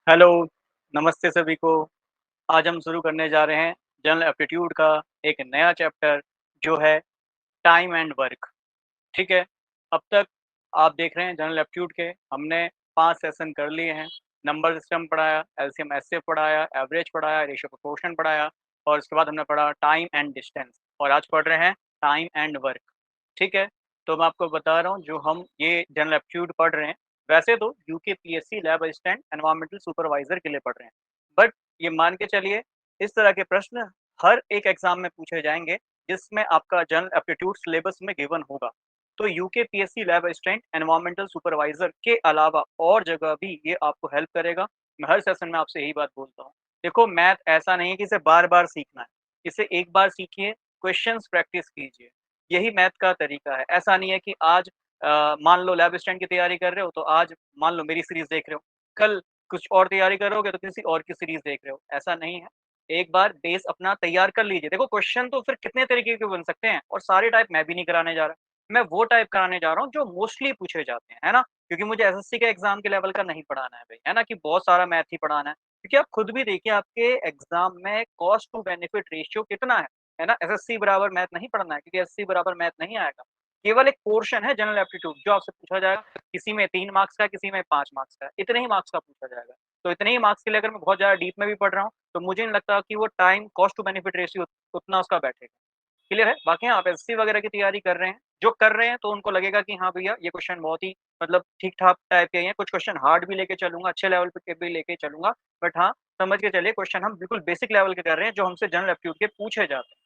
Hello, नमस्ते सभी को। आज हम शुरू करने जा रहे हैं जनरल एप्टीट्यूड का एक नया चैप्टर जो है टाइम एंड वर्क, ठीक है? अब तक आप देख रहे हैं जनरल एप्टीट्यूड के हमने 5 सेशन कर लिए हैं। नंबर सिस्टम पढ़ाया, एलसीएम एचसीएफ पढ़ाया, एवरेज पढ़ाया, रेशियो प्रोपोर्शन पढ़ाया और उसके बाद हमने पढ़ा टाइम एंड डिस्टेंस और आज पढ़ रहे हैं टाइम एंड वर्क, ठीक है? तो मैं आपको बता रहा हूँ जो हम ये जनरल एप्टीट्यूड पढ़ रहे हैं, वैसे तो UKPSC lab assistant environmental supervisor के लिए पढ़ रहे हैं। बट ये मान के चलिए इस तरह के प्रश्न हर एक एग्ज़ाम में पूछे जाएँगे जिसमें आपका जनरल एप्टीट्यूड सिलेबस में गिवन होगा। तो UKPSC lab assistant environmental supervisor के अलावा और जगह भी ये आपको हेल्प करेगा। मैं हर सेशन में आपसे यही बात बोलता हूँ। देखो मैथ ऐसा नहीं है कि इसे बार-बार सीखना है। इसे एक बार सीखिए, क्वेश्चंस प्रैक्टिस कीजिए। यही मैथ का तरीका है। ऐसा नहीं है कि आज मान लो लैब असिस्टेंट की तैयारी कर रहे हो तो आज मान लो मेरी सीरीज़ देख रहे हो। कल कुछ और तैयारी करोगे तो किसी और की सीरीज़ देख रहे हो। ऐसा नहीं है। एक बार बेस अपना तैयार कर लीजिए। देखो क्वेश्चन तो फिर कितने तरीके के बन सकते हैं और सारे टाइप मैं भी नहीं कराने जा रहा। मैं वो टाइप कराने जा रहा हूँ जो मोस्टली पूछे जाते हैं, है ना? क्योंकि मुझे एसएससी के एग्ज़ाम के लेवल का नहीं पढ़ाना है भई, है ना? कि बहुत सारा मैथ ही पढ़ाना है। क्योंकि आप खुद भी देखिए आपके एग्ज़ाम में कॉस्ट टू बेनिफिट रेशियो कितना है ना? एसएससी बराबर मैथ नहीं पढ़ना है क्योंकि एसएससी बराबर मैथ नहीं आएगा। केवल एक पोर्शन है जनरल एप्टीट्यूड जो आपसे पूछा जाएगा, किसी में 3 मार्क्स का, किसी में 5 मार्क्स का, इतने ही मार्क्स का पूछा जाएगा। तो इतने ही मार्क्स के लिए अगर मैं बहुत ज़्यादा डीप में भी पढ़ रहा हूँ, तो मुझे नहीं लगता कि वो time cost to benefit ratio उतना उसका बैठेगा। क्लियर है? बाकी हाँ, आप एसएससी वगैरह की तैयारी कर रहे हैं, जो कर रहे हैं तो उनको लगेगा कि हाँ भैया ये क्वेश्चन बहुत ही मतलब ठीक-ठाक टाइप के ही हैं, कुछ क्वेश्चन हार्ड भी लेके चलूँगा, अच्छे लेवल पे के भी लेके चलूँगा। बट हाँ, समझ के चलिए क्वेश्चन हम बिल्कुल बेसिक लेवल के कर रहे हैं, जो हमसे जनरल एप्टीट्यूड के पूछे जाते हैं।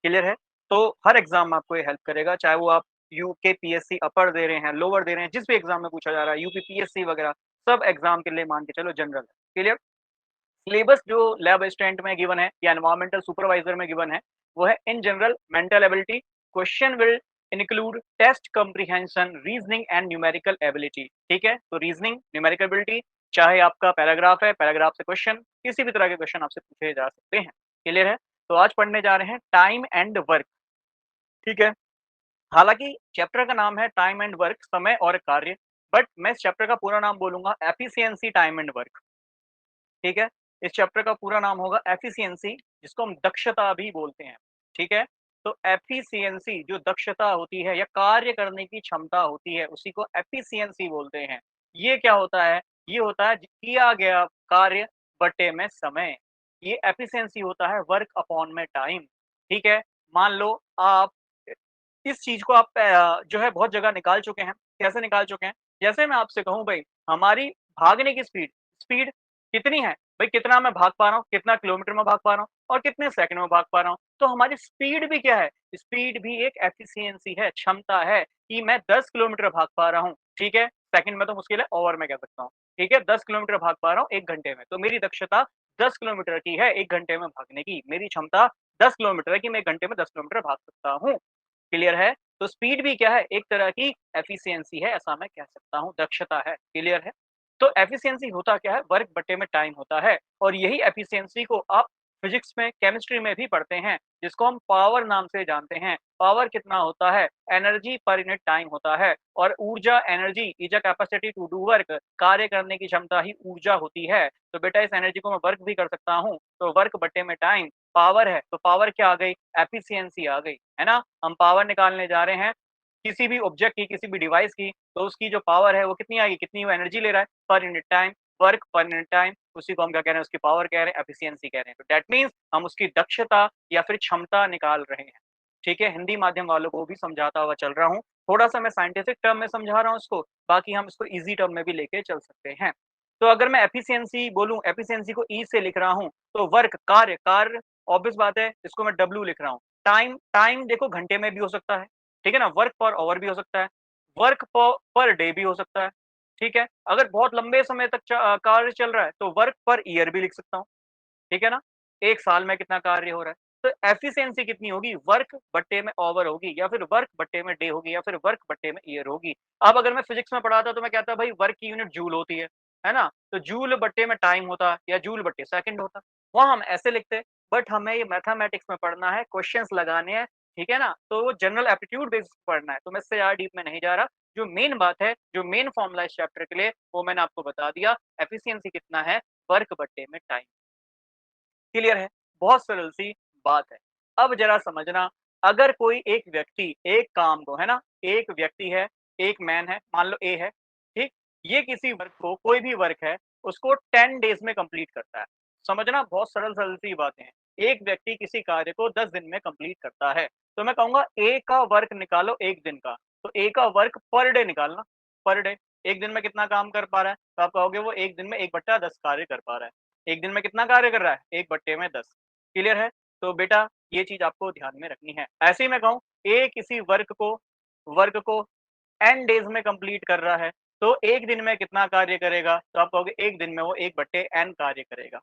क्लियर है? तो हर एग्ज़ाम में आपको ये हेल्प करेगा, चाहे वो आप यूकेपीएससी अपर दे रहे हैं, लोअर दे रहे हैं, जिस भी एग्ज़ाम में पूछा जा रहा है, यूपीपीएससी वगैरह, सब एग्ज़ाम के लिए मान के चलो जनरल है। क्लियर? सिलेबस जो लैब असिस्टेंट में गिवन है या एनवायरमेंटल सुपरवाइजर में गिवन है, वो है in general mental ability, question will include test comprehension, reasoning and numerical ability. ठीक है? तो रीजनिंग, न्यूमेरिकल एबिलिटी, चाहे आपका पैराग्राफ है, पैराग्राफ से क्वेश्चन, किसी भी तरह के क्वेश्चन आपसे पूछे जा सकते हैं। क्लियर है? तो आज पढ़ने जा रहे हैं टाइम एंड वर्क। ठीक है? हालाँकि चैप्टर का नाम है टाइम एंड वर्क, समय और कार्य, बट मैं इस चैप्टर का पूरा नाम बोलूँगा एफिशिएंसी टाइम एंड वर्क। ठीक है? इस चैप्टर का पूरा नाम होगा एफिशिएंसी, जिसको हम दक्षता भी बोलते हैं। ठीक है? तो एफिशिएंसी जो दक्षता होती है या कार्य करने की क्षमता होती है, उसी को एफिशिएंसी बोलते हैं। ये क्या होता है? ये होता है किया गया कार्य बटे में समय। ये एफिशिएंसी होता है वर्क अपॉन में टाइम। ठीक है? मान लो आप इस चीज़ को आप जो है बहुत जगह निकाल चुके हैं। कैसे निकाल चुके हैं? जैसे मैं आपसे कहूँ भई हमारी भागने की स्पीड, स्पीड कितनी है? भई कितना मैं भाग पा रहा हूँ, कितना किलोमीटर में भाग पा रहा हूँ और कितने सेकंड में भाग पा रहा हूँ। तो हमारी स्पीड भी क्या है? स्पीड भी एक एफिशिएंसी है, क्षमता है कि मैं 10 किलोमीटर भाग पा रहा हूँ, ठीक है? सेकंड में तो मुश्किल है, ऑवर में कह सकता हूँ, ठीक है? 10 किलोमीटर भाग पा रहा हूँ 1 घंटे में, तो मेरी दक्षता 10 किलोमीटर की है 1 घंटे में भागने की। मेरी क्षमता 10 किलोमीटर है कि मैं 1 घंटे में 10 किलोमीटर भाग सकता हूँ। क्लियर है? तो स्पीड भी क्या है? एक तरह की एफिशिएंसी है, ऐसा मैं कह सकता हूँ, दक्षता है। क्लियर है? तो एफिशिएंसी होता क्या है? वर्क बटे में टाइम होता है और यही एफिशिएंसी को आप फिजिक्स में, केमिस्ट्री में भी पढ़ते हैं, जिसको हम पावर नाम से जानते हैं। पावर कितना होता है? एनर्जी पर यूनिट टाइम होता है और ऊर्जा energy is a capacity to do work, कार्य करने की क्षमता ही ऊर्जा होती है। तो बेटा इस एनर्जी को मैं वर्क भी कर सकता हूँ, तो वर्क बटे में टाइम पावर है, तो पावर क्या आ गई? एफिशिएंसी आ गई, है ना? हम पावर निकालने जा रहे हैं, किसी भी ऑब्जेक्ट की, किसी भी डिवाइस की, तो उसकी जो पावर है वो कितनी आएगी? कितनी वो एनर्जी ले रहा है? Per unit time, work per unit time, उसी को हम क्या कह रहे हैं? उसकी पावर कह रहे हैं, एफिशिएंसी कह रहे हैं। तो दैट मीन्स हम उसकी दक्षता या फिर क्षमता निकाल रहे हैं। ठीक है? हिंदी माध्यम वालों को भी समझाता हुआ चल रहा हूँ। थोड़ा-सा मैं साइंटिफिक टर्म में समझा रहा हूँ इसको, बाकी हम इसको ईज़ी टर्म में भी लेके चल सकते हैं। तो अगर मैं एफिशिएंसी बोलूँ, एफिशिएंसी को ई से लिख रहा हूँ, तो वर्क कार्य, कार्य ऑब्वियस बात है, इसको मैं डब्ल्यू लिख रहा हूँ। टाइम, टाइम देखो घंटे में भी हो सकता है, ठीक है ना? वर्क पर ऑवर भी हो सकता है, वर्क पर डे भी हो सकता है, ठीक है? अगर बहुत लंबे समय तक कार्य चल रहा है, तो वर्क पर ईयर भी लिख सकता हूँ, ठीक है ना? 1 साल में कितना कार्य हो रहा है। तो एफिशिएंसी कितनी होगी? वर्क बट्टे में ऑवर होगी या फिर वर्क बट्टे में डे होगी या फिर वर्क बट्टे में ईयर होगी। अब अगर मैं फिजिक्स में पढ़ाता तो मैं कहता भाई वर्क की यूनिट जूल होती है ना? तो जूल बट्टे में टाइम होता या जूल बट्टे सेकंड होता। वहाँ हम ऐसे लिखते, बट हमें ये मैथमेटिक्स में पढ़ना है, क्वेश्चंस लगाने हैं, ठीक है ना? तो वो जनरल एप्टीट्यूड बेसिस पे पढ़ना है, तो मैं इससे ज़्यादा डीप में नहीं जा रहा। जो मेन बात है, जो मेन फ़ॉर्मूला इस चैप्टर के लिए, वो मैंने आपको बता दिया। एफिशिएंसी कितना है? वर्क बट्टे में टाइम। क्लियर है? बहुत सरल सी बात है। अब ज़रा समझना, अगर कोई एक व्यक्ति एक काम को, है ना, एक व्यक्ति है, एक मैन है, मान लो ए है, ठीक? ये किसी वर्क को, कोई भी वर्क है, उसको 10 डेज़ में कंप्लीट करता है। समझना, बहुत सरल-सरल सी बातें हैं। एक व्यक्ति किसी कार्य को 10 दिन में कंप्लीट करता है, तो मैं कहूँगा ए का वर्क निकालो 1 दिन का, तो ए का वर्क पर डे निकालना, पर डे। 1 दिन में कितना काम कर पा रहा है? तो आप कहोगे वो 1 दिन में 1/10 कार्य कर पा रहा है। 1 दिन में कितना कार्य कर रहा है? 1/10। क्लियर है? तो बेटा ये चीज़ आपको ध्यान में रखनी है। ऐसे ही मैं कहूँ, ए किसी वर्क को एन डेज़ में कंप्लीट कर रहा है, तो 1 दिन में कितना कार्य करेगा? तो आप कहोगे 1 दिन में वो 1/n कार्य करेगा।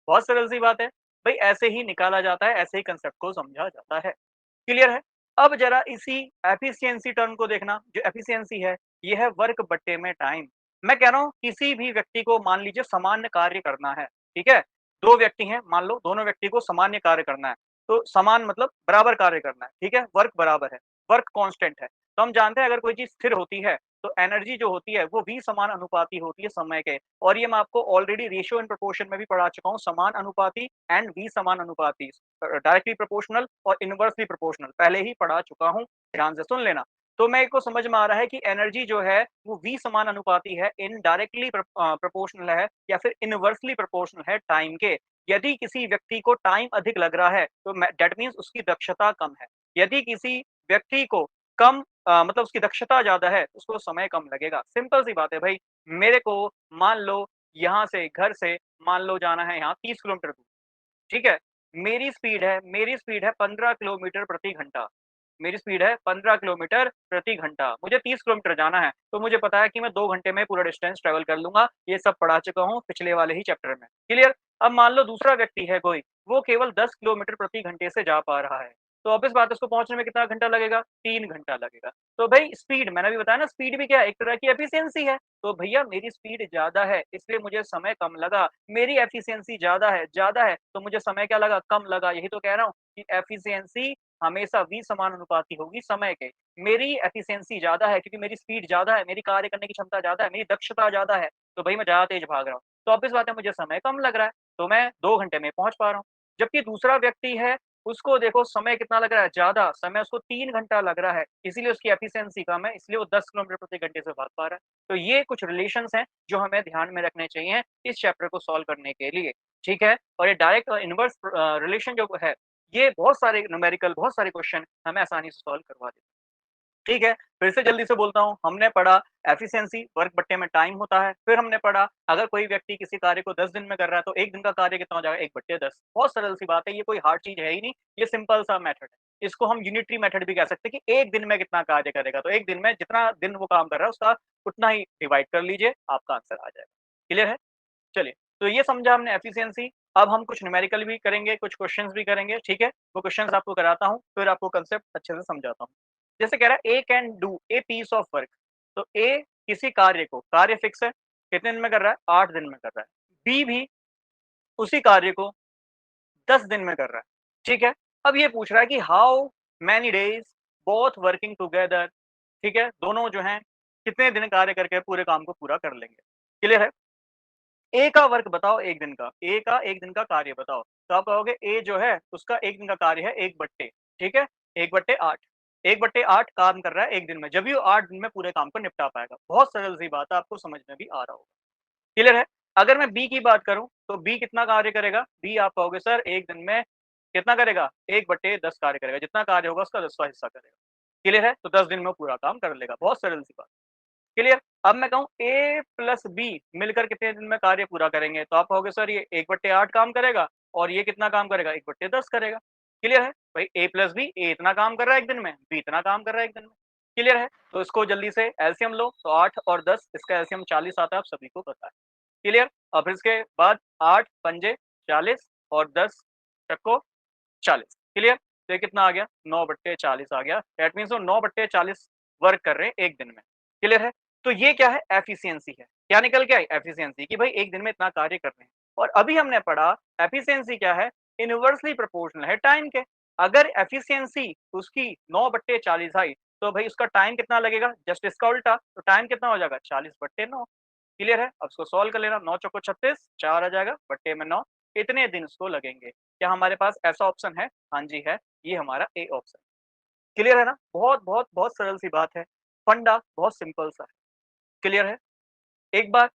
बहुत सरल सी बात है। भई ऐसे ही निकाला जाता है, ऐसे ही कांसेप्ट को समझा जाता है। क्लियर है? अब ज़रा इसी एफिशिएंसी टर्म को देखना, जो एफिशिएंसी है, ये है वर्क बट्टे में टाइम। मैं कह रहा हूँ किसी भी व्यक्ति को मान लीजिए सामान्य कार्य करना है, ठीक है? 2 व्यक्ति हैं, मान लो दोनों व्यक्ति को सामान्य कार्य करना है, तो समान मतलब बराबर कार्य करना है, ठीक है? वर्क बराबर है, वर्क कांस्टेंट है। तो हम जानते हैं अगर कोई चीज़ स्थिर होती है, तो एनर्जी जो होती है वो भी समान अनुपाती होती है समय के, और ये मैं आपको ऑलरेडी रेशियो एंड प्रोपोर्शन में भी पढ़ा चुका हूँ, समान अनुपाती एंड विसमान अनुपाती। डायरेक्टली प्रोपोर्शनल और इनवर्सली प्रोपोर्शनल पहले ही पढ़ा चुका हूँ, ध्यान से सुन लेना। तो मेरे को समझ में आ रहा है कि एनर्जी जो है वो विसमान अनुपाती है, इनडायरेक्टली प्रोपोर्शनल है या फिर इनवर्सली प्रोपोर्शनल है टाइम के। यदि किसी व्यक्ति को टाइम अधिक लग रहा है, तो दैट मीन्स उसकी दक्षता कम है। यदि किसी व्यक्ति को कम मतलब उसकी दक्षता ज़्यादा है, उसको समय कम लगेगा। सिंपल सी बात है भई, मेरे को मान लो यहाँ से घर से मान लो जाना है यहाँ 30 किलोमीटर दूर, ठीक है? मेरी स्पीड है 15 किलोमीटर प्रति घंटा। मेरी स्पीड है 15 किलोमीटर प्रति घंटा। मुझे 30 किलोमीटर जाना है, तो मुझे पता है कि मैं 2 घंटे में पूरा डिस्टेंस ट्रैवल कर लूँगा। ये सब पढ़ा चुका हूँ पिछले वाले ही चैप्टर में। क्लियर? अब मान लो दूसरा व्यक्ति है कोई, वो केवल 10 किलोमीटर प्रति घंटे से जा पा रहा है। तो ऑब्वियस बात है उसको पहुँचने में कितना घंटा लगेगा? 3 घंटा लगेगा। तो भई स्पीड मैंने अभी बताया ना, स्पीड भी क्या है? एक तरह की एफिशिएंसी है। तो भैया मेरी स्पीड ज़्यादा है, इसलिए मुझे समय कम लगा। मेरी एफिशिएंसी ज़्यादा है, तो मुझे समय क्या लगा? कम लगा। यही तो कह रहा हूँ कि एफिशिएंसी हमेशा विसमानुपाती होगी समय के। मेरी एफिशिएंसी ज़्यादा है क्योंकि मेरी स्पीड ज़्यादा है, मेरी कार्य करने की क्षमता ज़्यादा है, मेरी दक्षता ज़्यादा है, तो भई मैं ज़्यादा तेज़ भाग रहा हूँ। तो ऑब्वियस बात है मुझे समय कम लग रहा है, तो मैं 2 घंटे में पहुँच पा रहा हूँ। जबकि दूसरा व्यक्ति है, उसको देखो समय कितना लग रहा है? ज़्यादा, समय उसको 3 घंटा लग रहा है, इसीलिए उसकी एफिशिएंसी कम है, इसलिए वो 10 किलोमीटर प्रति घंटे से भाग पा रहा है। तो ये कुछ रिलेशंस हैं, जो हमें ध्यान में रखने चाहिए इस चैप्टर को सॉल्व करने के लिए, ठीक है? और ये डायरेक्ट और इनवर्स रिलेशन जो है, ये बहुत सारे न्यूमेरिकल बहुत सारे क्वेश्चन हमें आसानी से सॉल्व करवा देते हैं। ठीक है, फिर से जल्दी से बोलता हूँ, हमने पढ़ा एफिशिएंसी वर्क बट्टे में टाइम होता है, फिर हमने पढ़ा अगर कोई व्यक्ति किसी कार्य को 10 दिन में कर रहा है, तो 1 दिन का कार्य कितना हो जाएगा? 1/10। बहुत सरल सी बात है, ये कोई हार्ड चीज़ है ही नहीं, ये सिंपल सा मेथड है। इसको हम यूनिटरी मेथड भी कह सकते हैं कि 1 दिन में कितना कार्य करेगा, तो 1 दिन में जितना दिन वो काम कर रहा है, उसका उतना ही डिवाइड कर लीजिए, आपका आंसर आ जाएगा। क्लियर है? चलिए, तो ये समझा हमने एफिशिएंसी। अब हम कुछ न्यूमेरिकल भी करेंगे, कुछ क्वेश्चन्स भी करेंगे, ठीक है? वो क्वेश्चन्स आपको कराता हूँ, फिर आपको कांसेप्ट अच्छे से समझाता हूँ। जैसे कह रहा है A can do a piece of work, तो ए किसी कार्य को, कार्य फिक्स है, कितने दिन में कर रहा है? 8 दिन में कर रहा है। बी भी उसी कार्य को 10 दिन में कर रहा है, ठीक है? अब ये पूछ रहा है कि how many days both working together, ठीक है? दोनों जो हैं, कितने दिन कार्य करके पूरे काम को पूरा कर लेंगे? क्लियर है? ए का वर्क बताओ 1 दिन का, ए का 1 दिन का कार्य बताओ। तो आप कहोगे ए जो है उसका 1 दिन का कार्य है 1 बट्टे, ठीक है? 1/8, 1/8 काम कर रहा है 1 दिन में, जब भी वो 8 दिन में पूरे काम को निपटा पाएगा। बहुत सरल सी बात है, आपको समझ में भी आ रहा होगा। क्लियर है? अगर मैं बी की बात करूँ, तो बी कितना कार्य करेगा? बी आप कहोगे सर 1 दिन में कितना करेगा? 1/10 कार्य करेगा, जितना कार्य होगा उसका 10वाँ हिस्सा करेगा। क्लियर है? तो 10 दिन में वो पूरा काम कर लेगा, बहुत सरल सी बात। क्लियर? अब मैं कहूँ ए प्लस बी मिलकर कितने दिन में कार्य पूरा करेंगे? तो आप कहोगे सर ये 1/8 काम करेगा और ये कितना काम करेगा? 1/10 करेगा। क्लियर है? भाई ए प्लस बी, ए इतना काम कर रहा है 1 दिन में, बी इतना काम कर रहा है 1 दिन में। क्लियर है? तो इसको जल्दी से एलसीएम लो, तो 8 और 10 इसका एलसीएम 40 आता है, आप सभी को पता है। क्लियर? और फिर इसके बाद 8 पंजे 40 और 10 चक्को 40। क्लियर? तो ये कितना आ गया? 9/40 आ गया। दैट मीन्स वो 9/40 वर्क कर रहे हैं 1 दिन में। क्लियर है? तो ये क्या है? एफिशिएंसी है। क्या निकल के आई? एफिशिएंसी कि भाई 1 दिन में इतना कार्य कर रहे हैं। और अभी हमने पढ़ा एफिशिएंसी क्या है? इनवर्सली प्रोपोर्शनल है टाइम के। अगर एफिशिएंसी उसकी 9/40 आई, तो भाई उसका टाइम कितना लगेगा? जस्ट इसका उल्टा, तो टाइम कितना हो जाएगा? 40/9। क्लियर है? अब इसको सॉल्व कर लेना, 9 चौको 36, 4 आ जाएगा बट्टे में 9, इतने दिन इसको लगेंगे। क्या हमारे पास ऐसा ऑप्शन है? हाँ जी है, ये हमारा ए ऑप्शन। क्लियर है ना? बहुत सरल सी बात है, फंडा बहुत सिंपल सा है। क्लियर है? एक बार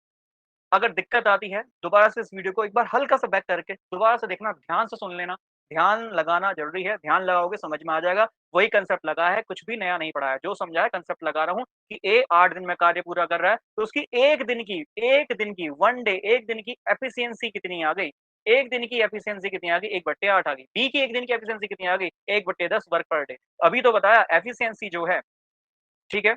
अगर दिक्कत आती है, दोबारा से इस वीडियो को एक बार हल्का-सा बैक करके दोबारा से देखना, ध्यान से सुन लेना, ध्यान लगाना ज़रूरी है, ध्यान लगाओगे समझ में आ जाएगा, वही कांसेप्ट लगा है, कुछ भी नया नहीं पढ़ाया, जो समझा है कांसेप्ट लगा रहा हूँ कि ए 8 दिन में कार्य पूरा कर रहा है, तो उसकी 1 दिन की 1 डे 1 दिन की एफिशिएंसी कितनी आ गई? 1 दिन की एफिशिएंसी कितनी आ गई? 1/8 आ गई। बी की 1 दिन की एफिशिएंसी कितनी आ गई? 1/10 वर्क पर डे। अभी तो बताया एफिशिएंसी जो है, ठीक है?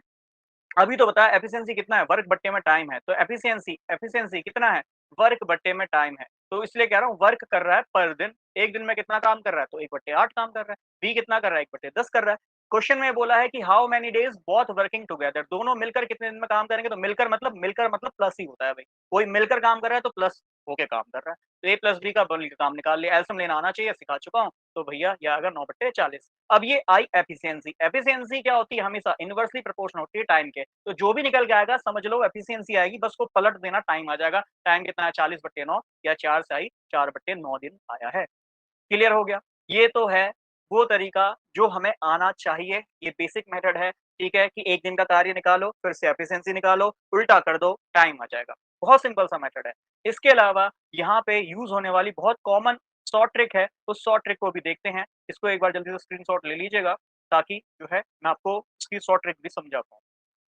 अभी तो बताया एफिशिएंसी कितना है, वर्क बट्टे में टाइम है, तो एफिशिएंसी एफिशिएंसी कितना है, वर्क बट्टे में टाइम है। तो इसलिए कह रहा हूँ वर्क कर रहा है पर दिन, 1 दिन में कितना काम कर रहा है, तो 1/8 काम कर रहा है। बी कितना कर रहा है, 1/10 कर रहा है। क्वेश्चन में बोला है कि how many days both working together, दोनों मिलकर कितने दिन में काम करेंगे, तो मिलकर मतलब प्लस ही होता है भाई। कोई मिलकर काम कर रहा है तो प्लस होके काम कर रहा है। तो ए प्लस बी का बल के काम निकाल लिया, एलसीएम लेना आना चाहिए, सिखा चुका हूँ। तो भैया ये आ गया 9/40। अब ये आई एफिशिएंसी, एफिशिएंसी क्या होती है, हमेशा इनवर्सली प्रोपोर्शनल होती है टाइम के। तो जो भी निकल के आएगा समझ लो एफिशिएंसी आएगी, बस को पलट देना, टाइम आ जाएगा। टाइम कितना है, 40/9 या 4 से आई 4/9 दिन आया है। क्लियर हो गया? ये तो है वो तरीका जो हमें आना चाहिए, ये बेसिक मेथड है, ठीक है? कि 1 दिन का कार्य निकालो, फिर से एफिशिएंसी निकालो, उल्टा कर दो, टाइम आ जाएगा। बहुत सिंपल सा मेथड है। इसके अलावा यहाँ पे यूज़ होने वाली बहुत कॉमन शॉर्ट ट्रिक है, उस शॉर्ट ट्रिक को भी देखते हैं। इसको एक बार जल्दी से स्क्रीनशॉट ले लीजिएगा, ताकि जो है मैं आपको इसकी शॉर्ट ट्रिक भी समझा पाऊँ।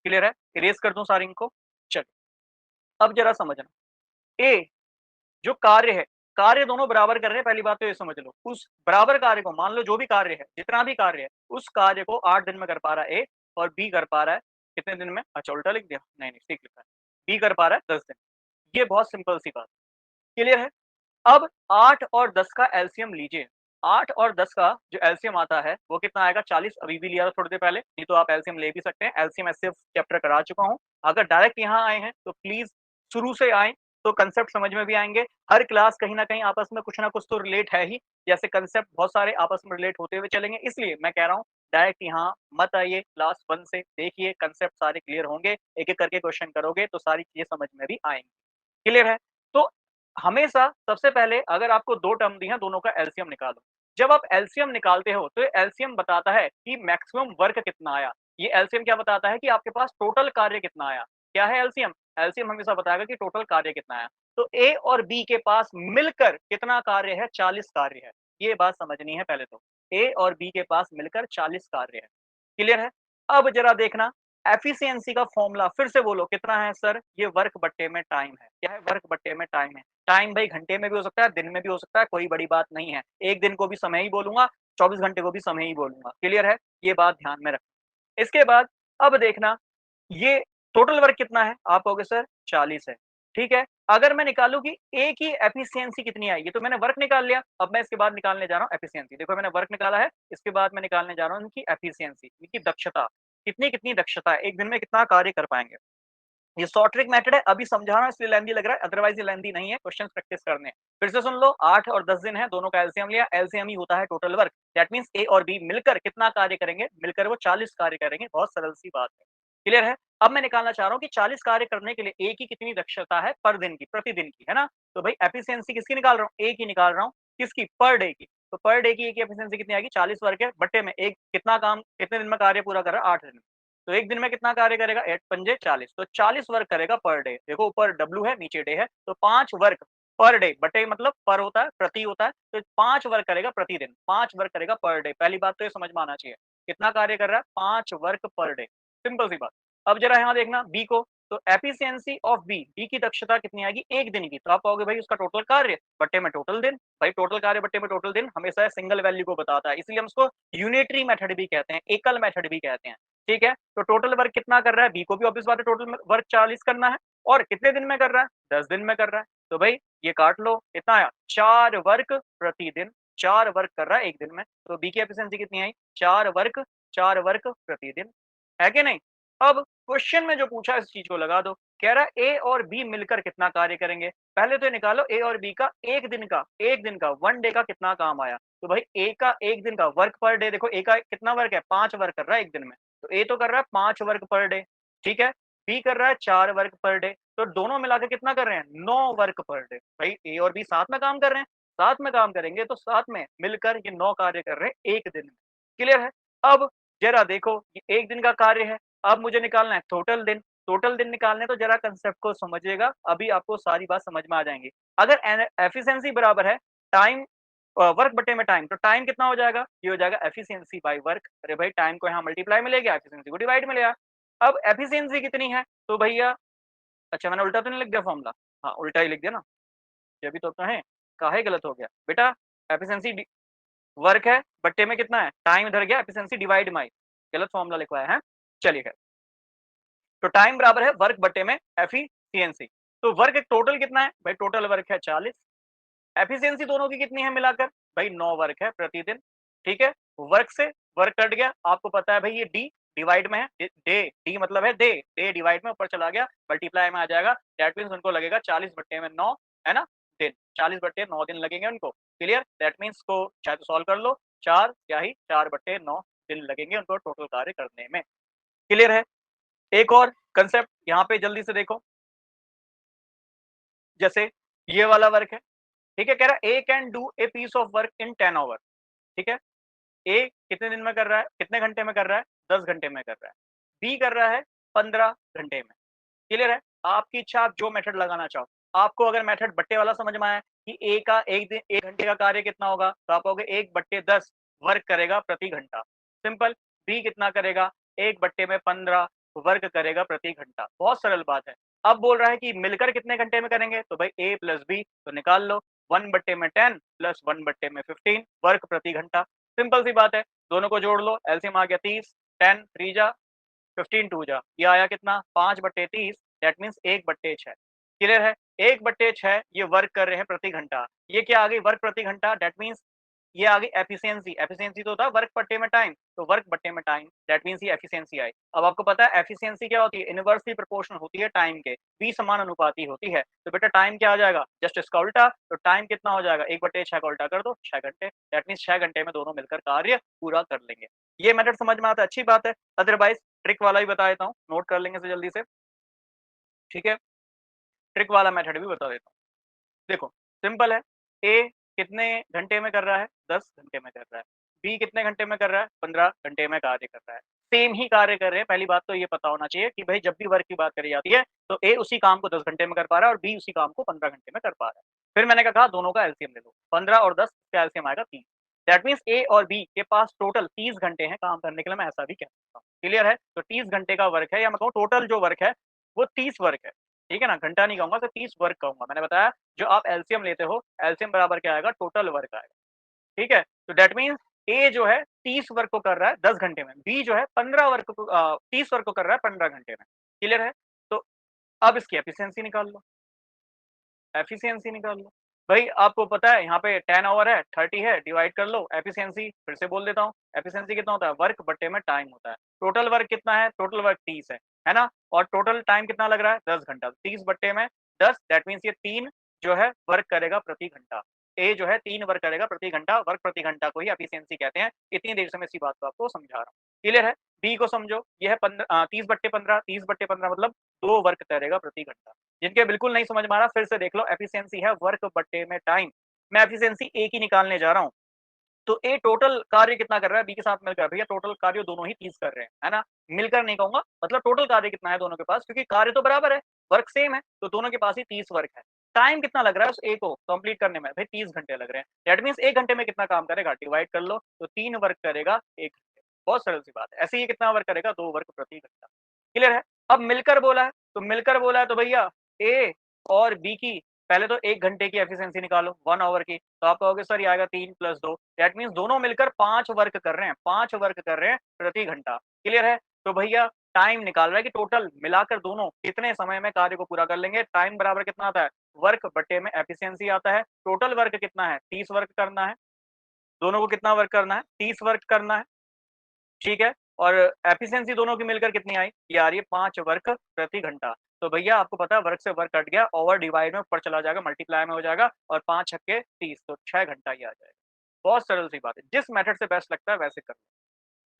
क्लियर है? इरेज़ कर दूँ सारी इनको? चलिए, अब ज़रा समझना। ए जो कार्य है, कार्य दोनों बराबर कर रहे हैं, पहली बात तो ये समझ लो। उस बराबर कार्य को मान लो, जो भी कार्य है, जितना भी कार्य है, उस कार्य को 8 दिन में कर पा रहा है ए, और बी कर पा रहा है कितने दिन में? अच्छा उल्टा लिख दिया? नहीं, नहीं ठीक लिखा है। बी कर पा रहा है 10 दिन। ये बहुत सिंपल सी बात, क्लियर है? अब 8 और 10 का एलसीएम लीजिए। 8 और 10 का जो एलसीएम आता है, वो कितना आएगा? 40, अभी भी लिया था थोड़ी देर पहले, नहीं तो आप एलसीएम ले भी सकते हैं। एलसीएम एचसीएफ चैप्टर करा चुका हूँ। अगर डायरेक्ट यहाँ आए हैं, तो प्लीज़ शुरू से आएँ, तो कांसेप्ट समझ में भी आएँगे। हर क्लास कहीं न कहीं आपस में कुछ ना कुछ तो रिलेट है ही, जैसे कांसेप्ट बहुत सारे आपस में रिलेट होते हुए चलेंगे, इसलिए मैं कह रहा हूँ डायरेक्ट यहाँ मत आइए। क्लास 1 से देखिए, कांसेप्ट सारे क्लियर होंगे, एक-एक करके क्वेश्चन करोगे, तो सारी चीज़ें समझ में भी आएँगी। क्लियर है? तो हमेशा सबसे पहले अगर आपको 2 टर्म दी हैं, दोनों का एलसीएम निकालो। जब आप एलसीएम निकालते हो, तो एलसीएम बताता है कि मैक्सिमम वर्क कितना आया। ये एलसीएम क्या बताता है कि आपके पास टोटल कार्य कितना आया। क्या है एलसीएम? एलसीएम हमेशा बताएगा कि टोटल कार्य कितना आया। तो ए और बी के पास मिलकर कितना कार्य है? 40 कार्य है। ये बात समझनी है पहले तो। ए और बी के पास मिलकर 40 कार्य है। क्लियर है? अब ज़रा देखना, एफिशिएंसी का फ़ॉर्मूला फिर से बोलो कितना है सर? ये वर्क बट्टे में टाइम है। क्या है? वर्क बट्टे में टाइम है। टाइम भाई घंटे में भी हो सकता है, दिन में भी हो सकता है, कोई बड़ी बात नहीं है। 1 दिन को भी समय ही बोलूँगा, 24 घंटे को भी समय ही बोलूँगा। क्लियर है? ये बात ध्यान में रखना। इसके बाद अब देखना, ये टोटल वर्क कितना है? आप कहोगे सर 40 है। ठीक है? अगर मैं निकालूँ कि ए की एफिशिएंसी कितनी आएगी, तो मैंने वर्क निकाल लिया, अब मैं इसके बाद निकालने जा रहा हूँ एफिशिएंसी। देखो मैंने वर्क निकाला है, इसके बाद मैं निकालने जा रहा हूँ इनकी एफिशिएंसी, इनकी दक्षता। कितनी दक्षता है, 1 दिन में कितना कार्य कर पाएँगे। ये शॉर्ट ट्रिक मेथड है, अभी समझा रहा इसलिए लेंथी लग रहा है, अदरवाइज़ ये लेंथी नहीं है, क्वेश्चन्स प्रैक्टिस करने हैं। फिर से सुन लो, 8 और 10 दिन है, दोनों का एलसीएम लिया, एलसीएम ही होता है टोटल वर्क। दैट मीन्स ए और बी मिलकर कितना कार्य करेंगे? मिलकर वो 40 कार्य करेंगे, बहुत सरल सी बात है। क्लियर है? अब मैं निकालना चाह रहा हूँ कि 40 कार्य करने के लिए ए की कितनी दक्षता है पर दिन की, प्रतिदिन की, है ना? तो भाई एफिशिएंसी किसकी निकाल रहा हूँ? ए की निकाल रहा हूँ, किसकी? पर डे की। तो पर डे की ए की एफिशिएंसी कितनी आएगी? 40 वर्क है, बट्टे में एक कितना काम कितने दिन में कार्य पूरा कर रहा है? 8 दिन में। तो 1 दिन में कितना कार्य करेगा? 8 पंजे 40, तो 40 वर्क करेगा पर डे। देखो ऊपर डब्ल्यू है, नीचे डे है, तो 5 वर्क पर डे, बटे मतलब पर होता है, प्रति होता है, तो 5 वर्क करेगा प्रतिदिन, 5 वर्क करेगा पर डे। पहली बात तो ये समझ में आना चाहिए। कितना कार्य कर रहा है? 5 वर्क पर डे, सिंपल सी बात। अब जरा यहाँ देखना बी को, तो एफिशिएंसी ऑफ बी, बी की दक्षता कितनी आएगी? 1 दिन की। तो आप कहोगे भाई उसका टोटल कार्य बट्टे में टोटल दिन। भाई टोटल कार्य बट्टे में टोटल दिन हमेशा सिंगल वैल्यू को बताता है, इसलिए हम इसको यूनिटरी मेथड भी कहते हैं, एकल मेथड भी कहते हैं। ठीक है? तो टोटल वर्क कितना कर रहा है? बी को भी ऑब्वियस बात है टोटल वर्क 40 करना है, और कितने दिन में कर रहा है? 10 दिन में कर रहा है। तो भाई ये काट लो, कितना आया? 4 वर्क प्रतिदिन, 4 वर्क कर रहा है 1 दिन में। तो बी की एफिशिएंसी कितनी आई? 4 वर्क प्रतिदिन। है कि नहीं? अब क्वेश्चन में जो पूछा इस चीज़ को लगा दो। कह रहा है ए और बी मिलकर कितना कार्य करेंगे? पहले तो ये निकालो ए और बी का 1 दिन का 1 डे का कितना काम आया? तो भाई ए का 1 दिन का वर्क पर डे, देखो ए का कितना वर्क है? 5 वर्क कर रहा है 1 दिन में। तो ए तो कर रहा है 5 वर्क पर डे, ठीक है? बी कर रहा है 4 वर्क पर डे, तो दोनों मिलाकर कितना कर रहे हैं? 9 वर्क पर डे। भाई ए और बी साथ में काम कर रहे हैं, साथ में काम करेंगे तो साथ में मिलकर ये 9 कार्य कर रहे हैं 1 दिन में। क्लियर है? अब जरा देखो ये 1 दिन का कार्य है, अब मुझे निकालना है टोटल दिन। टोटल दिन निकालने तो जरा कांसेप्ट को समझिएगा, अभी आपको सारी बात समझ में आ जाएँगी। अगर एफिशिएंसी बराबर है टाइम वर्क बटे में टाइम, तो टाइम कितना हो जाएगा? ये हो जाएगा एफिशिएंसी बाय वर्क। अरे भाई टाइम को यहाँ मल्टीप्लाई में ले गया, एफिशिएंसी को डिवाइड में ले आया। अब एफिशिएंसी कितनी है? तो भैया अच्छा मैंने उल्टा तो नहीं लिख दिया फॉर्मूला? हाँ, उल्टा ही लिख दिया ना, ये भी तो कहें, काहे गलत हो गया? बेटा एफिशिएंसी डी वर्क है, बट्टे में कितना है? टाइम इधर गया, एफिशिएंसी डिवाइड में आई। गलत फॉर्मूला लिखवाया है। चलिए खैर, तो टाइम बराबर है वर्क बट्टे में एफिशिएंसी। तो वर्क टोटल कितना है? भाई टोटल वर्क है 40। एफिशिएंसी दोनों की कितनी है मिलाकर? भाई 9 वर्क है प्रतिदिन। ठीक है? वर्क से वर्क कट गया, आपको पता है भाई ये डी डिवाइड में है, डे डी मतलब है डे, डे डिवाइड में ऊपर चला गया, मल्टीप्लाई में आ जाएगा। दैट मीन्स उनको लगेगा 40 बट्टे में 9, है ना? दिन 40 बट्टे 9 दिन लगेंगे उनको। क्लियर? दैट मीन्स को चाहे तो सॉल्व कर लो, 4 क्या ही 4 बट्टे 9 दिन लगेंगे उनको टोटल कार्य करने में। क्लियर है? एक और कंसेप्ट यहाँ पे जल्दी से देखो, जैसे ये वाला वर्क है, ठीक है? कह रहा है A can do a piece of work in 10 hour. ठीक है? ए कितने दिन में कर रहा है? कितने घंटे में कर रहा है? 10 घंटे में कर रहा है। बी कर रहा है 15 घंटे में। क्लियर है? आपकी इच्छा, आप जो मेथड लगाना चाहो। आपको अगर मेथड बट्टे वाला समझ में आया कि ए का 1 दिन 1 घंटे का कार्य कितना होगा, तो आप कहोगे 1 बट्टे 10 वर्क करेगा प्रति घंटा। सिंपल। बी कितना करेगा? 1 बट्टे में 15 वर्क करेगा प्रति घंटा। बहुत सरल बात है। अब बोल रहा है कि मिलकर कितने घंटे में करेंगे? तो भाई ए प्लस बी तो निकाल लो। 1 बट्टे में 10 प्लस 1 बट्टे में 15 वर्क प्रति घंटा। सिंपल सी बात है, दोनों को जोड़ लो, एलसीएम आ गया 30, 10 3 जा 15 2 जा, ये आया कितना? 5 बट्टे 30, दैट मीन्स 1 बट्टे 6। क्लियर है? 1 बट्टे 6 ये वर्क कर रहे हैं प्रति घंटा। ये क्या आ गई? वर्क प्रति घंटा, दैट मीन्स ये आ गई एफिशिएंसी। एफिशिएंसी तो होता है वर्क बट्टे में टाइम, तो वर्क बट्टे में टाइम, दैट मीन्स ये एफिशिएंसी आई। अब आपको पता है एफिशिएंसी क्या होती है? इनवर्सली प्रोपोर्शनल होती है टाइम के, बी समानुपाती होती है। तो बेटा टाइम क्या आ जाएगा? जस्ट इसका उल्टा, तो टाइम कितना हो जाएगा? 1 बट्टे 6 का उल्टा कर दो, 6 घंटे, दैट मीन्स 6 घंटे में दोनों मिलकर कार्य पूरा कर लेंगे। ये मेथड समझ में आता है, अच्छी बात है। अदरवाइज ट्रिक वाला भी बता देता हूँ, नोट कर लेंगे इसे जल्दी से। ठीक है? ट्रिक वाला मेथड भी बता देता हूँ। देखो, सिंपल है। ए कितने घंटे में कर रहा है? 10 घंटे में कर रहा है। बी कितने घंटे में कर रहा है? 15 घंटे में कार्य कर रहा है। सेम ही कार्य कर रहे हैं। पहली बात तो ये पता होना चाहिए कि भाई जब भी वर्क की बात करी जाती है, तो ए उसी काम को 10 घंटे में कर पा रहा है और बी उसी काम को 15 घंटे में कर पा रहा है। फिर मैंने क्या कहा? दोनों का एलसीएम ले लो। 15 और 10 का एलसीएम आएगा 30। दैट मीन्स ए और बी के पास टोटल 30 घंटे हैं काम करने के लिए, मैं ऐसा भी कह सकता हूँ। क्लियर है? तो 30 घंटे का वर्क है, या मैं कहूँ टोटल जो वर्क है, वो 30 वर्क है। ठीक है ना? घंटा नहीं कहूँगा, तो 30 वर्क कहूँगा। मैंने बताया जो आप एलसीएम लेते हो, एलसीएम बराबर क्या आएगा? टोटल वर्क आएगा। ठीक है? तो दैट मीन्स ए जो है 30 वर्क को कर रहा है 10 घंटे में, बी जो है 15 वर्क को 30 वर्क को कर रहा है 15 घंटे में। क्लियर है? तो अब इसकी एफिशिएंसी निकाल लो, एफिशिएंसी निकाल लो। भाई आपको पता है यहाँ पे 10 आवर है, 30 है, डिवाइड कर लो। एफिशिएंसी फिर से बोल देता हूँ, एफिशिएंसी कितना होता है? वर्क बट्टे में टाइम होता है। टोटल वर्क कितना है? टोटल वर्क 30 है ना? और टोटल टाइम कितना लग रहा है? 10 घंटा। 30 बट्टे में 10, दैट मीन्स ये 3 जो है वर्क करेगा प्रति घंटा। ए जो है 3 वर्क करेगा प्रति घंटा, वर्क प्रति घंटा को ही एफिशिएंसी कहते हैं। इतनी देर से मैं इसी बात को आपको समझा रहा हूँ। क्लियर है? बी को समझो, ये है 30 बट्टे 15, 30 बट्टे 15 मतलब 2 वर्क करेगा प्रति घंटा। जिनके बिल्कुल नहीं समझ में आ रहा फिर से देख लो, एफिशिएंसी है वर्क बट्टे में टाइम। मैं एफिशिएंसी ए की निकालने जा रहा हूँ। तो ए टोटल कार्य कितना कर रहा है? बी के साथ मिलकर। भैया टोटल कार्य दोनों ही 30 कर रहे हैं, है ना? मिलकर नहीं कहूँगा, मतलब टोटल कार्य कितना है दोनों के पास, क्योंकि कार्य तो बराबर है, वर्क सेम है, तो दोनों के पास ही 30 वर्क है। टाइम कितना लग रहा है उस ए को कंप्लीट करने में? भाई 30 घंटे लग रहे हैं। दैट मीन्स 1 घंटे में कितना काम करेगा? डिवाइड कर लो, तो 3 वर्क करेगा 1 घंटे। बहुत सरल सी बात है। ऐसे ही कितना वर्क करेगा? 2 वर्क प्रति घंटा। क्लियर है? अब मिलकर बोला है, तो मिलकर बोला है तो भैया ए और बी की पहले तो 1 घंटे की एफिशिएंसी निकालो, 1 आवर की। तो आप कहोगे सर ये आएगा 3 + 2, दैट मीन्स दोनों मिलकर 5 वर्क कर रहे हैं, 5 वर्क कर रहे हैं प्रति घंटा। क्लियर है? तो भैया टाइम निकाल रहा है कि टोटल मिलाकर दोनों कितने समय में कार्य को पूरा कर लेंगे। टाइम बराबर कितना आता है? वर्क बटे में एफिशिएंसी आता है। टोटल वर्क कितना है? 30 वर्क करना है। दोनों को कितना वर्क करना है? 30 वर्क करना है। ठीक है? और एफिशिएंसी दोनों की मिलकर कितनी आई? ये आ रही है 5 वर्क प्रति घंटा। तो भैया आपको पता है वर्क से वर्क कट गया, ओवर डिवाइड में ऊपर चला जाएगा, मल्टीप्लाई में हो जाएगा, और 5 छक्के 30, तो 6 घंटा ही आ जाएगा। बहुत सरल सी बात है, जिस मेथड से बेस्ट लगता है वैसे कर लो।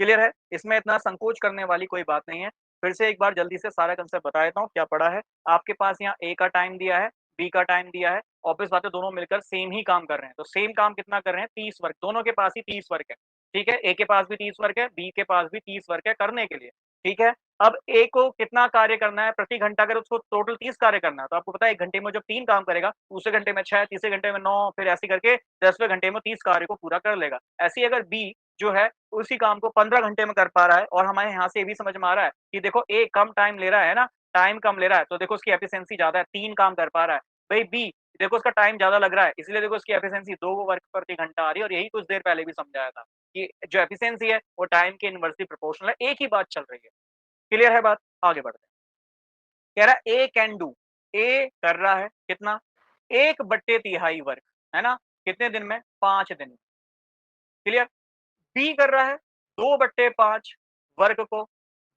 क्लियर है? इसमें इतना संकोच करने वाली कोई बात नहीं है। फिर से एक बार जल्दी से सारा कंसेप्ट बता देता हूँ क्या पड़ा है। आपके पास यहाँ ए का टाइम दिया है, बी का टाइम दिया है, ऑब्वियस बात है दोनों मिलकर सेम ही काम कर रहे हैं। तो सेम काम कितना कर रहे हैं 30 वर्क, दोनों के पास ही 30 वर्क है। ठीक है? ए के पास भी 30 वर्क है, बी के पास भी 30 वर्क है करने के लिए। ठीक है? अब ए को कितना कार्य करना है प्रति घंटा, अगर उसको टोटल 30 कार्य करना है, तो आपको पता है 1 घंटे में जब 3 काम करेगा, दूसरे घंटे में 6, तीसरे घंटे में 9, फिर ऐसे करके 10वें घंटे में 30 कार्य को पूरा कर लेगा। ऐसे ही अगर बी जो है उसी काम को 15 घंटे में कर पा रहा है और हमारे यहाँ से ये भी समझ में आ रहा है कि देखो ए कम टाइम ले रहा है ना, टाइम कम ले रहा है, तो देखो उसकी एफिशिएंसी ज़्यादा है, 3 काम कर पा रहा है। भई बी देखो उसका टाइम ज़्यादा लग रहा है, इसलिए देखो उसकी एफिशिएंसी 2 वर्क प्रति घंटा आ रही है और यही कुछ देर पहले भी समझाया था कि जो एफिशिएंसी है वो टाइम के इनवर्सली प्रोपोर्शनल है, एक ही बात चल रही है। क्लियर है बात? आगे बढ़ते हैं। कह रहा है ए कैन डू, ए कर रहा है कितना 1/3 वर्क, है ना? कितने दिन में? 5 दिन में। क्लियर? बी कर रहा है 2/5 वर्ग को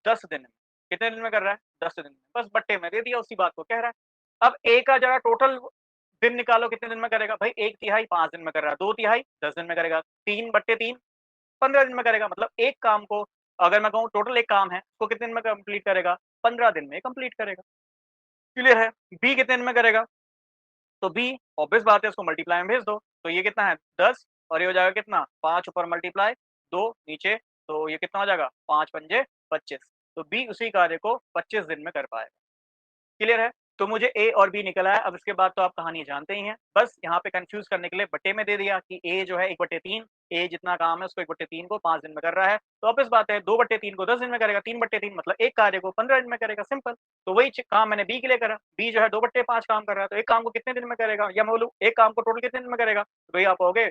10 दिन में। कितने दिन में कर रहा है? 10 दिन में। बस बट्टे में दे दिया उसी बात को कह रहा है। अब ए का जरा टोटल दिन निकालो कितने दिन में करेगा? भाई 1/3 5 दिन में कर रहा है, 2/3 10 दिन में करेगा, 3/3 15 दिन में करेगा। मतलब एक काम को अगर मैं कहूँ टोटल एक काम है, उसको कितने दिन में कंप्लीट करेगा? 15 दिन में कंप्लीट करेगा। क्लियर है? बी कितने दिन में करेगा? तो बी ऑब्वियस बात है उसको मल्टीप्लाई में भेज दो। तो ये कितना है 10 और ये हो जाएगा कितना 5 ऊपर मल्टीप्लाई 2 नीचे, तो ये कितना हो जाएगा 5 पंजे 25। तो बी उसी कार्य को 25 दिन में कर पाएगा। क्लियर है? तो मुझे ए और बी निकला है। अब इसके बाद तो आप कहानी जानते ही हैं। बस यहाँ पे कन्फ्यूज़ करने के लिए बट्टे में दे दिया कि ए जो है 1/3 ए जितना काम है उसको 1/3 को 5 दिन में कर रहा है। तो ऑब्वियस बात है 2/3 को 10 दिन में करेगा, 3/3 मतलब एक कार्य को 15 दिन में करेगा, सिंपल। तो वही काम मैंने बी के लिए करा। बी जो है 2/5 काम कर रहा है, तो एक काम को कितने दिन में करेगा? या मैं बोलूँ एक काम को टोटल कितने दिन में करेगा? तो भई आप कहोगे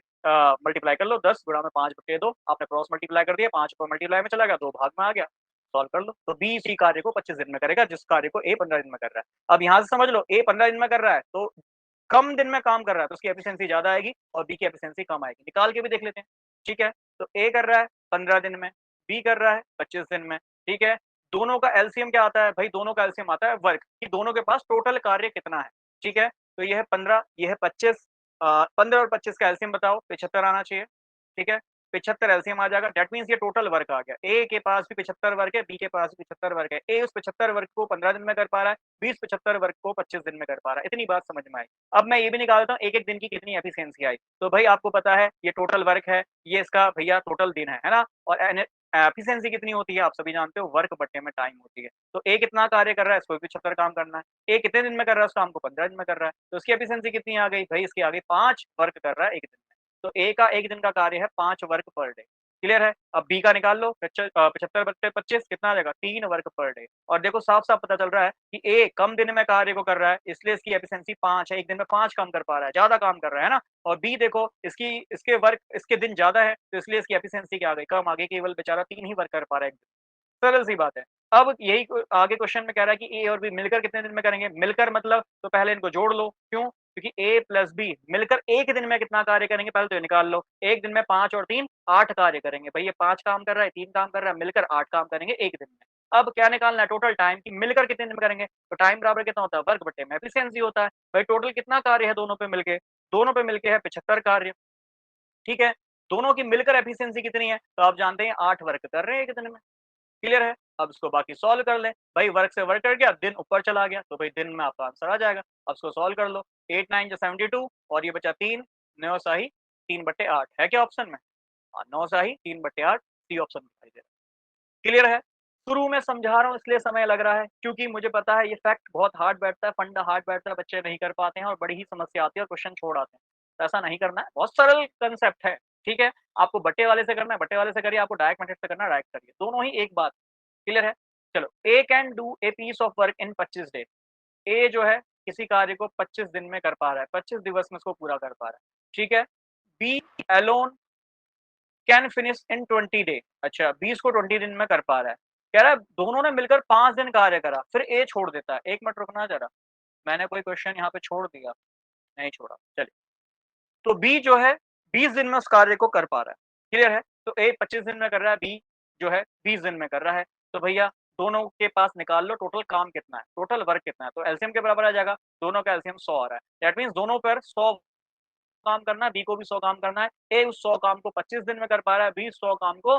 मल्टीप्लाई कर लो 10 गुणा में 5/2 आपने क्रॉस मल्टीप्लाई कर दिया, 5 ऊपर मल्टीप्लाई में चला गया, 2 भाग में आ गया। सॉल्व कर लो। तो बी इसी कार्य को 25 दिन में करेगा जिस कार्य को ए 15 दिन में कर रहा है। अब यहाँ से समझ लो ए 15 दिन में कर रहा है तो कम दिन में काम कर रहा है तो उसकी एफिशिएंसी ज़्यादा आएगी और बी की एफिशिएंसी कम आएगी। निकाल के भी देख लेते हैं। ठीक है? तो ए कर रहा है 15 दिन में, बी कर रहा है 25 दिन में। ठीक है? दोनों का एलसीएम क्या आता है? भई दोनों का एलसीएम आता है वर्क कि दोनों के पास टोटल कार्य कितना है। ठीक है? तो ये है 15, ये है 25 15 और 25 का एलसीएम बताओ 75 आना चाहिए। ठीक है? 75 एलसीएम आ जाएगा दैट मीन्स ये टोटल वर्क आ गया। ए के पास भी 75 वर्क है, बी के पास भी 75 वर्क है। ए उस 75 वर्क को 15 दिन में कर पा रहा है, बी उस 75 वर्क को 25 दिन में कर पा रहा है। इतनी बात समझ में आई। अब मैं ये भी निकाल देता हूँ एक-एक दिन की कितनी एफिशिएंसी आई। तो भाई आपको पता है ये टोटल वर्क है, ये इसका भैया टोटल दिन है ना? और एफिशिएंसी कितनी होती है आप सभी जानते हो वर्क बट्टे में टाइम होती है। तो ए कितना कार्य कर रहा है इसको भी 75 काम करना है। ए कितने दिन में कर रहा है उस काम को 15 दिन में कर रहा है। तो उसकी एफिशिएंसी कितनी आ गई? भई इसकी आ गई 5 वर्क कर रहा है 1 दिन में। तो ए का 1 दिन का कार्य है 5 वर्क पर डे। क्लियर है? अब बी का निकाल लो 75/25 कितना आ जाएगा 3 वर्क पर डे और देखो साफ-साफ पता चल रहा है कि ए कम दिन में कार्य को कर रहा है इसलिए इसकी एफिशिएंसी 5 है, 1 दिन में 5 काम कर पा रहा है, ज़्यादा काम कर रहा है ना? और बी देखो इसके वर्क इसके दिन ज़्यादा है तो इसलिए इसकी एफिशिएंसी क्या आ गई कम आ गई, केवल बेचारा 3 ही वर्क कर पा रहा है। सरल सी बात है। अब यही आगे क्वेश्चन में कह रहा है कि ए और बी मिलकर कितने दिन में करेंगे? मिलकर मतलब तो पहले इनको जोड़ लो। क्यों? क्योंकि ए प्लस बी मिलकर 1 दिन में कितना कार्य करेंगे पहले तो ये निकाल लो। 1 दिन में 5 और 3 8 कार्य करेंगे। भई ये 5 काम कर रहा है, 3 काम कर रहा है, मिलकर 8 काम करेंगे 1 दिन में। अब क्या निकालना है टोटल टाइम कि मिलकर कितने दिन में करेंगे? तो टाइम बराबर कितना होता है? वर्क बट्टे में एफिशिएंसी होता है। भाई टोटल कितना कार्य है दोनों पे मिलके? दोनों पे मिलके है 75 कार्य। ठीक है? दोनों की मिलकर एफिशिएंसी कितनी है? तो आप जानते हैं 8 वर्क कर रहे हैं 1 दिन में। क्लियर है? अब इसको बाकी सॉल्व कर लें। भाई वर्क से वर्क कट गया, दिन ऊपर चला गया, तो भाई दिन में आपका आंसर आ जाएगा। अब इसको सॉल्व कर लो। 8 9 जा 72 और ये बचा 3, 9 साही 3/8 है क्या ऑप्शन में? हाँ, 9 साही 3/8 सी ऑप्शन दिखाई दे रहा है। क्लियर है? शुरू में समझा रहा हूँ इसलिए समय लग रहा है क्योंकि मुझे पता है ये फैक्ट बहुत हार्ड बैठता है, फंडा हार्ड बैठता है, बच्चे नहीं कर पाते हैं और बड़ी ही समस्या आती है और क्वेश्चन छोड़ आते हैं। तो ऐसा नहीं करना है, बहुत सरल कांसेप्ट है, ठीक है? आपको बट्टे वाले से करना है, बट्टे वाले से करिए, आपको डायरेक्ट मेथड से करना है, डायरेक्ट करिए। दोनों ही एक बात क्लियर है? चलो A can do a piece of work in 25 day. A जो है किसी कार्य को 25 दिन में कर पा रहा है, 25 दिवस में उसको पूरा कर पा रहा है, ठीक है? B alone can finish in 20 day. अच्छा, 20 को 20 दिन में कर पा रहा है। कह रहा है दोनों ने मिलकर 5 दिन कार्य करा, फिर ए छोड़ देता है। 1 मिनट रुकना ज़रा, मैंने कोई क्वेश्चन यहाँ पे छोड़ दिया, नहीं छोड़ा, चलिए। तो बी जो है 20 दिन में उस कार्य को कर पा रहा है, क्लियर है? तो ए 25 दिन में कर रहा है, बी जो है 20 दिन में कर रहा है। तो भैया दोनों के पास निकाल लो टोटल काम कितना है, टोटल वर्क कितना है। तो एलसीएम के बराबर आ जाएगा, दोनों का एलसीएम 100 आ रहा है। दैट मीन्स दोनों पर 100 काम करना है, बी को भी 100 काम करना है। ए उस 100 काम को 25 दिन में कर पा रहा है, बी 100 काम को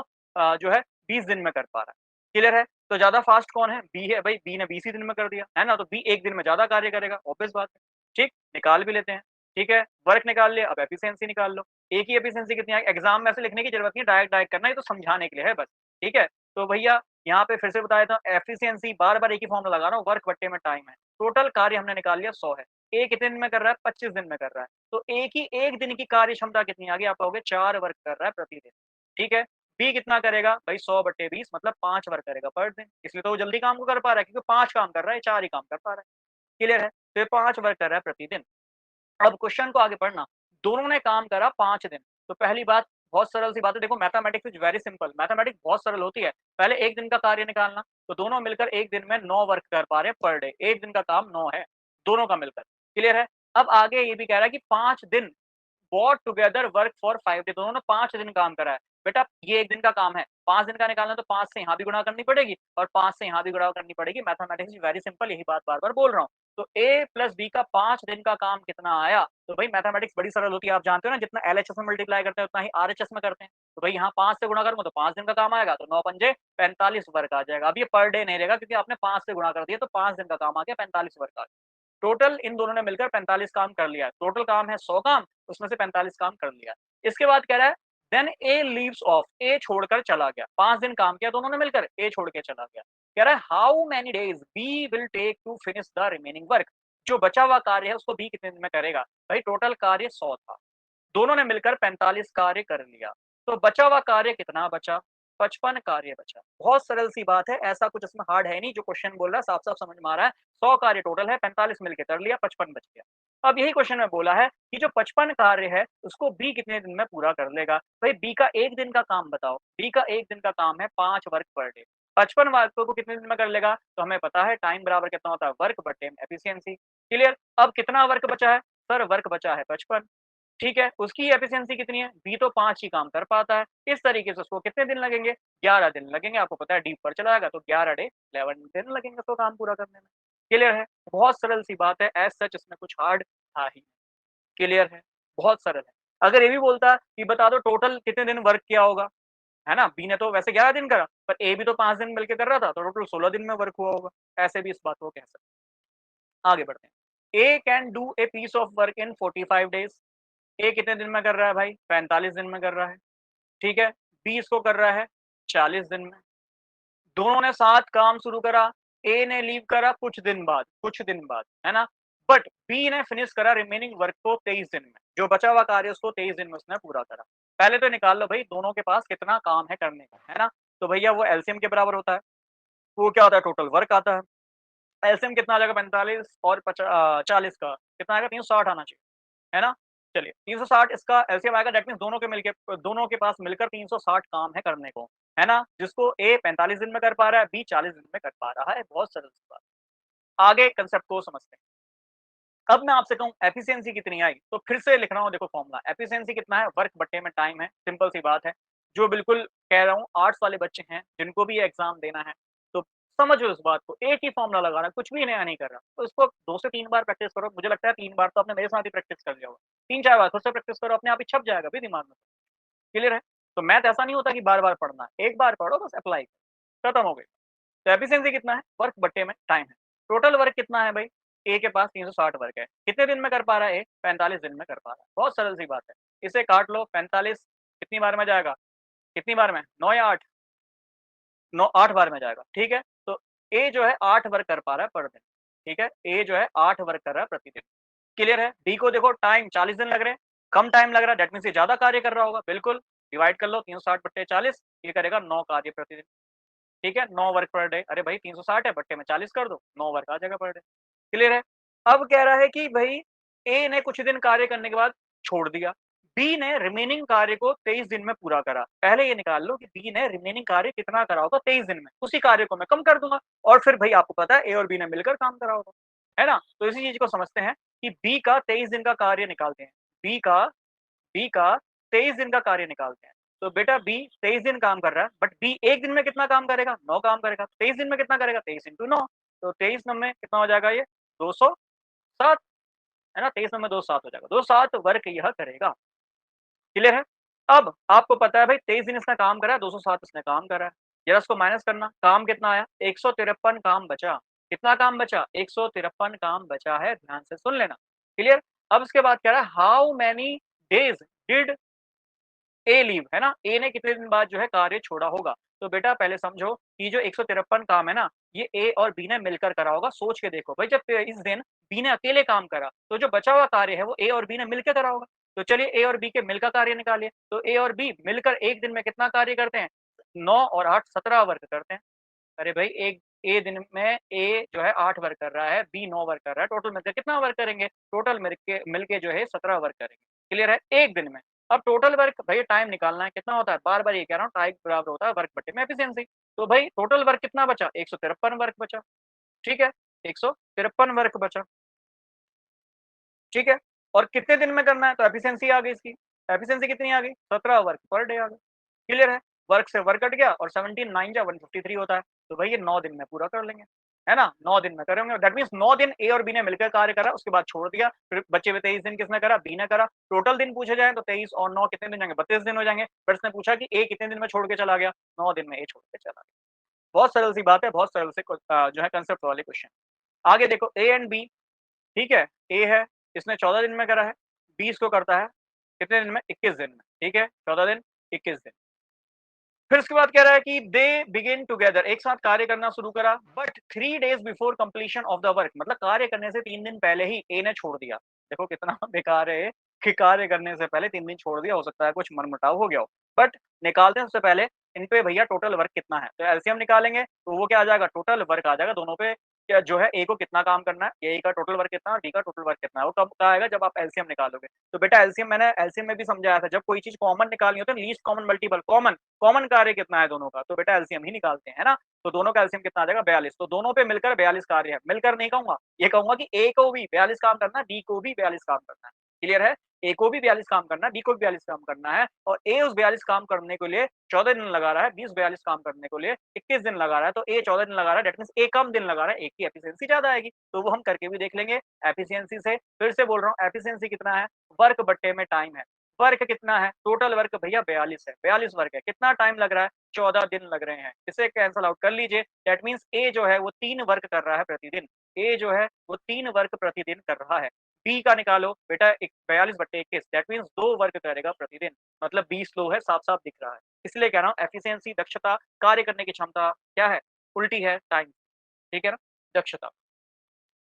जो है 20 दिन में कर पा रहा है। क्लियर है? तो ज़्यादा फास्ट कौन है? बी है भाई, बी ने 20 ही दिन में कर दिया, है ना? तो बी 1 दिन में ज़्यादा कार्य करेगा, ऑब्वियस बात है। ठीक, निकाल भी लेते हैं, ठीक है? वर्क निकाल लिया, अब एफिशिएंसी निकाल लो। ए की एफिशिएंसी कितनी आएगी? एग्ज़ाम में ऐसे लिखने की ज़रूरत नहीं है, डायरेक्ट करना है, ये तो समझाने के लिए है बस, ठीक है? तो भैया यहाँ पे फिर से बता देता हूँ, एफिशिएंसी बार-बार एक ही फॉर्मूला लगा रहा हूँ, वर्क बट्टे में टाइम है। टोटल कार्य हमने निकाल लिया 100 है। ए कितने दिन में कर रहा है? 25 दिन में कर रहा है। तो ए की 1 दिन की कार्य क्षमता कितनी आ गई? आप कहोगे 4 वर्क कर रहा है प्रतिदिन, ठीक है? बी कितना करेगा? भाई 100/20 मतलब 5 वर्क करेगा पर दिन, इसलिए तो वो जल्दी काम को कर पा रहा है क्योंकि 5 काम कर रहा है, 4 ही काम कर पा रहा है। क्लियर है? तो ये 5 वर्क कर रहा है प्रतिदिन। अब क्वेश्चन को आगे पढ़ना, दोनों ने काम करा 5 दिन, तो पहली बात बहुत सरल सी बात है, देखो mathematics is very simple, mathematics बहुत सरल होती है। पहले 1 दिन का कार्य निकालना, तो दोनों मिलकर 1 दिन में 9 वर्क कर पा रहे हैं पर डे, 1 दिन का काम 9 है, दोनों का मिलकर। क्लियर है? अब आगे ये भी कह रहा है कि 5 दिन both together work for 5 day, दोनों ने 5 दिन काम करा है। बेटा ये 1 दिन का काम है, 5 दिन का निकालना है तो 5 से यहाँ भी गुणा करनी पड़ेगी और 5 से यहाँ भी गुणा करनी पड़ेगी। मैथमेटिक्स इज़ वेरी सिंपल, यही बात बार-बार बोल रहा हूँ। तो A प्लस B का 5 दिन का काम कितना आया? तो भाई मैथमेटिक्स बड़ी सरल होती है, आप जानते हो ना, जितना LHS में मल्टीप्लाई करते हैं उतना ही RHS में करते हैं। तो भाई यहाँ 5 से गुणा करूँगा तो 5 दिन का काम आएगा, तो 9 पंजे 45 वर्क आ जाएगा। अब ये पर डे नहीं रहेगा क्योंकि आपने 5 से गुणा कर दिया, तो 5 दिन का काम आ गया, 45 वर्क आ गया। टोटल इन दोनों ने मिलकर 45 काम कर लिया है। टोटल काम है 100 काम, उसमें से 45 काम कर लिया। इसके बाद कह रहा है देन ए लीव्स ऑफ, ए छोड़कर चला गया। 5 दिन काम किया दोनों ने मिलकर, ए छोड़ के चला गया। कह रहा है how many days B will take to finish the remaining work, जो बचा हुआ कार्य है उसको बी कितने दिन में करेगा? भाई टोटल कार्य 100 था, दोनों ने मिलकर 45 कार्य कर लिया, तो बचा हुआ कार्य कितना बचा? 55 कार्य बचा। बहुत सरल सी बात है, ऐसा कुछ इसमें हार्ड है नहीं, जो क्वेश्चन बोल रहा है साफ-साफ समझ में आ रहा है। 100 कार्य टोटल है, 45 मिलके कर लिया, 55 बच गया। अब यही क्वेश्चन में बोला है कि जो 55 कार्य है, उसको बी कितने दिन में पूरा कर लेगा? भाई बी का 1 दिन का काम बताओ। बी का 1 दिन का काम है 5 वर्क पर डे। 55 वर्कों को कितने दिन में कर लेगा? तो हमें पता है टाइम बराबर कितना होता है? वर्क बटे एफिशिएंसी। क्लियर? अब कितना वर्क बचा है? सर वर्क बचा है 55। ठीक है, उसकी एफिशिएंसी कितनी है? बी तो 5 ही काम कर पाता है। इस तरीके से उसको कितने दिन लगेंगे? 11 दिन लगेंगे। आपको पता है डीप पर चला जाएगा तो 11 डे 11 दिन लगेंगे उसको काम पूरा करने में। क्लियर है? बहुत सरल सी बात है, एज़ सच इसमें कुछ हार्ड था ही। क्लियर है? बहुत सरल है। अगर ये भी बोलता कि बता दो टोटल कितने दिन वर्क किया होगा, है ना? बी ने तो वैसे 11 दिन करा, पर ए भी तो 5 दिन मिलके कर रहा था, तो टोटल 16 दिन में वर्क हुआ होगा। ऐसे भी इस बात को कह सकते हैं। आगे बढ़ते हैं। A can do a piece of work in 45 days. A कितने दिन में कर रहा है भाई? 45 दिन में कर रहा है, ठीक है? बी इसको कर रहा है 40 दिन में। दोनों ने साथ काम शुरू करा, ए ने लीव करा कुछ दिन बाद, है ना? बट बी ने फिनिश करा रिमेनिंग वर्क को 23 दिन में। जो बचा हुआ कार्य उसको 23 दिन में उसने पूरा करा। पहले तो निकाल लो भाई दोनों के पास कितना काम है करने का, है ना? तो भैया वो एलसीएम के बराबर होता है। वो क्या होता है? टोटल वर्क आता है। एलसीएम कितना आ जाएगा? 45 और 40 का कितना आएगा? 360 आना चाहिए। है ना? चलिए 360 इसका एलसीएम आएगा, दैट मीन्स दोनों के पास मिलकर 360 काम है करने को, है ना? जिसको ए 45 दिन में कर पा रहा है, बी 40 दिन में कर पा रहा है, बहुत सरल सी बात। आगे कांसेप्ट को समझते हैं। अब मैं आपसे कहूँ एफिशिएंसी कितनी आई, तो फिर से लिख रहा हूँ, देखो फॉर्मूला एफिशिएंसी कितना है? वर्क बट्टे में टाइम है, सिंपल सी बात है। जो बिल्कुल कह रहा हूँ आर्ट्स वाले बच्चे हैं, जिनको भी ये एग्ज़ाम देना है, तो समझो इस बात को, एक ही फॉर्मूला लगा रहा है, कुछ भी नया नहीं कर रहा। तो इसको 2 से 3 बार प्रैक्टिस करो, मुझे लगता है 3 बार तो आपने मेरे साथ ही प्रैक्टिस कर लिया होगा। 3-4 बार खुद से प्रैक्टिस करो, अपने आप ही छप जाएगा भी दिमाग में। क्लियर है? तो मैथ ऐसा नहीं होता कि बार-बार पढ़ना है, एक बार पढ़ो बस अप्लाई करो, खत्म हो गई। तो एफिशिएंसी कितना है? वर्क बट्टे में टाइम है। टोटल वर्क कितना है भाई? ए के पास 360 वर्क है। कितने दिन में कर पा रहा है ए? 45 दिन में कर पा रहा है। बहुत सरल सी बात है। इसे काट लो, 45 कितनी बार में जाएगा? कितनी बार में? 9 या 8? 9 8 बार में जाएगा, ठीक है? तो ए जो है 8 वर्क कर पा रहा है पर दिन, ठीक है? ए जो है 8 वर्क कर रहा है प्रतिदिन। क्लियर है? डी को देखो टाइम 40 दिन लग रहे हैं, कम टाइम लग रहा है, दैट मीन्स ये ज़्यादा कार्य कर रहा होगा, बिल्कुल। डिवाइड कर लो 360/40, ये करेगा 9 कार्य प्रतिदिन। ठीक है? 9 वर्क पर डे। अरे भाई 360 है, बट्टे में 40 कर दो, 9 वर्क आ जाएगा पर डे। क्लियर है? अब कह रहा है कि भई ए ने कुछ दिन कार्य करने के बाद छोड़ दिया। बी ने रिमेनिंग कार्य को 23 दिन में पूरा करा। पहले ये निकाल लो कि बी ने रिमेनिंग कार्य कितना करा होगा 23 दिन में। उसी कार्य को मैं कम कर दूँगा और फिर भई आपको पता है ए और बी ने मिलकर काम करा होगा। है ना? तो इसी चीज़ को समझते हैं कि बी का 23 दिन का कार्य निकालते हैं। बी का 23 दिन का कार्य निकालते हैं। तो बेटा बी 23 दिन काम कर रहा है, बट बी 1 दिन में कितना काम करेगा? 9 काम करेगा। 23 दिन में कितना करेगा? 23 इंटू 9, तो 23 में कितना हो जाएगा ये? 207, है ना? 23 में 2 7 हो जाएगा। 2 7 वर्क यह करेगा। क्लियर है? अब आपको पता है भाई 23 दिन इसने काम करा है, 207 इसने काम करा है। जरा इसको माइनस करना, काम कितना आया? 153 काम बचा। कितना काम बचा? 153 काम बचा है, ध्यान से सुन लेना। क्लियर? अब इसके बाद कह रहा है how many days did a leave, है ना? ए ने कितने दिन बाद जो है कार्य छोड़ा होगा? तो बेटा पहले समझो कि जो 153 काम है ना, ये ए और बी ने मिलकर करा होगा। सोच के देखो भाई, जब इस दिन बी ने अकेले काम करा, तो जो बचा हुआ कार्य है वो ए और बी ने मिलकर करा होगा। तो चलिए ए और बी के मिलकर कार्य निकालिए। तो ए और बी मिलकर एक दिन में कितना कार्य करते हैं? 9 और 8 17 वर्क करते हैं। अरे भाई एक ए दिन में ए जो है 8 वर्क कर रहा है, बी 9 वर्क कर रहा है, टोटल मिलकर कितना वर्क करेंगे? टोटल मिलके जो है 17 वर्क करेंगे। क्लियर है? एक दिन में। अब टोटल वर्क भई टाइम निकालना है, कितना होता है? बार-बार ये कह रहा हूँ, टाइम बराबर होता है वर्क बटे में एफिशिएंसी। तो भई टोटल वर्क कितना बचा? 153 वर्क बचा। ठीक है? 153 वर्क बचा। ठीक है? और कितने दिन में करना है? तो एफिशिएंसी आ गई इसकी। एफिशिएंसी कितनी आ गई? 17 वर्क पर डे आ गई। क्लियर है? वर्क से वर्क कट गया और 17 9 जा 153 होता है। तो भई ये 9 दिन में पूरा कर लेंगे। है ना? 9 दिन में करेंगे, दैट मीन्स 9 दिन ए और बी ने मिलकर कार्य करा, उसके बाद छोड़ दिया। फिर बचे हुए 23 दिन किसने करा? बी ने करा। टोटल दिन पूछे जाएँ तो 23 और 9 कितने दिन हो जाएँगे? 32 दिन हो जाएँगे। फिर इसने पूछा कि ए कितने दिन में छोड़ के चला गया? 9 दिन में ए छोड़ के चला गया। बहुत सरल सी बात है, बहुत सरल से जो है कांसेप्ट वाले क्वेश्चन। आगे देखो ए एंड बी, ठीक है? ए है, इसने 14 दिन में करा है, बी इसको करता है कितने दिन में? 21 दिन में, ठीक है? 14 दिन, 21 दिन। फिर उसके बाद कह रहा है कि दे बिगिन टुगेदर, एक साथ कार्य करना शुरू करा, but 3 days before completion of the work, मतलब कार्य करने से 3 दिन पहले ही ए ने छोड़ दिया। देखो कितना बेकार है कि कार्य करने से पहले 3 दिन छोड़ दिया, हो सकता है कुछ मनमुटाव हो गया हो। बट निकालते हैं सबसे पहले इन पे भैया टोटल वर्क कितना है, तो एलसीएम निकालेंगे तो वो क्या आ जाएगा? टोटल वर्क आ जाएगा दोनों पे। क्या जो है ए को कितना काम करना है, ए का टोटल वर्क कितना है और बी का टोटल वर्क कितना है, वो कब का आएगा? जब आप एलसीएम निकालोगे। तो बेटा एलसीएम मैंने एलसीएम में भी समझाया था, जब कोई चीज कॉमन निकालनी होती है, least common multiple, common common कार्य कितना है दोनों का? तो बेटा एलसीएम ही निकालते हैं, है ना? तो दोनों का एलसीएम कितना आ जाएगा? 42। तो दोनों पे मिलकर 42 कार्य है। मिलकर नहीं कहूँगा, ये कहूँगा कि ए को भी 42 काम करना है, बी को भी 42 काम करना है। क्लियर है? ए को भी 42 काम करना है, बी को भी 42 काम करना है और ए उस 42 काम करने के लिए 14 दिन लगा रहा है, बी उस 42 काम करने के लिए 21 दिन लगा रहा है, तो ए 14 दिन लगा रहा है, दैट मीन्स ए कम दिन लगा रहा है, ए की एफिशिएंसी ज़्यादा आएगी। तो वो हम करके भी देख लेंगे एफिशिएंसी से। फिर से बोल रहा हूँ, एफिशिएंसी कितना है? वर्क बट्टे में टाइम है। वर्क कितना है? टोटल वर्क भैया 42 है, 42 वर्क है। कितना टाइम लग रहा है? 14 दिन लग रहे हैं। इसे कैंसल आउट कर लीजिए, दैट मीन्स ए जो है वो 3 वर्क कर रहा है प्रतिदिन। ए जो है वो 3 वर्क प्रतिदिन कर रहा है। बी का निकालो बेटा, 42 बट्टे 21, दैट मीन्स 2 वर्क करेगा प्रतिदिन। मतलब बी स्लो है, साफ-साफ दिख रहा है। इसलिए कह रहा हूँ एफिशिएंसी, दक्षता, कार्य करने की क्षमता क्या है? उल्टी है टाइम, ठीक है ना? दक्षता।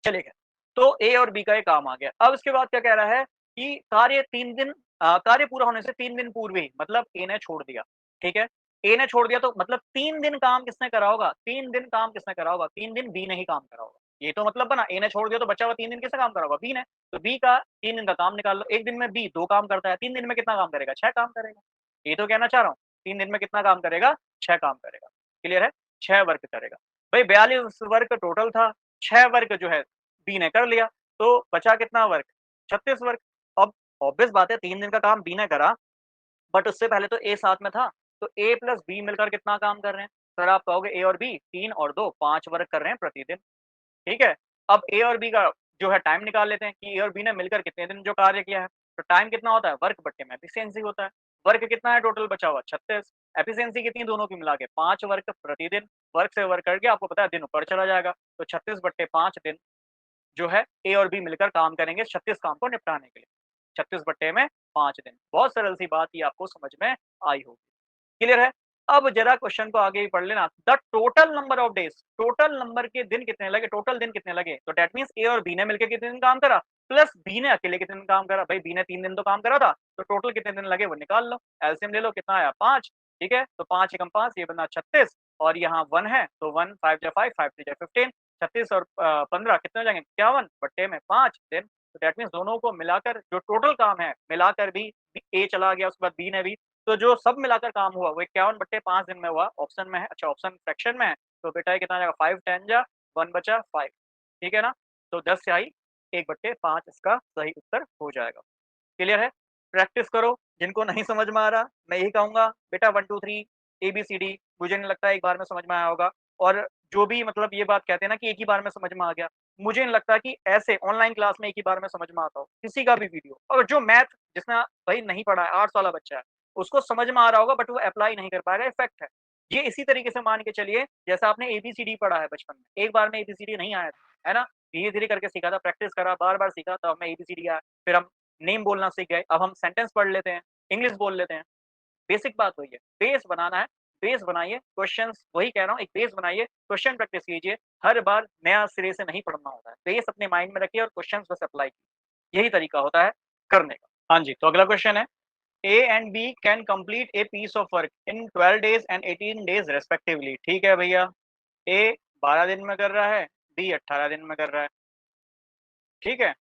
चलिए खैर, तो ए और बी का ये काम आ गया। अब इसके बाद क्या कह रहा है कि कार्य 3 दिन कार्य पूरा होने से 3 दिन पूर्व ही, मतलब ए ने छोड़ दिया, ठीक है? ए ने छोड़ दिया तो मतलब 3 दिन काम किसने करा होगा? 3 दिन काम किसने करा होगा? 3 दिन बी ने ही काम करा होगा। ये तो मतलब बना, ए ने छोड़ दिया तो बचा हुआ 3 दिन किसने काम करा होगा? बी ने। तो बी का 3 दिन का काम निकाल लो। 1 दिन में बी 2 काम करता है, 3 दिन में कितना काम करेगा? 6 काम करेगा। ये तो कहना चाह रहा हूँ, 3 दिन में कितना काम करेगा? 6 काम करेगा। क्लियर है? 6 वर्क करेगा। भई 42 वर्क टोटल था, 6 वर्क जो है बी ने कर लिया, तो बचा कितना वर्क? 36 वर्क। अब ऑब्वियस बात है 3 दिन का काम बी ने करा, बट उससे पहले तो ए साथ में था, तो ए प्लस बी मिलकर कितना काम कर रहे हैं? सर आप कहोगे ए और बी 3 और 2 5 वर्क कर रहे हैं प्रतिदिन, ठीक है? अब ए और बी का जो है टाइम निकाल लेते हैं कि ए और बी ने मिलकर कितने दिन जो कार्य किया है। तो टाइम कितना होता है? वर्क बट्टे में एफिशिएंसी होता है। वर्क कितना है टोटल बचा हुआ? 36। एफिशिएंसी कितनी दोनों की मिला के? 5 वर्क प्रतिदिन। वर्क से वर्क करके आपको पता है दिन ऊपर चला जाएगा। तो 36 बट्टे 5 दिन जो है ए और बी मिलकर काम करेंगे 36 काम को निपटाने के लिए। 36 बट्टे में 5 दिन। बहुत सरल सी बात, ये आपको समझ में आई होगी। क्लियर है? अब जरा क्वेश्चन को आगे ही पढ़ लेना। The total number of days, total number के दिन कितने लगे? टोटल दिन कितने लगे? तो दैट मीन्स ए और बी ने मिलके कितने दिन काम करा, प्लस बी ने अकेले कितने दिन काम करा। भाई बी ने 3 दिन तो काम करा था, तो टोटल कितने दिन लगे वो निकाल लो। एलसीएम ले लो, कितना आया? 5, ठीक है? तो 5 एकम 5, ये बना 36 और यहाँ 1 है, तो 1 5 जा 5, 5 3 जा 15, 36 और 15 कितने हो जाएँगे? 51 बट्टे में 5 दिन। तो दैट मीन्स दोनों को मिलाकर जो टोटल काम है, मिलाकर भी ए चला गया, उसके बाद बी ने भी, तो जो सब मिलाकर काम हुआ वो 51 बट्टे 5 दिन में हुआ। ऑप्शन में है, अच्छा ऑप्शन फ्रैक्शन में है, तो बेटा ये कितना आ जाएगा? 5 10 जा 1 बचा 5, ठीक है ना? तो 10 से आई 1 बट्टे 5 इसका सही उत्तर हो जाएगा। क्लियर है? प्रैक्टिस करो, जिनको नहीं समझ में आ रहा, मैं यही कहूँगा बेटा 1 2 3 एबीसीडी मुझे नहीं लगता एक बार में समझ में आया होगा। और जो भी मतलब ये बात कहते हैं ना कि एक ही बार में समझ में आ गया, मुझे नहीं लगता कि ऐसे ऑनलाइन क्लास में एक ही बार में समझ में आता हो, किसी का भी वीडियो। और जो मैथ जिसने भाई नहीं पढ़ा है, आर्ट्स वाला बच्चा है, उसको समझ में आ रहा होगा बट वो अप्लाई नहीं कर पाएगा, ये फैक्ट है। ये इसी तरीके से मान के चलिए जैसा आपने एबीसीडी पढ़ा है बचपन में, एक बार में एबीसीडी नहीं आया था, है ना? धीरे-धीरे करके सीखा था, प्रैक्टिस करा, बार-बार सीखा तो हमें एबीसीडी आया। फिर हम नेम बोलना सीख गए, अब हम सेंटेंस पढ़ लेते हैं, इंग्लिश बोल लेते हैं। बेसिक बात वही है, बेस बनाना है, बेस बनाइए, क्वेश्चंस वही कह रहा हूँ, एक बेस बनाइए, क्वेश्चन प्रैक्टिस कीजिए, हर बार नया सिरे से नहीं पढ़ना होता है। बेस अपने माइंड में रखिए और क्वेश्चंस बस अप्लाई कीजिए, यही तरीका होता है करने का। हाँ जी, तो अगला क्वेश्चन है, A and B can complete a piece of work in 12 days and 18 days respectively. ठीक है भैया, ए 12 दिन में कर रहा है, बी 18 दिन में कर रहा है, ठीक है?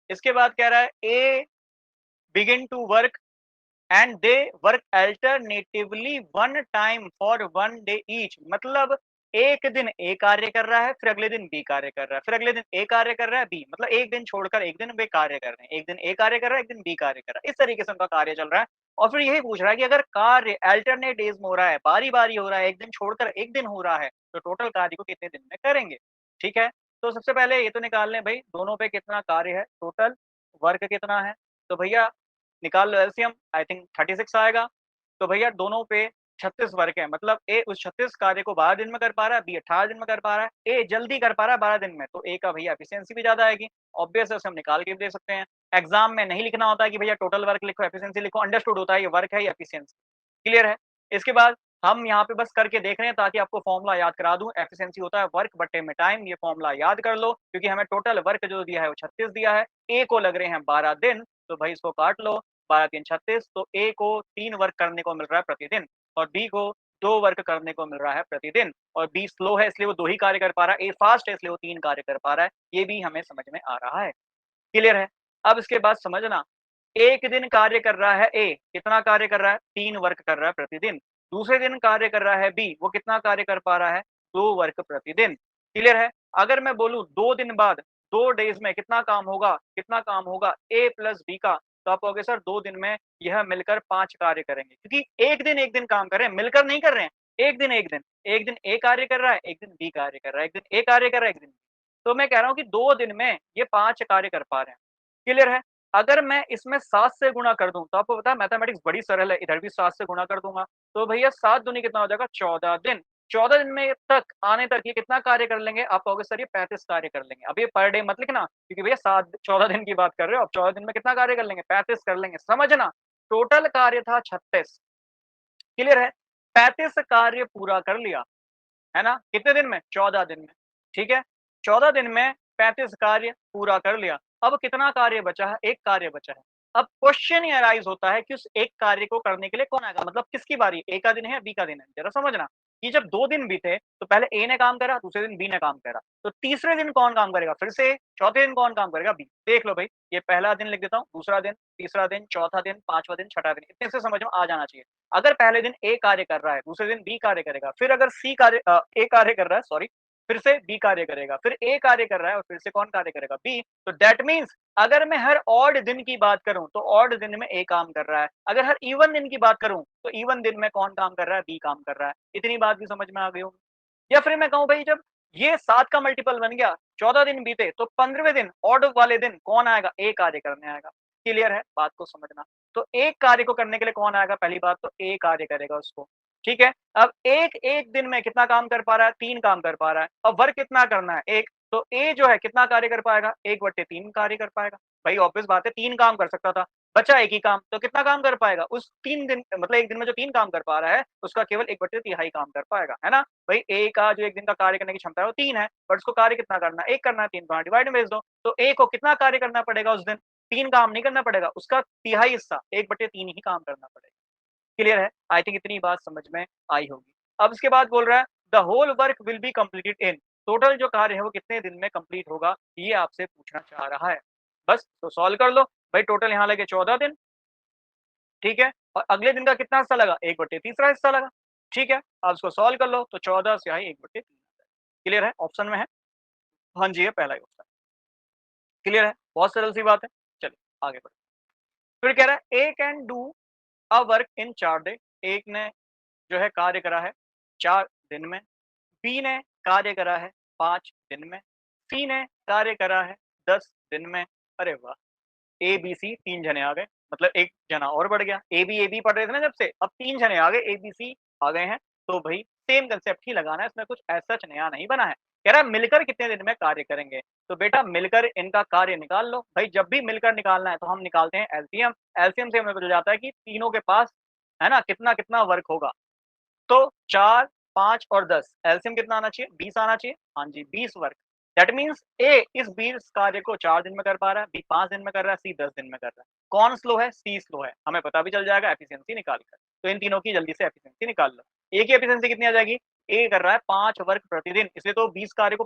इसके बाद कह रहा है A begin to work and they work alternatively one time for one day each. मतलब एक दिन ए कार्य कर रहा है, फिर अगले दिन बी कार्य कर रहा है, फिर अगले दिन ए कार्य कर रहा है, बी, मतलब एक दिन छोड़कर एक दिन वे कार्य कर रहे हैं, एक दिन ए कार्य कर रहा है, एक दिन बी कार्य कर रहा है, इस तरीके से उनका कार्य चल रहा है। और फिर यही पूछ रहा है कि अगर कार्य अल्टरनेट डेज में हो रहा है, बारी बारी हो रहा है, एक दिन छोड़कर एक दिन हो रहा है, तो टोटल कार्य को कितने दिन में करेंगे? ठीक है, तो सबसे पहले ये तो निकाल लें भाई दोनों पे कितना कार्य है, टोटल वर्क कितना है। तो भैया निकाल लो एलसीएम, आई थिंक 36 आएगा। तो भैया दोनों पे 36 वर्क है, मतलब ए उस 36 कार्य को 12 दिन में कर पा रहा है, बी 18 दिन में कर पा रहा है। ए जल्दी कर पा रहा है 12 दिन में, तो ए का भैया एफिशिएंसी भी ज़्यादा आएगी। ऑब्वियस है, उसे हम निकाल के भी दे सकते हैं। एग्ज़ाम में नहीं लिखना होता है कि भैया टोटल वर्क लिखो, एफिशिएंसी लिखो, अंडरस्टूड होता है ये वर्क है या एफिशिएंसी। क्लियर है? इसके बाद हम यहाँ पे बस करके देख रहे हैं ताकि आपको फ़ॉर्मूला याद करा दूँ। एफिशिएंसी होता है वर्क बट्टे में टाइम, ये फ़ॉर्मूला याद कर लो क्योंकि हमें टोटल वर्क जो दिया है वो 36 दिया है। ए को लग रहे हैं 12 दिन, तो भाई इसको काट लो, 12 3 36, तो ए को 3 वर्क करने को मिल रहा है प्रतिदिन और बी को 2 वर्क करने को मिल रहा है प्रतिदिन। और बी स्लो है इसलिए वो 2 ही कार्य कर पा रहा है, ए फास्ट है इसलिए वो 3 कार्य कर पा रहा है। ये भी हमें समझ में आ रहा है। क्लियर है? अब इसके बाद समझना, एक दिन कार्य कर रहा है ए, कितना कार्य कर रहा है? 3 वर्क कर रहा है प्रतिदिन। दूसरे दिन कार्य कर रहा है बी, वो कितना कार्य कर पा रहा है? 2 वर्क प्रतिदिन। क्लियर है? अगर मैं बोलूँ 2 दिन बाद, 2 डेज़ में कितना काम होगा? कितना काम होगा ए प्लस बी का? तो आप कहोगे सर 2 दिन में यह मिलकर 5 कार्य करेंगे, क्योंकि एक दिन काम कर रहे हैं, मिलकर नहीं कर रहे हैं। एक दिन, एक दिन, एक दिन ए कार्य कर रहा है, एक दिन बी कार्य कर रहा है, एक दिन ए कार्य कर रहा है, एक दिन बी। तो मैं कह रहा हूँ कि 2 दिन में ये 5 कार्य कर पा रहे हैं। क्लियर है? अगर मैं इसमें 7 से गुणा कर दूँ, तो आपको पता है मैथमेटिक्स बड़ी सरल है, इधर भी 7 से गुणा कर दूँगा, तो भैया 7 दूनी कितना हो जाएगा? 14 दिन। 14 दिन में तक आने तक ये कितना कार्य कर लेंगे? आप कहोगे सर ये 35 कार्य कर लेंगे। अब ये पर डे मत लिखना क्योंकि भैया 7 14 दिन की बात कर रहे हो, अब 14 दिन में कितना कार्य कर लेंगे? 35 कर लेंगे। समझना, टोटल कार्य था 36। क्लियर है? 35 कार्य पूरा कर लिया। है ना? कितने दिन में? 14 दिन में, ठीक है? 14 दिन में 35 कार्य पूरा कर लिया। अब कितना कार्य बचा है? 1 कार्य बचा है। अब क्वेश्चन ये अराइज़ होता है कि उस 1 कार्य को करने के लिए कौन आएगा? मतलब किसकी बारी? ए का दिन है या बी का दिन है? ज़रा समझना, कि जब 2 दिन बीते तो पहले ए ने काम करा, दूसरे दिन बी ने काम करा। तो तीसरे दिन कौन काम करेगा? फिर से चौथे दिन कौन काम करेगा? बी। देख लो भई, ये पहला दिन लिख देता हूँ, दूसरा दिन, तीसरा दिन, चौथा दिन, पाँचवाँ दिन, छठा दिन, इतने से समझ में आ जाना चाहिए। अगर पहले दिन ए कार्य कर रहा है, दूसरे दिन बी कार्य करेगा, फिर अगर ए कार्य कर रहा है सॉरी, फिर से बी कार्य करेगा, फिर ए कार्य कर रहा है और फिर से कौन कार्य करेगा? बी। तो दैट मीन्स अगर मैं हर ऑड दिन की बात करूँ, तो ऑड दिन में ए काम कर रहा है। अगर हर इवन दिन की बात करूँ, तो इवन दिन में कौन काम कर रहा है? बी काम कर रहा है। इतनी बात भी समझ में आ गई होगी। या फिर मैं कहूँ भई जब ये 7 का मल्टीपल बन गया, 14 दिन बीते, तो 15वें दिन ऑड वाले दिन कौन आएगा? ए कार्य करने आएगा। क्लियर है? बात को समझना। तो एक कार्य को करने के लिए कौन आएगा? पहली बात तो ए कार्य करेगा उसको, ठीक है? अब एक दिन में कितना काम कर पा रहा है? 3 काम कर पा रहा है। अब वर्क कितना करना है? 1, तो ए जो है कितना कार्य कर पाएगा? 1/3 कार्य कर पाएगा। भाई ऑब्वियस बात है 3 काम कर सकता था, बचा 1 ही काम, तो कितना काम कर पाएगा? उस 3 दिन मतलब 1 दिन में जो 3 काम कर पा रहा है, उसका केवल 1/3 काम कर पाएगा, है ना? भाई ए का जो 1 दिन का कार्य करने की क्षमता है वो 3 है, बट उसको कार्य कितना करना है? 1 करना है, 3 को यहाँ डिवाइड में भेज दो। तो ए को कितना कार्य करना पड़ेगा उस दिन? 3 काम नहीं करना पड़ेगा, उसका तिहाई हिस्सा 1/3 ही काम करना पड़ेगा। क्लियर है? आई थिंक इतनी बात समझ में आई होगी। अब इसके बाद बोल रहा है the whole work will be completed in, total जो कार्य है वो कितने दिन में कंप्लीट होगा? ये आपसे पूछना चाह रहा है। बस तो सॉल्व कर लो। भाई टोटल यहाँ लगे 14 दिन, ठीक है? और अगले दिन का कितना हिस्सा लगा? 1/3 हिस्सा लगा, ठीक है? अब इसको सॉल्व कर लो तो 14 स्याही 1/3। क्लियर है? ऑप्शन में है? हाँ जी, ये पहला ही ऑप्शन। क्लियर है? बहुत सरल सी बात है। चलिए आगे बढ़ते हैं। फिर कह रहा है A can do a work in 4 day, एक ने जो है कार्य करा है 4 दिन में, बी ने कार्य करा है 5 दिन में, सी ने कार्य करा है 10 दिन में। अरे वाह! ए, बी, सी 3 जने आ गए, मतलब 1 जना और बढ़ गया। ए बी पढ़ रहे थे ना जब से, अब 3 जने आ गए, ए, बी, सी आ गए हैं। तो भई सेम कंसेप्ट ही लगाना है, इसमें कुछ ऐसा सच नया नहीं बना है। कह रहा है मिलकर कितने दिन में कार्य करेंगे, तो बेटा मिलकर इनका कार्य निकाल लो। भाई जब भी मिलकर निकालना है तो हम निकालते हैं एलसीएम, एलसीएम से हमें पता चल जाता है कि तीनों के पास है ना कितना कितना वर्क होगा। तो 4, 5 और 10 एलसीएम कितना आना चाहिए? 20 आना चाहिए। हाँ जी, 20 वर्क। दैट मीन्स ए इस 20 कार्य को 4 दिन में कर पा रहा है, बी 5 दिन में कर रहा है, सी 10 दिन में कर रहा है। कौन स्लो है? सी स्लो है। हमें पता भी चल जाएगा एफिशिएंसी निकाल कर। तो इन तीनों की जल्दी से एफिशिएंसी निकाल लो। ए की एफिशिएंसी कितनी आ जाएगी? ए कर रहा है 5 वर्क प्रतिदिन, इसलिए तो 20 कार्य को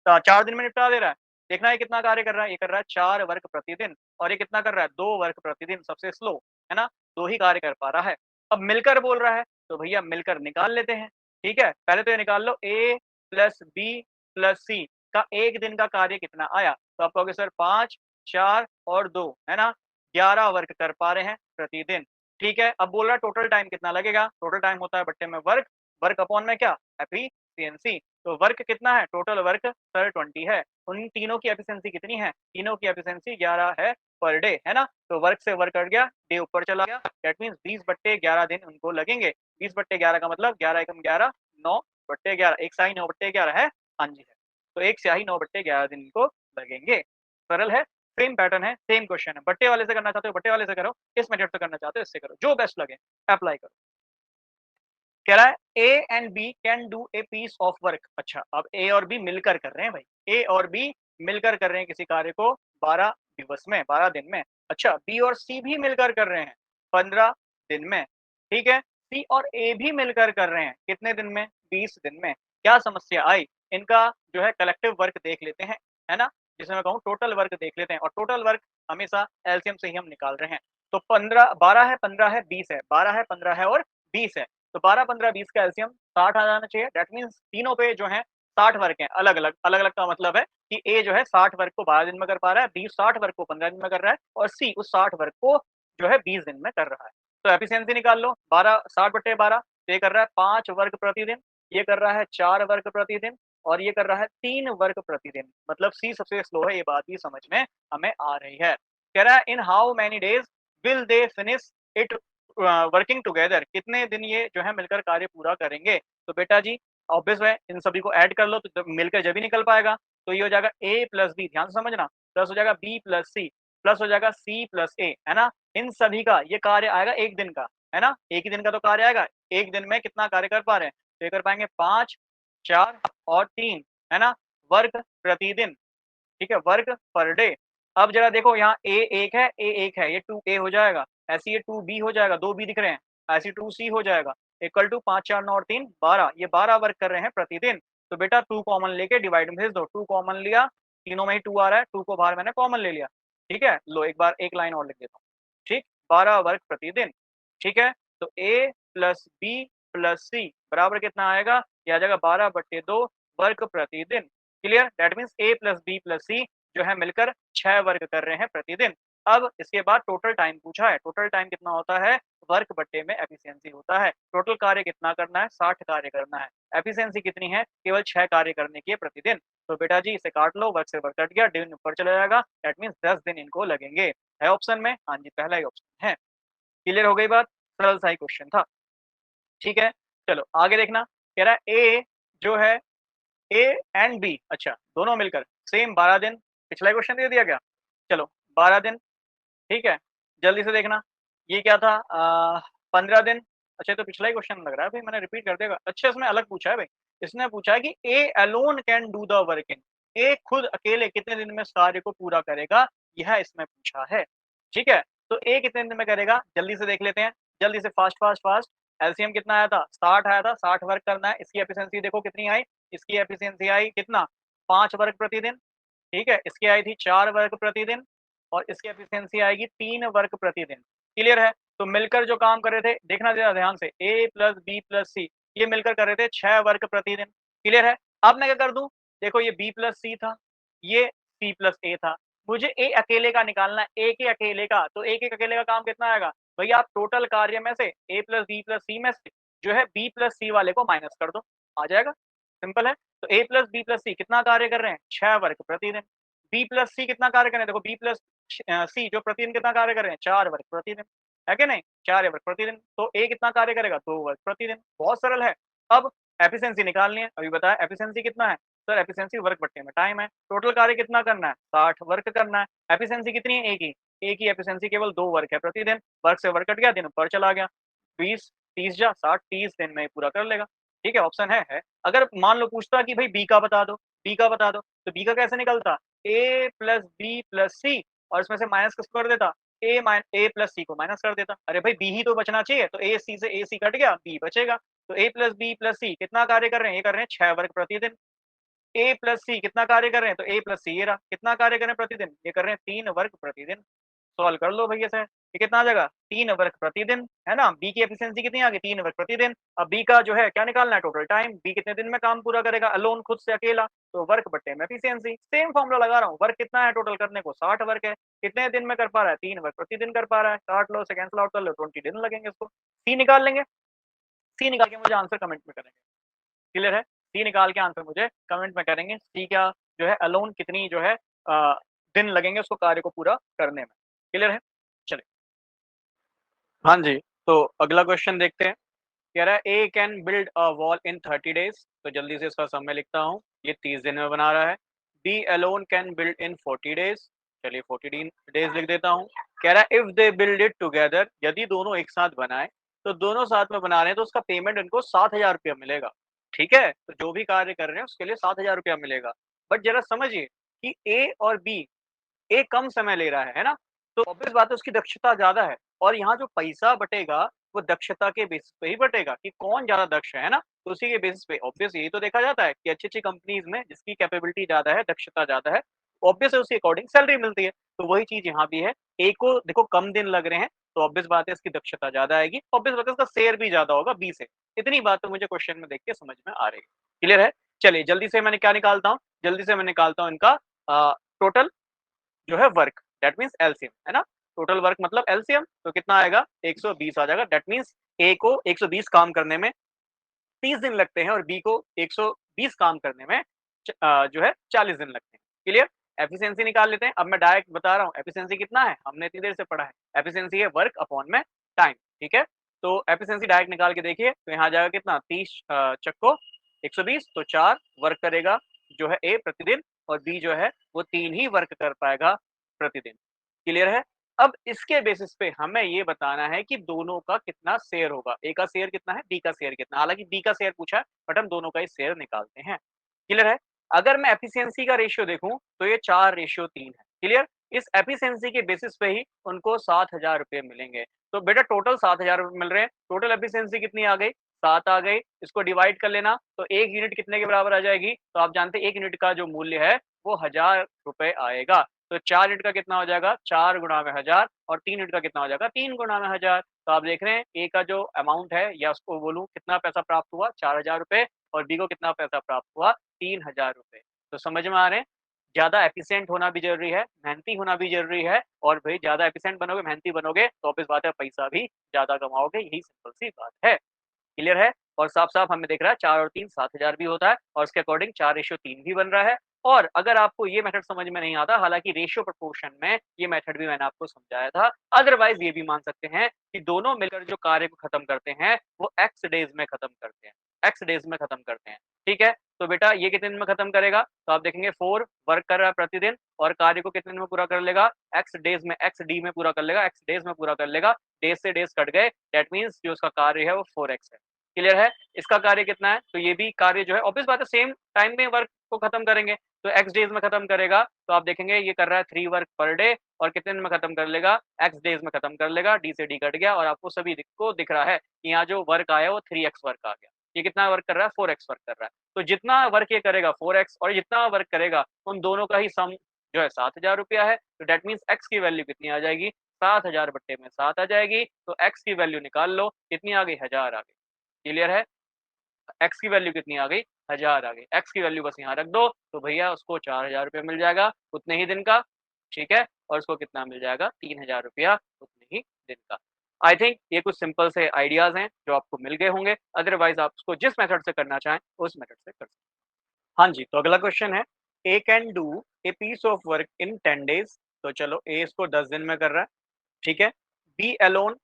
4 दिन में निपटा दे रहा है। देखना है कितना कार्य कर रहा है? ये कर रहा है 4 वर्क प्रतिदिन, और ये कितना कर रहा है? 2 वर्क प्रतिदिन, सबसे स्लो, है ना? 2 ही कार्य कर पा रहा है। अब मिलकर बोल रहा है, तो भैया मिलकर निकाल लेते हैं। ठीक है, पहले तो ये निकाल लो ए प्लस बी प्लस सी का एक दिन का कार्य कितना आया, तो आप कहोगे सर 5, 4 और 2 है ना, 11 वर्क कर पा रहे हैं प्रतिदिन। ठीक है, अब बोल रहा है टोटल टाइम कितना लगेगा, टोटल टाइम होता है बट्टे में वर्क, वर्क अपॉन में क्या? एफिशिएंसी। तो वर्क कितना है? टोटल वर्क सर 20 है। उन तीनों की एफिशिएंसी कितनी है? तीनों की एफिशिएंसी 11 है पर डे, है ना? तो वर्क से वर्क कट गया, डे ऊपर चला गया, दैट मीन्स 20/11 दिन उनको लगेंगे। 20/11 का मतलब 11 एकम 11, 9/11, एक स्याही 9/11 है। हाँ जी है, तो एक स्याही 9/11 दिन इनको लगेंगे। सरल है, सेम पैटर्न है, सेम क्वेश्चन है। बट्टे वाले से करना चाहते हो बट्टे वाले से करो, इस मेथड से करना चाहते हो इससे करो, जो बेस्ट लगे अप्लाई करो। कह रहा है A and B can do a piece of work. अच्छा, अब ए और बी मिलकर कर रहे हैं भाई, ए और बी मिलकर कर रहे हैं किसी कार्य को 12 दिवस में, 12 दिन में। अच्छा, बी और सी भी मिलकर कर रहे हैं 15 दिन में। ठीक है, सी और ए भी मिलकर कर रहे हैं कितने दिन में? 20 दिन में। क्या समस्या आई? इनका जो है कलेक्टिव वर्क देख लेते हैं, है ना, जिसे मैं कहूँ टोटल वर्क देख लेते हैं, और टोटल वर्क हमेशा एलसीएम से ही हम निकाल रहे हैं। तो 15 12 है, 15 है, 20 है, 12 है, 15 है और 20 है। तो 12, 15, 20 का एलसीएम 60 आ जाना चाहिए। दैट मीन्स तीनों पे जो है 60 वर्क हैं, अलग-अलग। अलग-अलग का मतलब है कि ए जो है 60 वर्क को 12 दिन में कर पा रहा है, बी 60 वर्क को 15 दिन में कर रहा है, और सी उस 60 वर्क को जो है 20 दिन में कर रहा है। तो एफिशिएंसी निकाल लो, 12 60/12, तो ये कर रहा है 5 वर्क प्रतिदिन, ये कर रहा है 4 वर्क प्रतिदिन, और ये कर रहा है 3 वर्क प्रतिदिन। मतलब सी सबसे स्लो है, ये बात भी समझ में हमें आ रही है। कह रहा है in how many days will they finish it working together, कितने दिन ये जो है मिलकर कार्य पूरा करेंगे। तो बेटा जी ऑब्वियस है, इन सभी को ऐड कर लो तो जब मिलकर जब ही निकल पाएगा। तो ये हो जाएगा ए प्लस बी, ध्यान से समझना, प्लस हो जाएगा बी प्लस सी, प्लस हो जाएगा सी प्लस ए, है ना। इन सभी का ये कार्य आएगा एक दिन का, है ना, एक ही दिन का तो कार्य आएगा। एक दिन में कितना कार्य कर पा रहे हैं, तो ये कर पाएंगे 5, 4 और 3, है ना, वर्क प्रतिदिन। ठीक है, वर्क पर डे। अब जरा देखो यहाँ ए एक है, ए एक है, ये 2a हो जाएगा, ऐसे ये 2b हो जाएगा, 2b दिख रहे हैं, ऐसे 2c हो जाएगा, इक्वल टू 5, 4, 9 और 3 12, ये 12 वर्क कर रहे हैं प्रतिदिन। तो बेटा 2 कॉमन लेके डिवाइड में भेज दो, 2 कॉमन लिया, तीनों में ही 2 आ रहा है, 2 को बाहर मैंने कॉमन ले लिया। ठीक है, लो एक बार एक लाइन और लिख देता हूँ। ठीक, 12 वर्क प्रतिदिन। ठीक है, तो a plus B plus C बराबर कितना आएगा, ये आ जाएगा 12/2 वर्क प्रतिदिन। Clear, that means A plus B plus C जो है मिलकर 6 वर्क कर रहे हैं प्रतिदिन। अब इसके बाद टोटल टाइम पूछा है, टोटल टाइम कितना होता है, वर्क बट्टे में एफिशिएंसी होता है। टोटल कार्य कितना करना है, 60 कार्य करना है, एफिशिएंसी कितनी है, केवल 6 कार्य करने की है प्रतिदिन। तो बेटा जी इसे काट लो, वर्क से वर्क कट गया, दिन ऊपर चला जाएगा, दैट मीन्स 10 दिन इनको लगेंगे। है ऑप्शन में? हाँ जी, पहला ही ऑप्शन है। क्लियर हो गई बात, सरल सा ही क्वेश्चन था। ठीक है, चलो आगे देखना। कह रहा है ए जो है ए एंड बी, अच्छा दोनों मिलकर सेम 12 दिन, पिछला क्वेश्चन दे दिया क्या, चलो 12 दिन। ठीक है, जल्दी से देखना, ये क्या था 15 दिन। अच्छा ये तो पिछला ही क्वेश्चन लग रहा है भाई, मैंने रिपीट कर देगा। अच्छा इसमें अलग पूछा है भाई, इसने पूछा है कि A alone can do the working, A खुद अकेले कितने दिन में इस कार्य को पूरा करेगा, यह इसमें पूछा है। ठीक है, तो ए कितने दिन में करेगा, जल्दी से देख लेते हैं, जल्दी से फास्ट फास्ट फास्ट। एलसीएम कितना आया था, 60 आया था, 60 वर्क करना है, इसकी एफिशिएंसी देखो कितनी आई, इसकी एफिशिएंसी आई कितना, 5 वर्क प्रतिदिन। ठीक है, इसकी आई थी 4 वर्क प्रतिदिन, और इसकी एफिशिएंसी आएगी 3 वर्क प्रतिदिन। क्लियर है, तो मिलकर जो काम कर रहे थे, देखना जरा ध्यान से, ए प्लस बी प्लस सी ये मिलकर कर रहे थे 6 वर्क प्रतिदिन। क्लियर है, अब मैं क्या कर दूं, देखो ये बी प्लस सी था, ये सी प्लस ए था, मुझे ए अकेले का निकालना है, ए के अकेले का, तो ए के अकेले का काम कितना आएगा भैया, आप टोटल कार्य में से ए प्लस बी प्लस सी में से जो है बी प्लस सी वाले को माइनस कर दो, आ जाएगा, सिंपल है। तो ए प्लस बी प्लस सी कितना कार्य कर रहे हैं, 6 वर्क प्रतिदिन। बी प्लस सी कितना कार्य कर रहे हैं, देखो बी प्लस सी जो प्रतिदिन कितना कार्य कर रहे हैं, 4 वर्क प्रतिदिन, है कि नहीं, 4 वर्क प्रतिदिन। तो ए कितना कार्य करेगा, 2 वर्क प्रतिदिन, बहुत सरल है। अब एफिशिएंसी निकालनी है, अभी बताया एफिशिएंसी कितना है सर, एफिशिएंसी वर्क बट्टे में टाइम है, टोटल कार्य कितना करना है 60 वर्क करना है, एफिशिएंसी कितनी है एक ही एफिशिएंसी केवल 2 वर्क है प्रतिदिन, वर्क से वर्क कट गया दिन पर चला गया, 20 30 जा 60 30 दिन में पूरा कर लेगा। ठीक है, ऑप्शन है। अगर मान लो पूछता कि भाई बी का बता दो, बी का बता दो, तो बी का कैसे निकलता, ए प्लस बी प्लस सी और इसमें से माइनस किसको कर देता, ए प्लस सी को माइनस कर देता। अरे भाई बी ही तो बचना चाहिए, तो ए सी से ए सी कट गया, बी बचेगा। तो ए प्लस बी प्लस सी कितना कार्य कर रहे हैं, ये कर रहे हैं 6 वर्ग प्रतिदिन। ए प्लस सी कितना कार्य कर रहे हैं, तो ए प्लस सी ये रहा, कितना कार्य कर रहे हैं प्रतिदिन, ये कर रहे हैं 3 वर्ग प्रतिदिन। सॉल्व कर लो भैया से, ये कितना आ जाएगा 3 वर्ग प्रतिदिन, है ना। बी की एफिशिएंसी कितनी आ गई 3 वर्ग प्रतिदिन। अब बी का जो है क्या निकालना है, टोटल टाइम, बी कितने दिन में काम पूरा करेगा अलोन खुद से अकेला, तो वर्क बट्टे में एफिशिएंसी, सेम फॉर्मूला लगा रहा हूँ। वर्क कितना है टोटल करने को 60 वर्क है, कितने दिन में कर पा रहा है 3 वर्ग प्रतिदिन कर पा रहा है, काट लो से कैंसिल आउट कर लो 20 दिन लगेंगे इसको। सी निकाल लेंगे, सी निकाल के मुझे आंसर कमेंट में करेंगे, क्लियर है। सी निकाल के आंसर मुझे कमेंट में करेंगे, सी क्या जो है अलोन कितनी जो है दिन लगेंगे उसको कार्य को पूरा करने में, क्लियर है। चलिए हाँ जी, तो अगला क्वेश्चन देखते हैं। कह रहा है A can build a wall in 30 days, तो जल्दी से इसका समय लिखता हूँ, ये 30 दिन में बना रहा है। B alone can build in 40 days, चलिए 40 डेज लिख देता हूँ। कह रहा है if they build it together, यदि दोनों एक साथ बनाए, तो दोनों साथ में बना रहे हैं तो उसका पेमेंट इनको 7,000 रुपया मिलेगा। ठीक है, तो जो भी कार्य कर रहे हैं उसके लिए 7,000 रुपया मिलेगा। बट जरा समझिए कि ए और बी, ए कम समय ले रहा है ना, तो ऑब्वियस बात है उसकी दक्षता ज़्यादा है, और यहाँ जो पैसा बटेगा वो दक्षता के बेसिस पे ही बटेगा कि कौन ज़्यादा दक्ष है ना, तो उसी के बेसिस पे ऑब्वियस यही तो देखा जाता है कि अच्छी-अच्छी कंपनीज़ में जिसकी कैपेबिलिटी ज़्यादा है, दक्षता ज़्यादा है, ऑब्वियस है उसके अकॉर्डिंग सैलरी मिलती है। तो वही चीज़ यहाँ भी है, ए को देखो कम दिन लग रहे हैं, तो ऑब्वियस बात है इसकी दक्षता ज़्यादा आएगी, ऑब्वियस बात है इसका शेयर भी ज़्यादा होगा बी से। इतनी बात तो मुझे क्वेश्चन में देख के समझ में आ रही है। क्लियर है? चलिए जल्दी से मैंने क्या निकालता हूँ, जल्दी से मैं निकालता हूँ इनका टोटल जो है वर्क, दैट मीन्स एलसीएम, है ना। टोटल वर्क मतलब एलसीएम, तो कितना आएगा 120 आ जाएगा। दैट मीन्स ए को 120 काम करने में 30 दिन लगते हैं और बी को 120 काम करने में जो है 40 दिन लगते हैं। क्लियर। एफिशिएंसी निकाल लेते हैं। अब मैं डायरेक्ट बता रहा हूँ एफिशिएंसी कितना है, हमने इतनी देर से पढ़ा है। एफिशिएंसी है वर्क अपॉन में टाइम, ठीक है। तो एफिशिएंसी डायरेक्ट निकाल के देखिए, तो यहाँ आ जाएगा कितना 30 चक्को 120, तो 4 वर्क करेगा जो है ए प्रतिदिन, और बी जो है वो 3 ही वर्क कर पाएगा प्रतिदिन। क्लियर है। अब इसके बेसिस पे हमें ये बताना है कि दोनों का कितना शेयर होगा, ए का शेयर कितना है, बी का शेयर कितना। हालांकि बी का शेयर पूछा है, बट हम दोनों का ही शेयर निकालते हैं। क्लियर है। अगर मैं एफिशिएंसी का रेशियो देखूं तो ये 4:3 है। क्लियर। इस एफिशिएंसी के बेसिस पे ही उनको 7,000 रुपये मिलेंगे। तो बेटा टोटल 7,000 मिल रहे हैं, टोटल एफिशिएंसी कितनी आ गई 7 आ गई। इसको डिवाइड कर लेना, तो 1 यूनिट कितने के बराबर आ जाएगी, तो आप जानते हैं 1 यूनिट का जो मूल्य है वो 1,000 रुपए आएगा। तो 4 यूनिट का कितना हो जाएगा 4 गुणा में 1,000, और 3 यूनिट का कितना हो जाएगा 3 गुणा में 1,000। तो आप देख रहे हैं ए का जो अमाउंट है, या उसको बोलूं कितना पैसा प्राप्त हुआ 4,000 रुपए, और बी को कितना पैसा प्राप्त हुआ 3,000 रुपए। तो समझ में आ रहे हैं, ज्यादा एफिशिएंट होना भी जरूरी है, मेहनती होना भी जरूरी है, और भाई ज्यादा एफिशिएंट बनोगे मेहनती बनोगे तो ऑब्वियस बात है पैसा भी ज्यादा कमाओगे, यही सिंपल सी बात है। क्लियर है। और साफ-साफ हमें दिख रहा है 4 और 3 7,000 भी होता है, और उसके अकॉर्डिंग 4:3 भी बन रहा है। और अगर आपको ये मेथड समझ में नहीं आता, हालाँकि रेशियो प्रोपोर्शन में ये मेथड भी मैंने आपको समझाया था। अदरवाइज़ ये भी मान सकते हैं कि दोनों मिलकर जो कार्य को खत्म करते हैं, वो एक्स डेज़ में खत्म करते हैं। एक्स डेज़ में खत्म करते हैं। ठीक है? तो बेटा ये कितने दिन में खत्म करेगा? तो आप देखेंगे 4 वर्क कर रहा है प्रतिदिन, और कार्य को कितने दिन में पूरा कर लेगा? एक्स डेज़ में, एक्स डी में पूरा कर लेगा, एक्स डेज़ में पूरा कर लेगा। डेज़ से डेज़ कट गए, दैट मीन्स जो उसका कार्य है वो 4x है। क्लियर है। इसका कार्य कितना है, तो ये भी कार्य जो है ऑब्वियस बात है सेम टाइम में वर्क को खत्म करेंगे, तो एक्स डेज में खत्म करेगा। तो आप देखेंगे ये कर रहा है 3 वर्क पर डे, और कितने दिन में खत्म कर लेगा एक्स डेज में खत्म कर लेगा। डी से डी कट गया, और आपको सभी को दिख रहा है कि यहाँ जो वर्क आया वो 3x वर्क आ गया। ये कितना वर्क कर रहा है 4x वर्क कर रहा है। तो जितना वर्क ये करेगा 4x, और जितना वर्क करेगा उन दोनों का ही सम जो है 7,000 रुपया है। तो डेट मीन्स एक्स की वैल्यू कितनी आ जाएगी 7,000 बट्टे में 7 आ जाएगी। तो एक्स की वैल्यू निकाल लो, कितनी आ गई 1,000 आ गई। क्लियर है। एक्स की वैल्यू कितनी आ गई 1,000 आ गई। एक्स की वैल्यू बस यहाँ रख दो, तो भैया उसको 4,000 रुपये मिल जाएगा उतने ही दिन का। ठीक है। और उसको कितना मिल जाएगा 3,000 रुपया उतने ही दिन का। आई थिंक ये कुछ सिंपल से आइडियाज हैं जो आपको मिल गए होंगे। अदरवाइज आप उसको जिस मेथड से करना चाहें उस मेथड से कर सकते हैं। हाँ जी, तो अगला क्वेश्चन है A can do a piece of work in 10 days. तो चलो ए इसको 10 दिन में कर रहा है, ठीक है। बी अलोन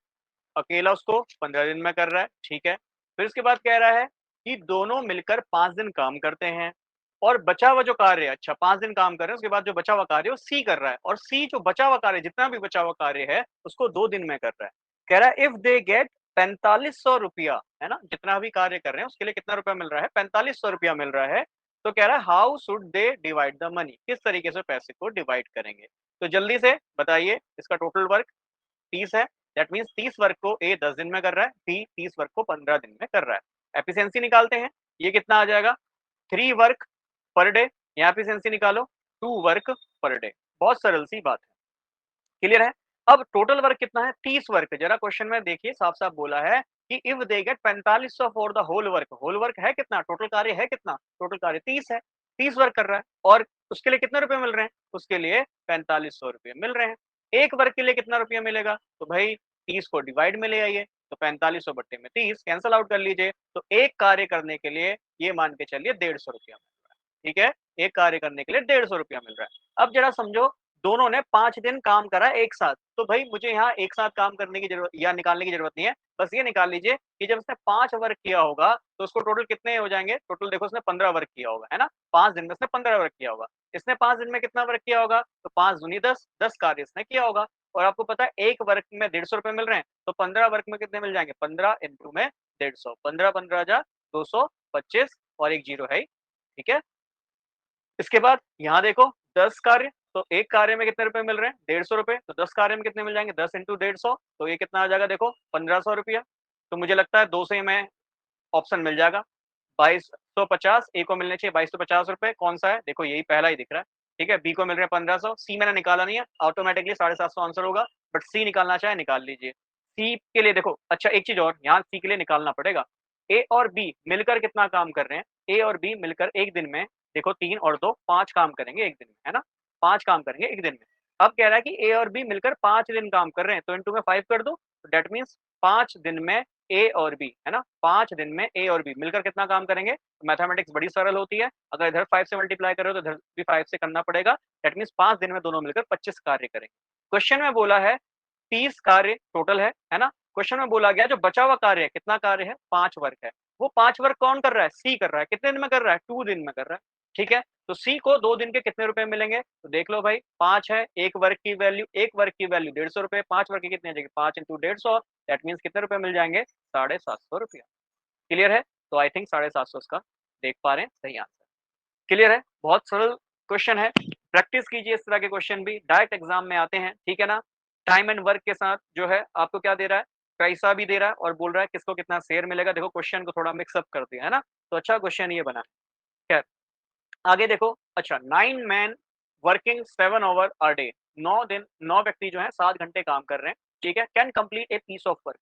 अकेला उसको 15 दिन में कर रहा है, ठीक है। फिर उसके बाद कह रहा है कि दोनों मिलकर 5 दिन काम करते हैं और बचा हुआ जो कार्य है, अच्छा 5 दिन काम कर रहे हैं, उसके बाद जो बचा हुआ कार्य है वो सी कर रहा है और सी जो बचा हुआ कार्य, जितना भी बचा हुआ कार्य है उसको 2 दिन में कर रहा है। कह रहा है इफ दे गेट 4500 रुपया, है ना, जितना भी कार्य कर रहे हैं उसके लिए कितना रुपया मिल रहा है, 4500 रुपया मिल रहा है। तो कह रहा है how should they divide the money, किस तरीके से पैसे को डिवाइड करेंगे। तो जल्दी से बताइए, इसका टोटल वर्क 30 है, दैट मीन्स 30 वर्क को ए 10 दिन में कर रहा है, बी 30 वर्क को 15 दिन में कर रहा है। एफिशिएंसी निकालते हैं, ये कितना आ जाएगा, 3 वर्क पर डे, यहाँ एफिशिएंसी निकालो 2 वर्क पर डे। बहुत सरल सी बात है, क्लियर है। अब टोटल वर्क कितना है, 30 वर्क। जरा क्वेश्चन में देखिए, साफ साफ बोला है कि if they get 4500 for the whole work है कितना, टोटल कार्य है कितना, टोटल कार्य 30 है, 30 वर्क कर रहा है और उसके लिए कितने रुपए मिल रहे हैं, उसके लिए 4500 रुपये मिल रहे हैं। एक वर्क के लिए कितना रुपया मिलेगा, तो भाई 30 को डिवाइड में ले आइए, तो 4500 बट्टे में 30 कैंसल आउट कर लीजिए, तो एक कार्य करने के लिए ये मान के चलिए 150 रुपया मिल रहा है। ठीक है, एक कार्य करने के लिए 150 रुपया मिल रहा है। अब जरा समझो, दोनों ने 5 दिन काम करा एक साथ, तो भाई मुझे यहाँ एक साथ काम करने की जरूरत या निकालने की जरूरत नहीं है, बस ये निकाल लीजिए कि जब उसने 5 वर्क किया होगा तो उसको टोटल कितने हो जाएंगे, टोटल देखो उसने 15 वर्क किया होगा, है ना, 5 दिन में उसने 15 वर्क किया होगा। इसने 5 दिन में कितना वर्क किया होगा, तो 5 दूनी 10, 10 कार्य इसने किया होगा। और आपको पता है एक वर्क में 150 रुपए मिल रहे हैं, तो 15 वर्क में कितने मिल जाएंगे, 15 इंटू में 150, 15 15 जा 225 और एक जीरो है ही, ठीक है। इसके बाद यहाँ देखो 10 कार्य, तो एक कार्य में कितने रुपए मिल रहे हैं, 150 रुपए, तो 10 कार्य में कितने मिल जाएंगे, 10 इंटू 150, तो ये कितना आ जाएगा देखो 1500 रुपया। तो मुझे लगता है दो से मैं ऑप्शन मिल जाएगा, 2250, ए को मिलने चाहिए 2250 रुपए, कौन सा है, देखो यही पहला ही दिख रहा है, ठीक है। बी को मिल रहे हैं 1500, सी मैंने निकाला नहीं है, ऑटोमेटिकली 750 आंसर होगा, बट सी निकालना चाहे निकाल लीजिए। सी के लिए देखो, अच्छा एक चीज और, यहाँ सी के लिए निकालना पड़ेगा, ए और बी मिलकर कितना काम कर रहे हैं, ए और बी मिलकर एक दिन में, देखो 3 और 2 5 काम करेंगे एक दिन में, है ना, 5 काम करेंगे एक दिन में। अब कह रहा है कि ए और बी मिलकर 5 दिन काम कर रहे हैं, तो इनटू में 5 कर दो, तो दैट मीन्स 5 दिन में ए और बी, है ना, 5 दिन में ए और बी मिलकर कितना काम करेंगे। तो मैथमेटिक्स बड़ी सरल होती है, अगर इधर 5 से मल्टीप्लाई करो तो इधर भी 5 से करना पड़ेगा, दैट मीन्स 5 दिन में दोनों मिलकर 25 कार्य करेंगे। क्वेश्चन में बोला है 30 कार्य टोटल है ना। क्वेश्चन में बोला गया जो बचा हुआ कार्य है, कितना कार्य है, 5 वर्क है, वो 5 वर्क कौन कर रहा है, सी कर रहा है, कितने दिन में कर रहा है, 2 दिन में कर रहा है, ठीक है। तो सी को 2 दिन के कितने रुपए मिलेंगे, तो देख लो भाई 5 है, एक वर्क की वैल्यू 150 रुपए, 5 वर्क के कितने आ जाएंगे, 5 इंटू 150, दैट मीन्स कितने रुपए मिल जाएंगे, 750 रुपया। क्लियर है, तो आई थिंक 750 इसका देख पा रहे हैं सही आंसर। क्लियर है, बहुत सरल क्वेश्चन है, प्रैक्टिस कीजिए इस तरह के क्वेश्चन भी, डायरेक्ट एग्जाम में आते हैं, ठीक है ना। टाइम एंड वर्क के साथ जो है आपको क्या दे रहा है, पैसा भी दे रहा है और बोल रहा है किसको कितना शेयर मिलेगा। देखो क्वेश्चन को थोड़ा मिक्सअप कर दिया है ना, तो अच्छा क्वेश्चन ये बना है। खैर आगे देखो, अच्छा 9 man working 7 over a day, 9 दिन 9 व्यक्ति जो है 7 घंटे काम कर रहे हैं, ठीक है, can complete a piece of work,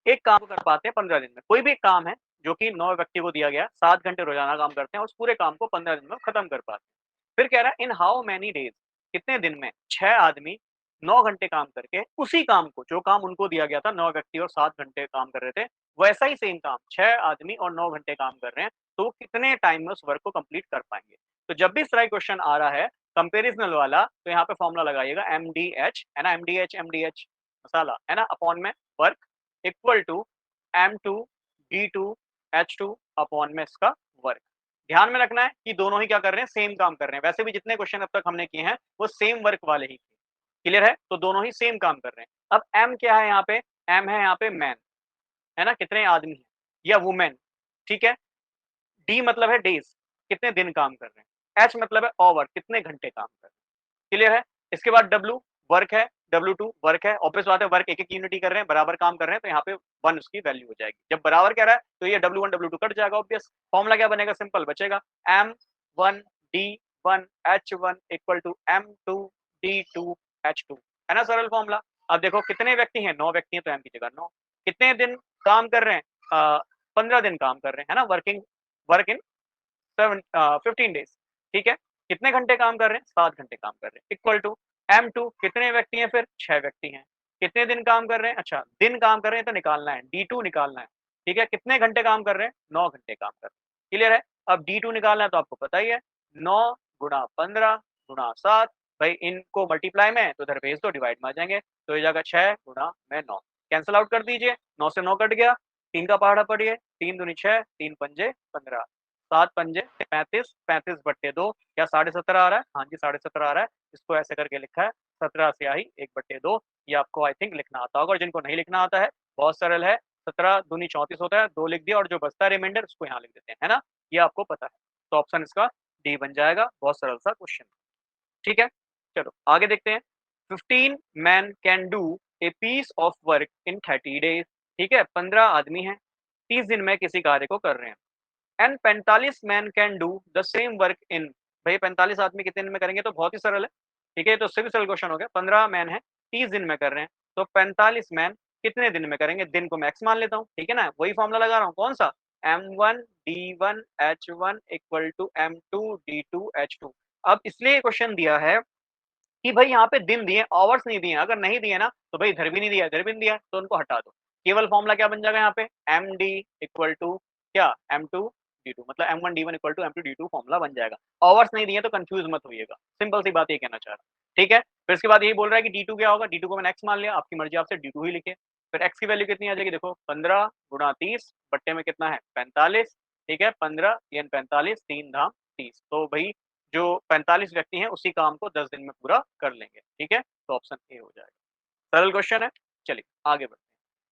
एक काम कर पाते हैं 15 दिन में। कोई भी काम है जो कि 9 व्यक्ति को दिया गया, 7 घंटे रोजाना काम करते हैं, उस पूरे काम को 15 दिन में खत्म कर पाते हैं। फिर कह रहा है इन हाउ मेनी डेज, कितने दिन में 6 आदमी 9 घंटे काम करके उसी काम को, जो काम उनको दिया गया था, 9 व्यक्ति और 7 घंटे काम कर रहे थे, वैसा ही सेम काम 6 आदमी और 9 घंटे काम कर रहे हैं, तो वो कितने टाइम में उस वर्क को कंप्लीट कर पाएंगे। तो जब भी इस तरह क्वेश्चन आ रहा है कंपेरिजनल वाला, तो यहाँ पे फॉर्मूला लगाइएगा एमडीएच, है ना, एमडीएच मसाला, है ना, अपॉन में work equal to M2D2H2 upon में इसका वर्क। ध्यान में रखना है कि दोनों ही क्या कर रहे हैं, सेम काम कर रहे हैं। वैसे भी जितने क्वेश्चन अब तक हमने किए हैं वो सेम वर्क वाले ही थे, क्लियर है, तो दोनों ही सेम काम कर रहे हैं। अब एम क्या है यहाँ पे, एम है यहाँ पे मैन, है ना, कितने आदमी हैं या वुमेन, ठीक है। डी मतलब है डेज, कितने दिन काम कर रहे हैं। एच मतलब है ओवर, कितने घंटे काम कर रहे हैं, क्लियर है। इसके बाद डब्ल्यू वर्क है, W2 वर्क है, ऑब्वियस बात है, वर्क एक एक यूनिट ही कर रहे हैं, बराबर काम कर रहे हैं, तो यहाँ पे 1 उसकी वैल्यू हो जाएगी। जब बराबर कह रहा है तो ये W1 W2 कट जाएगा, ऑब्वियस। फॉर्मूला क्या बनेगा, सिंपल बचेगा, M1D1H1 इक्वल टू M2D2H2, है ना, सरल फॉर्मूला। अब देखो कितने व्यक्ति हैं, 9 व्यक्ति हैं, तो M की जगह 9। कितने दिन काम कर रहे हैं, 15 दिन काम कर रहे हैं, है ना, वर्क इन 15 डेज, ठीक है। कितने घंटे काम कर रहे हैं, 7 घंटे काम कर रहे हैं, इक्वल टू M2 कितने व्यक्ति हैं, फिर 6 व्यक्ति हैं, कितने दिन काम कर रहे हैं, अच्छा दिन काम कर रहे हैं तो निकालना है, D2 निकालना है, ठीक है। कितने घंटे काम कर रहे हैं, 9 घंटे काम कर रहे हैं, क्लियर है। अब D2 निकालना है तो आपको पता ही है, 9 गुणा 15 गुणा 7, भाई इनको मल्टीप्लाई में तो इधर भेज दो, डिवाइड में आ जाएंगे, तो ये जाएगा 6 गुणा में 9, कैंसिल आउट कर दीजिए, 9 से 9 कट गया, 3 का पहाड़ा पढ़िए, 3 दूनी 6, 3 पंजे 15, 7 पंजे 35, 35 बट्टे 2, क्या 17.5 आ रहा है? हाँ जी 17.5 आ रहा है। इसको ऐसे करके लिखा है 17 स्याही 1 बट्टे 2। ये आपको आई थिंक लिखना आता होगा, और जिनको नहीं लिखना आता है बहुत सरल है, 17 दूनी 34 होता है, 2 लिख दिया और जो बचता है रिमाइंडर उसको यहाँ लिख देते हैं, है ना? ये आपको पता है, तो ऑप्शन इसका डी बन जाएगा। बहुत सरल सा क्वेश्चन, ठीक है। चलो आगे देखते हैं। 15 man can do a piece of work in 30 days, ठीक है। 15 आदमी हैं, 30 दिन में किसी कार्य को कर रहे हैं। And 45 man can do the same work in, भाई 45 आदमी कितने दिन में करेंगे? तो बहुत ही सरल है, ठीक है। तो उससे भी सरल क्वेश्चन हो गया। 15 मैन है, 30 दिन में कर रहे हैं, तो 45 मैन कितने दिन में करेंगे? दिन को मैं एक्स मान लेता हूँ, ठीक है ना। वही फॉर्मूला लगा रहा हूँ, कौन सा? M1D1H1 equal to M2D2H2। अब इसलिए क्वेश्चन दिया है कि भाई यहाँ पे दिन दिए, आवर्स नहीं दिए। अगर नहीं दिए ना तो भाई इधर भी नहीं दिया, इधर भी नहीं दिया, तो उनको हटा दो। केवल फॉर्मूला क्या बन जाएगा यहाँ पे? एम डी इक्वल टू क्या? M2D2, मतलब M1D1 equal to M2D2 formula बन जाएगा। आवर्स नहीं दिए तो कंफ्यूज मत होइएगा, सिंपल सी बात ये कहना चाह रहा हूँ, ठीक है। फिर इसके बाद यही बोल रहा है कि D2 क्या होगा? D2 को मैंने एक्स मान लिया, आपकी मर्जी, आपसे D2 ही लिखे। फिर एक्स की वैल्यू कितनी आ जाएगी? देखो 15 गुणा 30 बट्टे में कितना है? 45, ठीक है। 15 यानी 45, 3 धाम 30, तो भाई जो 45 व्यक्ति हैं उसी काम को 10 दिन में पूरा कर लेंगे, ठीक है। तो ऑप्शन ए हो जाएगा। सरल क्वेश्चन है, चलिए आगे बढ़ते हैं।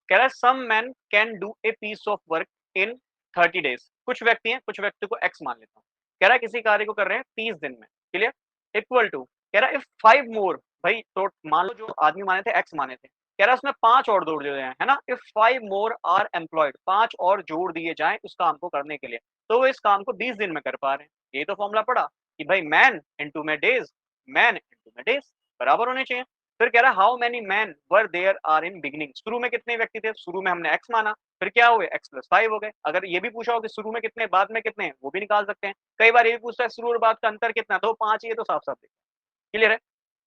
कह रहा है some man can do a piece of work in 30 days. कुछ व्यक्ति हैं, कुछ व्यक्ति को एक्स मान लेता हूँ। कह रहा है किसी कार्य को कर रहे हैं 30 दिन में, क्लियर। इक्वल टू, कह रहा है इफ 5 मोर, भाई तो मान लो जो आदमी माने थे एक्स माने थे, कह रहा है उसमें 5 और जोड़ दिए जाए, है ना। इफ 5 मोर आर एम्प्लॉयड, 5 और जोड़ दिए जाएं उस काम को करने के लिए, तो वो इस काम को 20 दिन में कर पा रहे हैं। यही तो फॉर्मूला पड़ा कि भाई मैन इंटू में डेज, मैन इंटू में डेज बराबर होने चाहिए। फिर कह रहा है how many man were there are in beginning. शुरू में कितने व्यक्ति थे? शुरू में हमने एक्स माना, फिर क्या हुए? एक्स प्लस 5 हो गए। अगर ये भी पूछा हो कि शुरू में कितने, बाद में कितने, वो भी निकाल सकते हैं। कई बार ये भी पूछता है शुरू और बाद का अंतर कितना, तो 5 ही है, तो साफ साफ क्लियर है।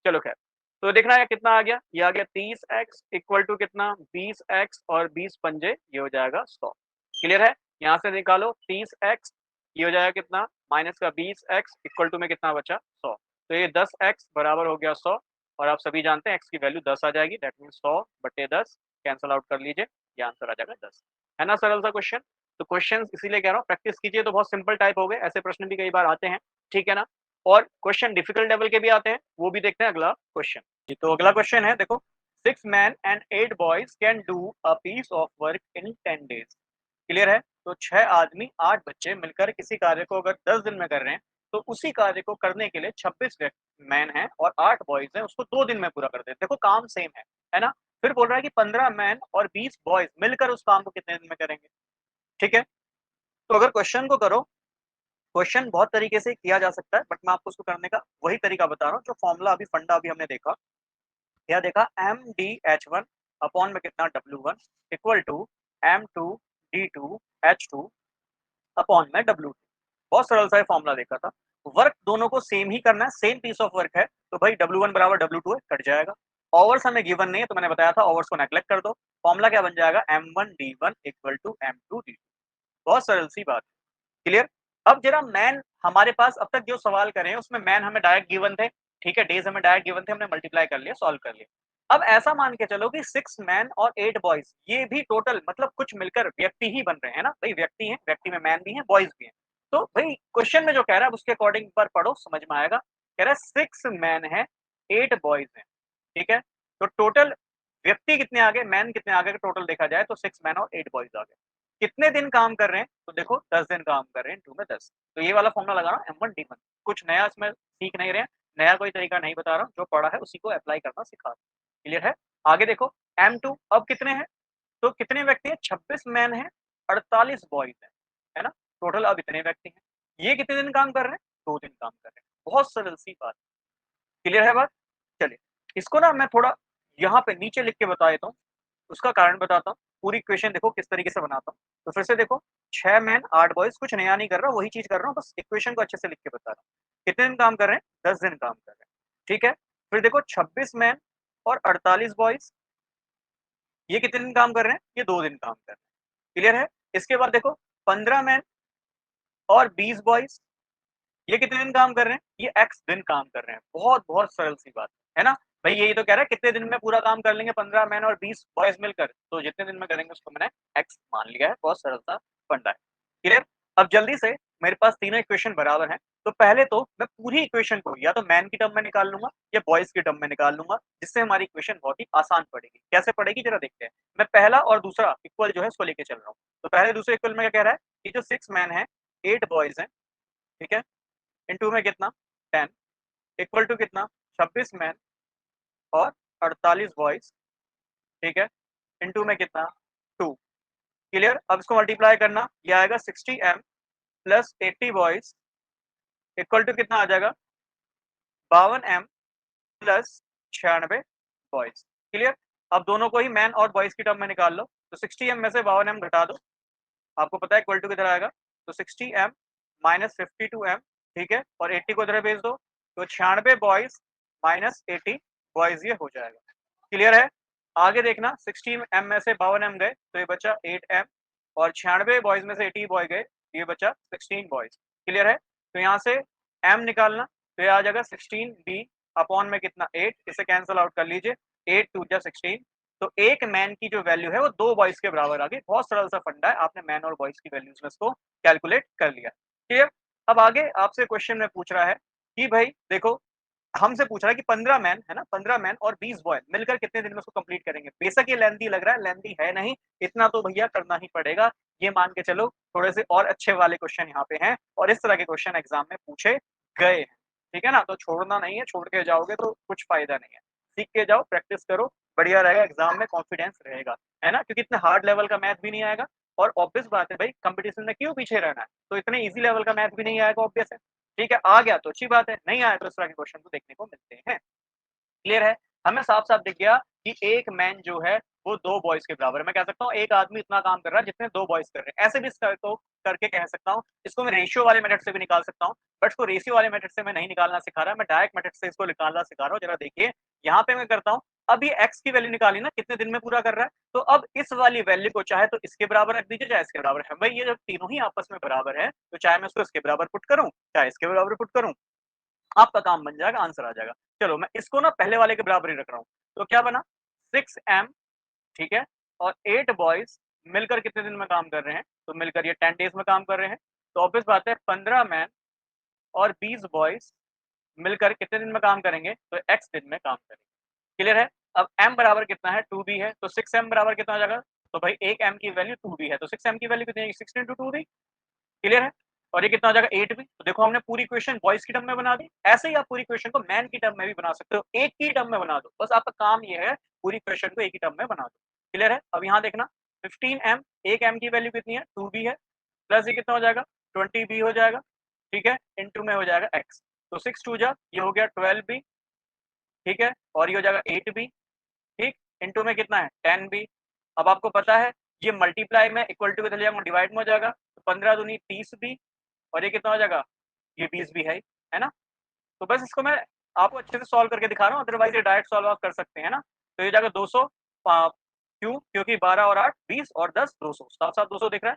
चलो खैर, तो देखना है कितना आ गया। ये आ गया 30x इक्वल टू कितना? 20x, और 20 पंजे ये हो जाएगा 100। क्लियर है। यहाँ से निकालो 30x, ये हो जाएगा कितना? माइनस का 20x इक्वल टू में कितना बचा? 100। तो ये 10x बराबर हो गया 100, और आप सभी जानते हैं x की वैल्यू 10 आ जाएगी, दैट मीन 100 बटे 10 कैंसल आउट कर लीजिए, ये आंसर आ जाएगा 10। है ना सरल सा क्वेश्चन। तो क्वेश्चन इसीलिए कह रहा हूँ प्रैक्टिस कीजिए, तो बहुत सिंपल टाइप हो गए, ऐसे प्रश्न भी कई बार आते हैं, ठीक है ना। और क्वेश्चन डिफिकल्ट लेवल के भी आते हैं, वो भी देखते हैं अगला क्वेश्चन। तो अगला क्वेश्चन है, देखो 6 man and 8 boys can do a piece of work in 10 days. Clear है। तो 6 आदमी 8 बच्चे मिलकर किसी कार्य को अगर 10 दिन में कर रहे हैं, तो उसी कार्य को करने के लिए 26 मैन हैं और 8 बॉयज हैं, उसको 2 दिन में पूरा कर देते हैं। देखो काम सेम है ना। फिर बोल रहा है कि 15 मैन और 20 बॉयज मिलकर उस काम को कितने दिन में करेंगे, ठीक है। तो अगर क्वेश्चन को करो, क्वेश्चन बहुत तरीके से किया जा सकता है, बट मैं आपको उसको करने का वही तरीका बता रहा हूँ जो फॉर्मूला अभी फंडा अभी हमने देखा। क्या देखा? M/D/H1 अपॉन में कितना? W1 equal to M2D2H2 upon में W2। बहुत सरल सा ये फॉर्मूला देखा था। वर्क दोनों को सेम ही करना है, सेम पीस ऑफ वर्क है, तो भाई W1 बराबर W2 है, कट जाएगा। ओवर्स हमें गिवन नहीं है, तो मैंने बताया था ओवर्स को नेग्लेक्ट कर दो। फॉर्मूला क्या बन जाएगा? M1D1 equal to M2D2। बहुत सरल सी बात, क्लियर। अब जरा मैन, हमारे पास अब तक जो सवाल करे हैं उसमें मैन हमें डायरेक्ट गिवन थे, ठीक है। डेज हमें डायरेक्ट गिवन थे, हमने मल्टीप्लाई कर लिया, सॉल्व कर लिया। अब ऐसा मान के चलो कि 6 मैन और 8 बॉयज, ये भी टोटल मतलब कुछ मिलकर व्यक्ति ही बन रहे हैं ना भाई, व्यक्ति हैं, व्यक्ति में मैन भी हैं बॉयज भी हैं। तो भाई क्वेश्चन में जो कह रहा है उसके अकॉर्डिंग पर पढ़ो, समझ में आएगा। कह रहा है 6 मैन है 8 बॉयज हैं, ठीक है। तो टोटल व्यक्ति कितने आ गए, मैन कितने आ गए, टोटल देखा जाए तो 6 मैन और 8 बॉयज आ गए। कितने दिन काम कर रहे हैं? तो देखो 10 दिन काम कर रहे हैं, 2 में 10। तो ये वाला फॉर्मूला लगा रहा हूँ M1D1। कुछ नया इसमें सीख नहीं रहे हैं, नया कोई तरीका नहीं बता रहा हूँ, जो पढ़ा है उसी को अप्लाई करना सिखा रहा हूँ। क्लियर है। आगे देखो M2 अब कितने हैं? तो कितने व्यक्ति हैं? 26 मैन है, 48 बॉयज है ना। टोटल अब इतने व्यक्ति हैं। ये कितने दिन काम कर रहे हैं? 2 दिन काम कर रहे हैं। बहुत सरल सी बात, क्लियर है बात। चलिए इसको ना मैं थोड़ा यहाँ पे नीचे लिख के बता देता हूँ, उसका कारण बताता हूँ। पूरी इक्वेशन देखो किस तरीके से बनाता हूँ। तो फिर से देखो 6 मैन 8 बॉयज, कुछ नया नहीं कर रहा, वही चीज कर रहा हूँ, बस इक्वेशन को अच्छे से लिख के बता रहा हूँ। कितने दिन काम कर रहे हैं? 10 दिन काम कर रहे हैं, ठीक है। फिर देखो 26 मैन और 48 बॉयज, ये कितने दिन काम कर रहे हैं? ये 2 दिन काम कर रहे हैं, क्लियर है। इसके बाद देखो 15 मैन और 20 बॉयज, ये कितने दिन काम कर रहे हैं? ये एक्स दिन काम कर रहे हैं। बहुत बहुत सरल सी बात है ना। भाई यही तो कह रहा है कितने दिन में पूरा काम कर लेंगे 15 मैन और 20 बॉयज मिलकर, तो जितने दिन में करेंगे उसको मैंने एक्स मान लिया है। बहुत सरल सा फंडा है। क्लियर। अब जल्दी से, मेरे पास तीनों इक्वेशन बराबर हैं, तो पहले तो मैं पूरी इक्वेशन को या तो मैन की टर्म में निकाल लूंगा या बॉयज की टर्म में निकाल लूंगा, जिससे हमारी इक्वेशन बहुत ही आसान पड़ेगी। कैसे पड़ेगी जरा देखते हैं। मैं पहला और दूसरा इक्वल जो है उसको लेके चल रहा हूँ। तो पहले दूसरे इक्वल में क्या कह रहा है कि जो 6 मैन है 8 बॉयज हैं, ठीक है, इनटू में कितना 10 इक्वल टू कितना 26 मैन और 48 बॉयज, ठीक है, इनटू में कितना 2। क्लियर। अब इसको मल्टीप्लाई करना, ये आएगा 60m plus 80 boys equal to कितना आ जाएगा 52m प्लस 96 बॉयज। क्लियर। अब दोनों को ही मैन और बॉयज की टर्म में निकाल लो, तो 60m में से 52m घटा दो, आपको पता है इक्वल टू किधर आएगा, तो 60m माइनस 52m, ठीक है, और 80 को इधर भेज दो, तो 96 बॉयज माइनस 80 बॉयज ये हो जाएगा। क्लियर है। आगे देखना, 60m में से 52m गए तो ये बचा 8m, और 96 बॉयज में से 80 बॉय गए, ये बचा 16 बॉयज। क्लियर है। तो यहाँ से m निकालना, तो ये आ जाएगा 16b अपॉन में कितना 8, इसे कैंसिल आउट कर लीजिए, 8 टू जा 16, तो एक मैन की जो वैल्यू है वो 2 बॉयज के बराबर आ गई। बहुत सरल सा फंडा है, आपने मैन और बॉयज की वैल्यूज में इसको कैलकुलेट कर लिया। क्लियर। अब आगे आपसे क्वेश्चन में पूछ रहा है कि भाई देखो, हमसे पूछ रहा है कि 15 मैन है ना, 15 मैन और 20 बॉय मिलकर कितने दिन में उसको कंप्लीट करेंगे। बेशक ये लेंथी लग रहा है, लेंथी है नहीं, इतना तो भैया करना ही पड़ेगा। ये मान के चलो थोड़े से और अच्छे वाले क्वेश्चन यहाँ पे हैं, और इस तरह के क्वेश्चन एग्जाम में पूछे गए हैं, ठीक है ना। तो छोड़ना नहीं है, छोड़ के जाओगे तो कुछ फायदा नहीं है। सीख के जाओ, प्रैक्टिस करो, बढ़िया रहेगा, एग्जाम में कॉन्फिडेंस रहेगा, है ना, क्योंकि इतने हार्ड लेवल का मैथ भी नहीं आएगा। और ऑब्वियस बात है भाई, कंपटीशन में क्यों पीछे रहना है, तो इतने इजी लेवल का मैथ भी नहीं आएगा, ऑब्वियस है। ठीक है, आ गया तो अच्छी बात है, नहीं आया तो इस तरह के क्वेश्चन को देखने को मिलते हैं। क्लियर है। हमें साफ साफ दिख गया कि एक मैन जो है वो 2 बॉयज के बराबर है। मैं कह सकता हूँ एक आदमी इतना काम कर रहा है जितने 2 बॉयज कर रहे हैं। ऐसे भी इसको करके कह सकता हूँ, इसको मैं रेशियो वाले मेथड से भी निकाल सकता हूँ, बट इसको रेशियो वाले मेथड से मैं नहीं निकालना सिखा रहा, मैं डायरेक्ट मेथड से इसको निकालना सिखा रहा हूँ। जरा देखिए, यहाँ पे मैं करता हूँ, अब ये एक्स की वैल्यू निकाली ना, कितने दिन में पूरा कर रहा है, तो अब इस वाली वैल्यू को चाहे तो इसके बराबर रख दीजिए, चाहे इसके बराबर है। भाई ये जब तीनों ही आपस में बराबर है, तो चाहे मैं इसको इसके बराबर पुट करूं, चाहे इसके बराबर पुट करूं, आपका काम बन जाएगा, आंसर आ जाएगा। चलो मैं इसको ना पहले वाले के बराबर ही रख रहा हूँ, तो क्या बना 6m, ठीक है, और 8 बॉयज मिलकर कितने दिन में काम कर रहे हैं, तो मिलकर ये 10 डेज में काम कर रहे हैं। तो ऑब्वियस बात है 15 मैन और 20 बॉयज मिलकर कितने दिन में काम करेंगे, तो x दिन में काम करेंगे। क्लियर है। अब m बराबर कितना है 2b है, तो 6m बराबर कितना हो जाएगा, तो भाई एक m की वैल्यू 2b है, तो 6m की वैल्यू कितनी है 16 इंटू 2b। क्लियर है। और ये कितना हो जाएगा 8 भी। तो देखो हमने पूरी क्वेश्चन बॉयज की टर्म में बना दी, ऐसे ही आप पूरी क्वेश्चन को मैन की टर्म में भी बना सकते हो, एक ही टर्म में बना दो, बस आपका काम ये है पूरी क्वेश्चन को एक ही टर्म में बना दो। क्लियर है। अब यहाँ देखना 15m, एक m की वैल्यू कितनी है 2b है, प्लस ये कितना हो जाएगा 20b हो जाएगा, ठीक है, इनटू में हो जाएगा x, तो 6 टू जा ये हो गया 12b, ठीक है, और ये हो जाएगा 8b, ठीक, इनटू में कितना है 10b। अब आपको पता है ये मल्टीप्लाई में इक्वल टू के चले जाऊंगा, डिवाइड में हो जाएगा, तो 15 दूनी 30b, और ये कितना हो जाएगा, ये 20 भी है ना। तो बस इसको मैं आपको अच्छे से सॉल्व करके दिखा रहा हूँ, अदरवाइज ये डायरेक्ट सॉल्व आप कर सकते हैं ना। तो ये जाएगा 200, क्यों, क्योंकि 12 और 8 20 और 10 200, साथ साथ 200 दिख रहा है,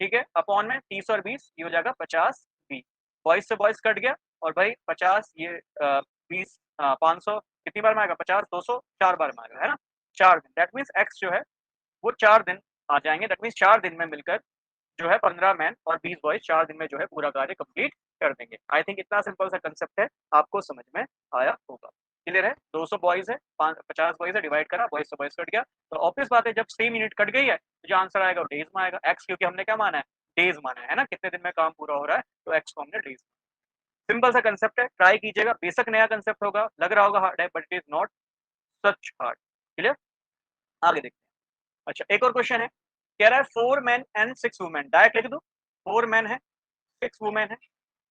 ठीक है, अपॉन में 30 और 20 ये हो जाएगा 50 बी, बॉइस से बॉइस कट गया, और भाई 50 ये 20 500 कितनी बार में आएगा 50 200 4 बार में आएगा, है ना, 4 दिन, दैट मीन्स एक्स जो है वो 4 दिन आ जाएंगे, दैट मीन्स 4 दिन में मिलकर जो है 15 मैन और 20 बॉयज 4 दिन में जो है पूरा कार्य कंप्लीट कर देंगे। आई थिंक इतना सिंपल सा कंसेप्ट है, आपको समझ में आया होगा। क्लियर है। 200 बॉयज है, 50 बॉयज है, डिवाइड करा, बॉयज से बॉयज कट गया, तो ऑब्वियस बात है जब सेम यूनिट कट गई है तो जो आंसर आएगा वो डेज में आएगा, एक्स क्योंकि हमने क्या माना है डेज माना है ना, कितने दिन में काम पूरा हो रहा है, तो एक्स को हमने डेज। सिंपल सा कंसेप्ट है, ट्राई कीजिएगा, बेशक नया कंसेप्ट होगा, लग रहा होगा हार्ड है, but it is not such hard. Clear. आगे देखते हैं। अच्छा एक और क्वेश्चन है, कह रहा है 4 मैन एंड 6 वुमेन, डायरेक्ट लिख दो, 4 मैन है 6 वुमेन है,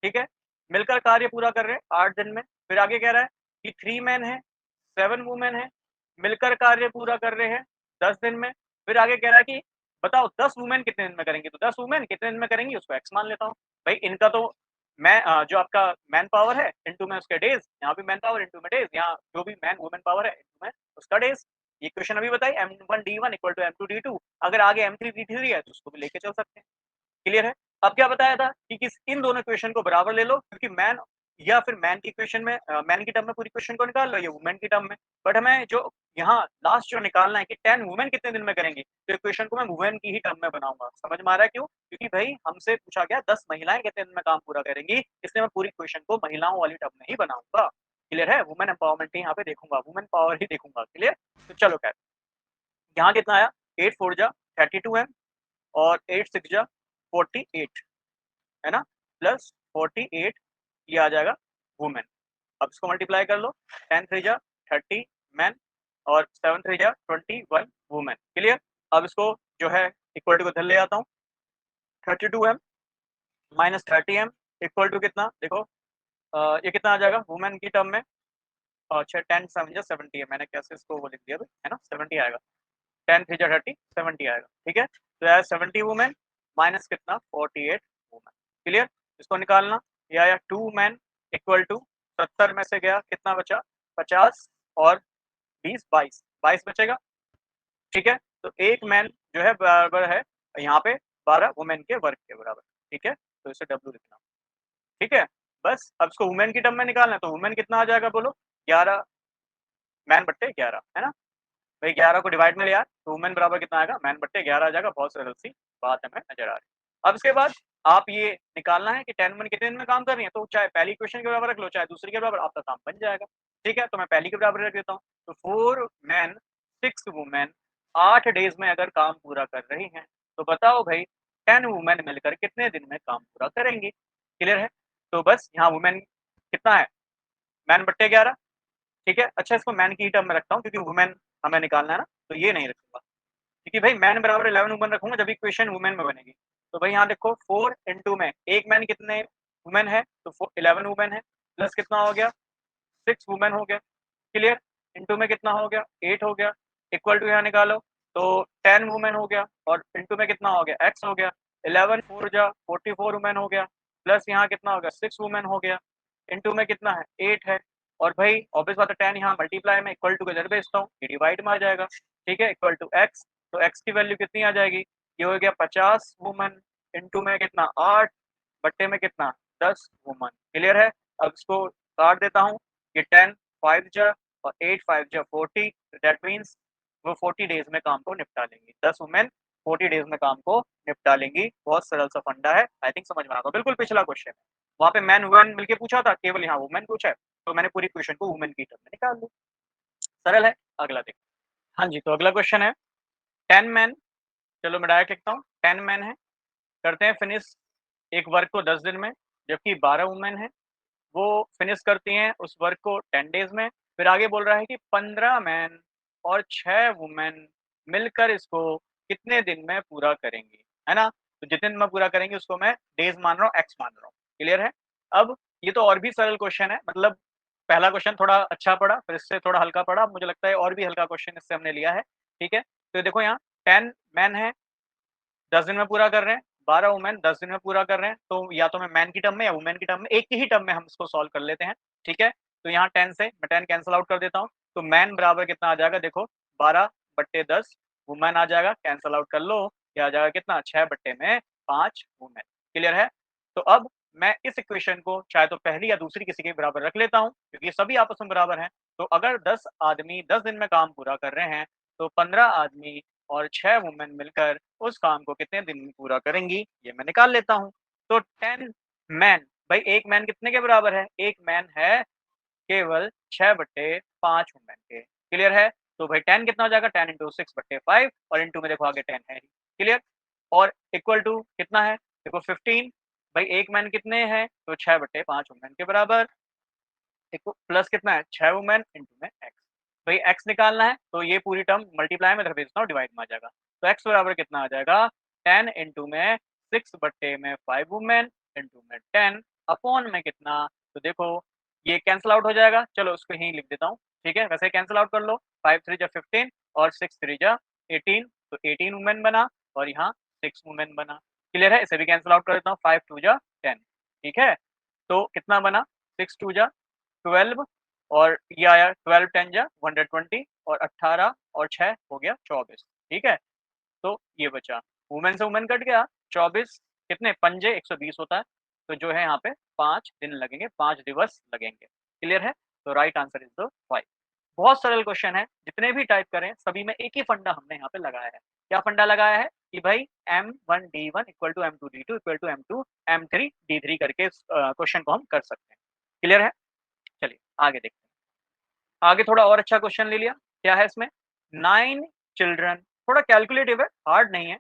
ठीक है, मिलकर कार्य पूरा कर रहे हैं 8 दिन में। फिर आगे कह रहा है कि 3 मैन है 7 वुमेन है, मिलकर कार्य पूरा कर रहे हैं 10 दिन में। फिर आगे कह रहा है कि बताओ 10 वुमेन कितने दिन में करेंगे, तो 10 वुमेन कितने दिन में करेंगी उसको एक्स मान लेता हूँ। भाई इनका तो मैं जो आपका मैन पावर है इनटू में उसके डेज, यहाँ भी मैन पावर इनटू में डेज, यहाँ जो भी मैन वुमेन पावर है इनटू में उसका डेज। ये क्वेश्चन अभी बताइए M1D1 इक्वल टू M2D2, अगर आगे M3D3 है तो उसको भी लेके चल सकते हैं। क्लियर है। अब क्या बताया था कि किस इन दोनों इक्वेशन को बराबर ले लो, क्योंकि मैन या फिर मैन की इक्वेशन में मैन की टर्म में पूरी इक्वेशन को निकाल लो या वुमेन की टर्म में। बट हमें जो यहाँ लास्ट जो निकालना है कि 10 वुमेन कितने दिन में करेंगी, तो इक्वेशन को मैं वुमेन की ही टर्म में बनाऊंगा। समझ में आ रहा है क्यों? क्योंकि भाई हमसे पूछा गया 10 महिलाएं कितने दिन में काम पूरा करेंगी, इसलिए मैं पूरी इक्वेशन को महिलाओं वाली टर्म में ही बनाऊंगा। क्लियर है? वुमेन एम्पावरमेंट ही यहाँ पे देखूंगा, वुमेन पावर ही देखूंगा। क्लियर? तो चलो खैर, यहाँ कितना आया, 8 4 जा 32 m और 8 6 जा 48, है ना, प्लस 48 ये आ जाएगा वुमेन। अब इसको मल्टीप्लाई कर लो, 10 3 जा 30 मैन और 7 3 जा 21 वुमेन। क्लियर? अब इसको जो है इक्वल टू को इधर ले आता हूँ, 32 m minus 30 m equal to कितना देखो, ये कितना आ जाएगा वुमेन की टर्म में, अच्छा 10 7 जा 70 है, मैंने कैसे इसको वो लिख दिया है ना, 70 आएगा, 10 3 जा 30 70 आएगा। ठीक है, तो यार 70 वुमेन माइनस कितना 48 वुमेन। क्लियर? इसको निकालना, ये आया 2 मैन इक्वल टू 70 में से गया कितना बचा 50 और 20 22 22 बचेगा। ठीक है, तो एक मैन जो है बराबर है यहाँ पे 12 वुमेन के वर्क के बराबर। ठीक है, तो इसे डब्ल्यू लिखना। ठीक है, बस अब इसको वुमेन की टर्म में निकालना है, तो वुमेन कितना आ जाएगा बोलो, 11 मैन बट्टे 11, है ना भाई, 11 को डिवाइड में लिया तो वुमेन बराबर कितना आएगा, मैन बट्टे 11 आ जाएगा। बहुत सरल सी बात हमें नजर आ रही है। अब इसके बाद आप ये निकालना है कि 10 वुमेन कितने दिन में काम कर रही है, तो चाहे पहली क्वेश्चन के बराबर रख लो चाहे दूसरी के बराबर, आपका काम बन जाएगा। ठीक है, तो मैं पहली के बराबर रख देता हूँ, तो 4 मैन 6 वुमेन 8 डेज में अगर काम पूरा कर रही हैं, तो बताओ भाई 10 वुमेन मिलकर कितने दिन में काम पूरा करेंगी। क्लियर है? तो बस यहाँ वुमेन कितना है, मैन बट्टे 11। ठीक है, अच्छा इसको मैन की ही टर्म में रखता हूँ क्योंकि वुमेन हमें निकालना है ना, तो ये नहीं रखूंगा क्योंकि भाई मैन बराबर 11 वुमेन रखूंगा जब इक्वेशन वुमेन में बनेगी। तो भाई यहाँ देखो 4 इंटू में एक मैन कितने वुमेन है, तो 11 वुमेन है, प्लस कितना हो गया 6 वुमेन हो गया। क्लियर? इंटू में कितना हो गया 8 हो गया, इक्वल टू यहाँ निकालो तो 10 वुमेन हो गया और इंटू में कितना हो गया एक्स हो गया, 11 4 जा 44 वुमेन हो गया, प्लस यहाँ कितना हो गया 6 वुमेन हो गया, इंटू में कितना है 8 है, और भाई ऑब्वियस बात है 10 यहाँ मल्टीप्लाई में इक्वल टू के इधर भेजता हूँ, ये डिवाइड में आ जाएगा। ठीक है, इक्वल टू एक्स, तो एक्स की वैल्यू कितनी आ जाएगी, ये हो गया 50 वुमेन, इंटू में कितना 8, बट्टे में कितना 10 वुमन। क्लियर है? अब इसको काट देता हूँ, ये 10 5 जा और 8 5 जा 40, दैट मीन्स वो 40 डेज में काम को निपटा लेंगी। 10 वुमेन 40 डेज में काम को निपटा लेंगी। बहुत सरल सा फंडा है, आई थिंक समझ में आ गया। बिल्कुल पिछला क्वेश्चन है, वहाँ पे मैन वुमेन मिलके पूछा था, केवल यहाँ वुमेन पूछा है, तो मैंने पूरी क्वेश्चन को वुमेन की टर्म में निकाल दी। सरल है। अगला देखो, हाँ जी, तो अगला क्वेश्चन है 10 मैन, चलो मैं डायरेक्ट लिखता हूँ, 10 मैन है, करते हैं फिनिश एक वर्क को 10 दिन में, जबकि 12 वुमेन है वो फिनिश करती हैं उस वर्क को 10 डेज में। फिर आगे बोल रहा है कि 15 मैन और 6 वुमेन मिलकर इसको कितने दिन में पूरा करेंगी, है ना। तो जितने दिन में पूरा करेंगे उसको मैं डेज मान रहा हूँ, एक्स मान रहा हूँ। क्लियर है? अब ये तो और भी सरल क्वेश्चन है, मतलब पहला क्वेश्चन थोड़ा अच्छा पड़ा, फिर इससे थोड़ा हल्का पड़ा, मुझे लगता है और भी हल्का क्वेश्चन इससे हमने लिया है। ठीक है, तो देखो यहाँ 10 मैन है 10 दिन में पूरा कर रहे हैं, 12 वुमेन 10 दिन में पूरा कर रहे हैं, तो या तो मैं मैन की टर्म में या वुमेन की टर्म में, एक ही टर्म में हम इसको सॉल्व कर लेते हैं। ठीक है, तो यहाँ 10 से मैं 10 कैंसिल आउट कर देता हूँ, तो मैन बराबर कितना आ जाएगा देखो 12 बट्टे 10, वुमेन आ जाएगा, कैंसिल आउट कर लो, क्या आ जाएगा कितना 6 बट्टे में 5 वुमेन। क्लियर है? तो अब मैं इस इक्वेशन को चाहे तो पहली या दूसरी किसी के बराबर रख लेता हूँ क्योंकि सभी आपस में बराबर हैं। तो अगर 10 आदमी 10 दिन में काम पूरा कर रहे हैं, तो 15 आदमी और 6 वुमेन मिलकर उस काम को कितने दिन में पूरा करेंगी, ये मैं निकाल लेता हूँ। तो 10 मैन, भाई एक मैन कितने के बराबर है, एक मैन है केवल 6 बट्टे 5 वुमेन के। क्लियर है? तो भाई 10 कितना हो जाएगा, 10 इंटू 6 बट्टे 5, और इंटू में देखो आगे 10 है। क्लियर? और इक्वल टू कितना है देखो 15, भाई एक मैन कितने हैं, तो 6 बट्टे 5 वुमेन के बराबर, प्लस कितना है 6 वुमेन इंटू में एक्स। भाई एक्स निकालना है तो ये पूरी टर्म मल्टीप्लाई में भेजता हूँ, डिवाइड में आ जाएगा, तो एक्स बराबर कितना आ जाएगा 10 इंटू में 6 बट्टे में 5 वुमेन इंटू में 10 अपॉन में कितना, तो देखो ये कैंसिल आउट हो जाएगा, चलो उसको यहीं लिख देता हूँ। ठीक है, वैसे कैंसिल आउट कर लो, 5 3 जा 15 और 6 3 जा 18, तो 18 वुमेन बना और यहाँ 6 वुमेन बना। क्लियर है? इसे भी कैंसिल आउट कर देता हूँ, 5 2 जा 10। ठीक है, तो कितना बना 6 2 जा 12, और ये आया 12 10 जा 120, और 18 और 6 हो गया 24। ठीक है, तो ये बचा, वुमेन से वुमेन कट गया, 24 कितने पंजे 120 होता है, तो जो है यहाँ पे 5 दिन लगेंगे, 5 दिवस लगेंगे। क्लियर है? तो राइट आंसर इज़ द 5। बहुत सरल क्वेश्चन है, जितने भी टाइप करें सभी में एक ही फंडा हमने यहाँ पे लगाया है। क्या फंडा लगाया है कि भाई M1 D1 equal to M2 D2 equal to M2 M3 D3 करके इस क्वेश्चन को हम कर सकते हैं। क्लियर है? चलिए आगे देखते हैं। आगे थोड़ा और अच्छा क्वेश्चन ले लिया। क्या है इसमें? 9 चिल्ड्रन, थोड़ा कैलकुलेटिव है, हार्ड नहीं है।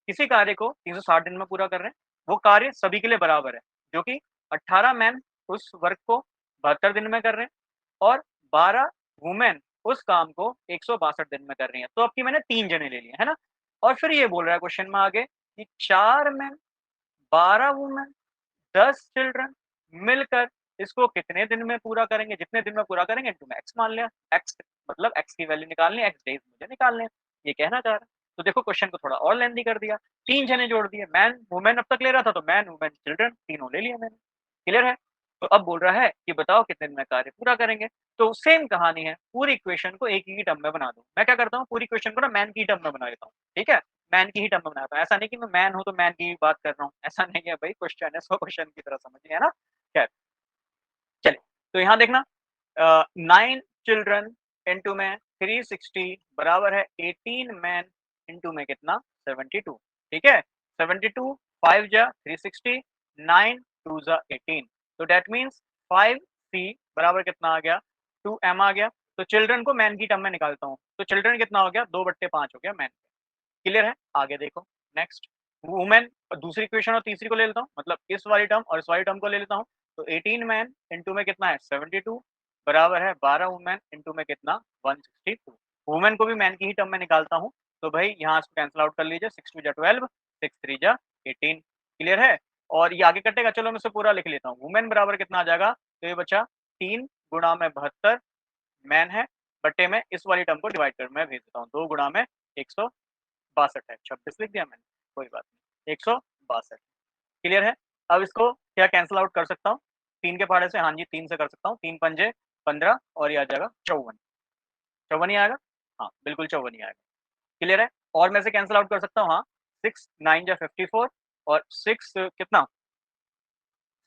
किसी कार्य को 360 दिन में पूरा कर रहे हैं, वो कार्य सभी के लिए बराबर है, जो कि 18 मैन उस वर्क को 72 दिन में कर रहे हैं और 12 वुमेन उस काम को 162 दिन में कर रही हैं। तो अब की मैंने 3 जने ले लिए, है ना? और फिर ये बोल रहा है क्वेश्चन में आगे कि 4 मैन, 12 वुमेन, 10 चिल्ड्रन मिलकर इसको कितने दिन में पूरा करेंगे? जितने दिन में पूरा करेंगे इनटू में x मान लिया। x मतलब x की वैल्यू निकालनी है, x डेज़ मुझे निकालने हैं, ये कहना चाह रहा है। तो देखो क्वेश्चन को थोड़ा और लेंथी कर दिया, 3 जने जोड़ दिए, मैन, वुमेन अब तक ले रहा था तो मैन, वुमेन, चिल्ड्रन तीनों ले लिए मैंने। क्लियर है? तो अब बोल रहा है कि बताओ कितने दिन में कार्य पूरा करेंगे? तो सेम कहानी है, पूरी इक्वेशन को एक ही टर्म में बना दो। मैं क्या करता हूँ, पूरी इक्वेशन को ना मैन की टर्म में बना देता हूँ, ठीक है? मैन की ही टर्म में बनाता हूँ। ऐसा नहीं कि मैं मैन हूँ तो मैन की ही बात कर रहा हूँ, ऐसा नहीं है भाई, क्वेश्चन है सो क्वेश्चन की तरह समझिए, है ना? खैर, चलिए, तो यहाँ देखना 9 चिल्ड्रन इंटू में 360 बराबर है 18 मैन इंटू में कितना 72, ठीक है? 72 5 जा 360, 9 2 जा 18, तो दैट मीन्स 5c बराबर कितना आ गया 2m आ गया। तो चिल्ड्रन को मैन की टर्म में निकालता हूँ, तो चिल्ड्रन कितना हो गया 2/5 हो गया मैन। क्लियर है? आगे देखो नेक्स्ट, वुमेन दूसरी इक्वेशन और तीसरी को ले लेता हूँ, मतलब इस वाली टर्म और इस वाली टर्म को ले लेता हूँ। तो 18 मैन इंटू में कितना है 72 बराबर है 12 वुमेन इंटू में कितना 162। वुमेन को भी मैन की ही टर्म में निकालता हूँ, तो भाई यहाँ इसको कैंसिल आउट कर लीजिए, 6 2 जा 12, 6 3 जा 18। क्लियर है? और ये आगे कटेगा, चलो मैं इसे पूरा लिख लेता हूँ। वुमेन बराबर कितना आ जाएगा, तो ये बचा 3 गुणा में 72 मैन है, बट्टे में इस वाली टर्म को डिवाइड कर मैं भेज देता हूँ, 2 गुणा में 162 है, 26 लिख दिया मैंने, कोई बात नहीं, 162। क्लियर है? अब इसको क्या कैंसल आउट कर सकता हूँ? 3 के पहाड़े से, हाँ जी 3 से कर सकता हूँ, 3 पंजे 15 और ये आ जाएगा 54। 54 ही आएगा? हाँ, बिल्कुल 54 ही आएगा। क्लियर है? और मैं इसे कैंसल आउट कर सकता हूँ, हाँ, 6 9 जा 54 और 6 कितना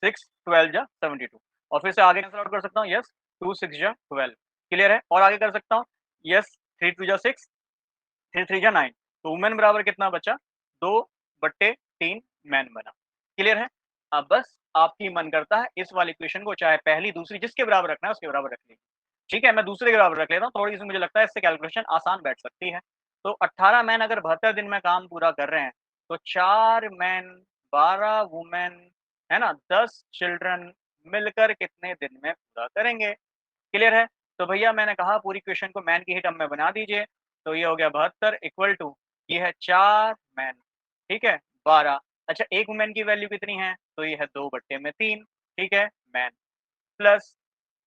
6 12 जा 72 और फिर से आगे कैंसल आउट कर सकता हूँ, यस 2 6 जा 12। क्लियर है? और आगे कर सकता हूँ, यस 3 2 जा 6, 3 3 जा 9, तो वुमेन बराबर कितना बचा 2/3 मैन बना। क्लियर है? अब बस आपकी मन करता है इस वाली इक्वेशन को चाहे पहली दूसरी जिसके बराबर रखना है उसके बराबर रख लीजिए। ठीक है, मैं दूसरे के बराबर रख लेता हूँ, थोड़ी-सी मुझे लगता है इससे कैलकुलेशन आसान बैठ सकती है। तो 18 मैन अगर 72 दिन में काम पूरा कर रहे हैं, तो 4 मैन, 12 वुमेन, है ना? 10 चिल्ड्रन मिलकर कितने दिन में पूरा करेंगे? क्लियर है? तो भैया मैंने कहा पूरी इक्वेशन को मैन की ही टर्म में बना दीजिए, तो ये हो गया 72 इक्वल टू ये है 4 मैन, ठीक है? 12, अच्छा एक वुमेन की वैल्यू कितनी है? तो ये है 2/3, ठीक है? मैन प्लस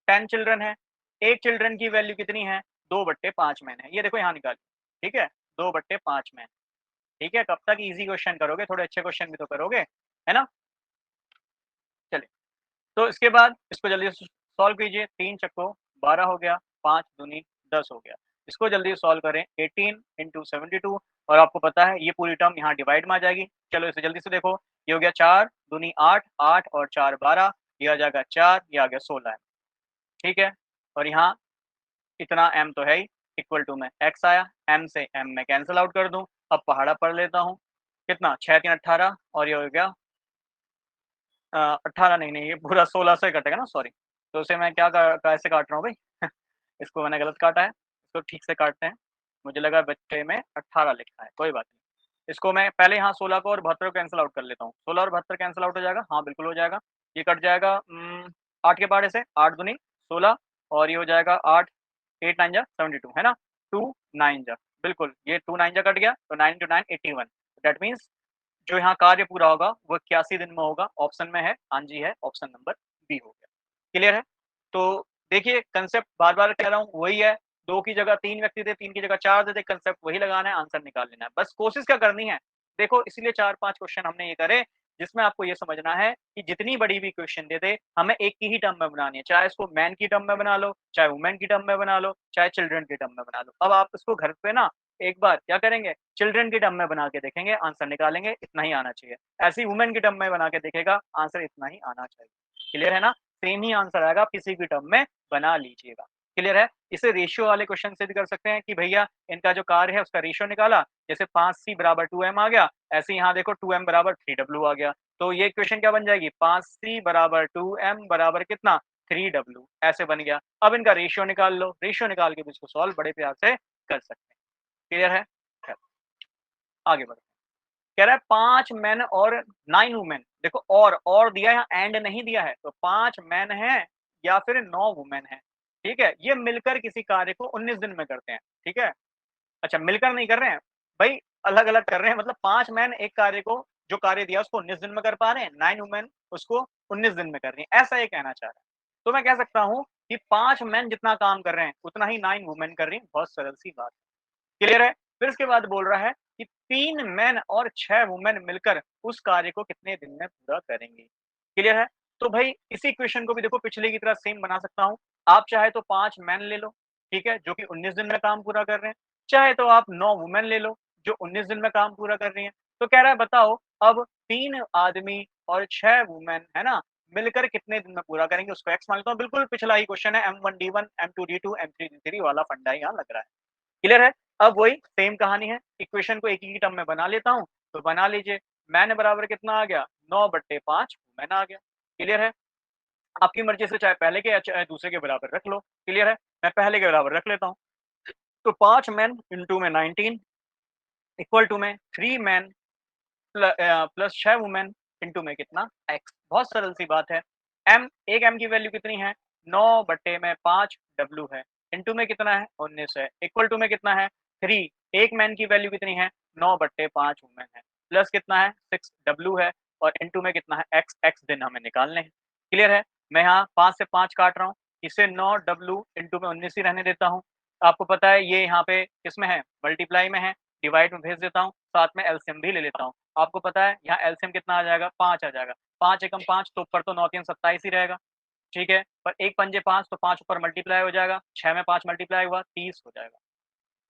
10 चिल्ड्रन है, एक चिल्ड्रन की वैल्यू कितनी है? 2/5 मैन है, ये देखो यहाँ निकालिए, ठीक है? 2/5 मैन, ठीक है? कब तक ईज़ी क्वेश्चन करोगे, थोड़े अच्छे क्वेश्चन भी तो करोगे, है ना? चलिए, तो इसके बाद इसको जल्दी से सॉल्व कीजिए, 3 चक्को 12 हो गया, 5 दूनी 10 हो गया। इसको जल्दी से सॉल्व करें, 18 इंटू 72 और आपको पता है ये पूरी टर्म यहाँ डिवाइड में आ जाएगी। चलो इसे जल्दी से देखो, ये हो गया 4 दूनी 8, 8 और 4 12, ये आ जाएगा 4, ये आ गया 16 है, ठीक है? और यहाँ इतना m तो है ही, इक्वल टू में x आया, m से m मैं कैंसल आउट कर दूँ, अब पहाड़ा पढ़ लेता हूँ, कितना 6 3 18 और ये हो गया 18 नहीं, नहीं ये पूरा 16 से कटेगा ना सॉरी, तो इसे मैं क्या कैसे काट रहा हूँ भाई इसको मैंने गलत काटा है, इसको ठीक से काटते हैं। मुझे लगा बच्चे में 18 लिखा है, कोई बात नहीं। इसको मैं पहले यहाँ 16 को और 72 को कैंसल आउट कर लेता हूँ। 16 और 72 कैंसल आउट हो जाएगा? हाँ, बिल्कुल हो जाएगा। ये कट जाएगा 8 के पहाड़े से, 8 दूनी 16 और ये हो जाएगा 8, 8 9 जा 72 है ना? 2 9 जा, बिल्कुल ये 2 9 जा कट गया, तो 9 into 9 81, दैट मीन्स जो यहाँ कार्य पूरा होगा वो 81 दिन में होगा, ऑप्शन में है, हाँ जी है, ऑप्शन नंबर बी हो गया। क्लियर है? तो देखिए कांसेप्ट बार-बार कह रहा हूँ वही है, 2 की जगह 3 व्यक्ति थे, 3 की जगह 4 थे, कांसेप्ट वही लगाना है, आंसर निकाल लेना है। बस कोशिश क्या करनी है, देखो इसीलिए 4-5 क्वेश्चन हमने ये करे, जिसमें आपको ये समझना है कि जितनी बड़ी भी क्वेश्चन दे दे, हमें एक की ही टर्म में बनानी है, चाहे इसको मैन की टर्म में बना लो, चाहे वुमेन की टर्म में बना लो, चाहे चिल्ड्रन की टर्म में बना लो। अब आप इसको घर पे ना एक बार क्या करेंगे, चिल्ड्रन की टर्म में बना के देखेंगे, आंसर निकालेंगे, इतना ही आना चाहिए। ऐसे ही वुमेन की टर्म में बना के देखेगा, आंसर इतना ही आना चाहिए। क्लियर है ना? सेम ही आंसर आएगा, आप किसी भी टर्म में बना लीजिएगा। क्लियर है? इसे रेशियो वाले क्वेश्चन से भी कर सकते हैं कि भैया इनका जो कार्य है उसका रेशियो निकाला, जैसे 5c बराबर 2m आ गया, ऐसे यहाँ देखो 2m बराबर 3w आ गया। तो ये इक्वेशन क्या बन जाएगी, 5c बराबर 2m बराबर कितना, 3w, ऐसे बन गया। अब इनका रेशियो निकाल लो, रेशियो निकाल के भी इसको सॉल्व बड़े प्यार से कर सकते हैं। क्लियर है? आगे बढ़ो। कह रहा है 5 मेन और 9 वुमेन। देखो और दिया है, यहाँ एंड नहीं दिया है, तो 5 मेन हैं या फिर 9 वुमेन हैं। ठीक है, ये मिलकर किसी कार्य को 19 दिन में करते हैं। ठीक है, अच्छा मिलकर नहीं कर रहे हैं भाई, अलग अलग कर रहे हैं। मतलब 5 मैन एक कार्य को, जो कार्य दिया उसको 19 दिन में कर पा रहे हैं, 9 वुमेन उसको 19 दिन में कर रही हैं, ऐसा ये कहना चाह रहा है। तो मैं कह सकता हूँ कि 5 मैन जितना काम कर रहे हैं उतना ही 9 वुमेन कर रही हैं। बहुत सरल सी बात है। क्लियर है? फिर उसके बाद बोल रहा है कि 3 मेन और 6 वुमेन मिलकर उस कार्य को कितने दिन में पूरा करेंगे। क्लियर है? तो भाई इसी क्वेश्चन को भी देखो पिछले की तरह सेम बना सकता हूँ। आप चाहे तो 5 मैन ले लो, ठीक है, जो कि 19 दिन में काम पूरा कर रहे हैं। चाहे तो आप 9 वुमेन ले लो, जो 19 दिन में काम पूरा कर रही हैं। तो कह रहा है बताओ अब 3 आदमी और 6 वुमेन, है ना, मिलकर कितने दिन में पूरा करेंगे, उसको एक्स मान लेता हूँ। बिल्कुल पिछला ही क्वेश्चन है, M1D1, M2D2, M3D3 वाला फंडा यहाँ लग रहा है। क्लियर है? अब वही सेम कहानी है, इक्वेशन को एक ही टर्म में बना लेता हूँ, तो बना लीजिए। मैन बराबर कितना आ गया, 9/5 मैन आ गया। क्लियर है? आपकी मर्जी से चाहे पहले के या चाहे दूसरे के बराबर रख लो। क्लियर है? मैं पहले के बराबर रख लेता हूँ। तो 5 मैन इंटू में 19 इक्वल टू में 3 मैन प्लस 6 वुमेन इंटू में कितना, एक्स। बहुत सरल सी बात है। एम, एक एम की वैल्यू कितनी है, 9/5 डब्ल्यू है, इंटू में कितना है, 19 है, इक्वल टू में कितना है, 3। एक मैन की वैल्यू कितनी है, 9/5 वुमेन है, प्लस कितना है, 6 डब्ल्यू है, और इंटू में कितना है, एक्स। एक्स दिन हमें निकालने हैं। क्लियर है? मैं यहाँ 5 से 5 काट रहा हूँ, इसे 9w इंटू में 19 ही रहने देता हूँ। आपको पता है ये यहाँ पे किसमें है, मल्टीप्लाई में है, डिवाइड में भेज देता हूँ, साथ में एलसीएम भी ले लेता हूँ। आपको पता है यहाँ एलसीएम कितना आ जाएगा, 5 आ जाएगा। 5 एकम 5, तो ऊपर तो 9 3 27 ही रहेगा। ठीक है, पर एक पंजे 5, तो 5 ऊपर मल्टीप्लाई हो जाएगा, 6 में 5 मल्टीप्लाई हुआ, 30 हो जाएगा।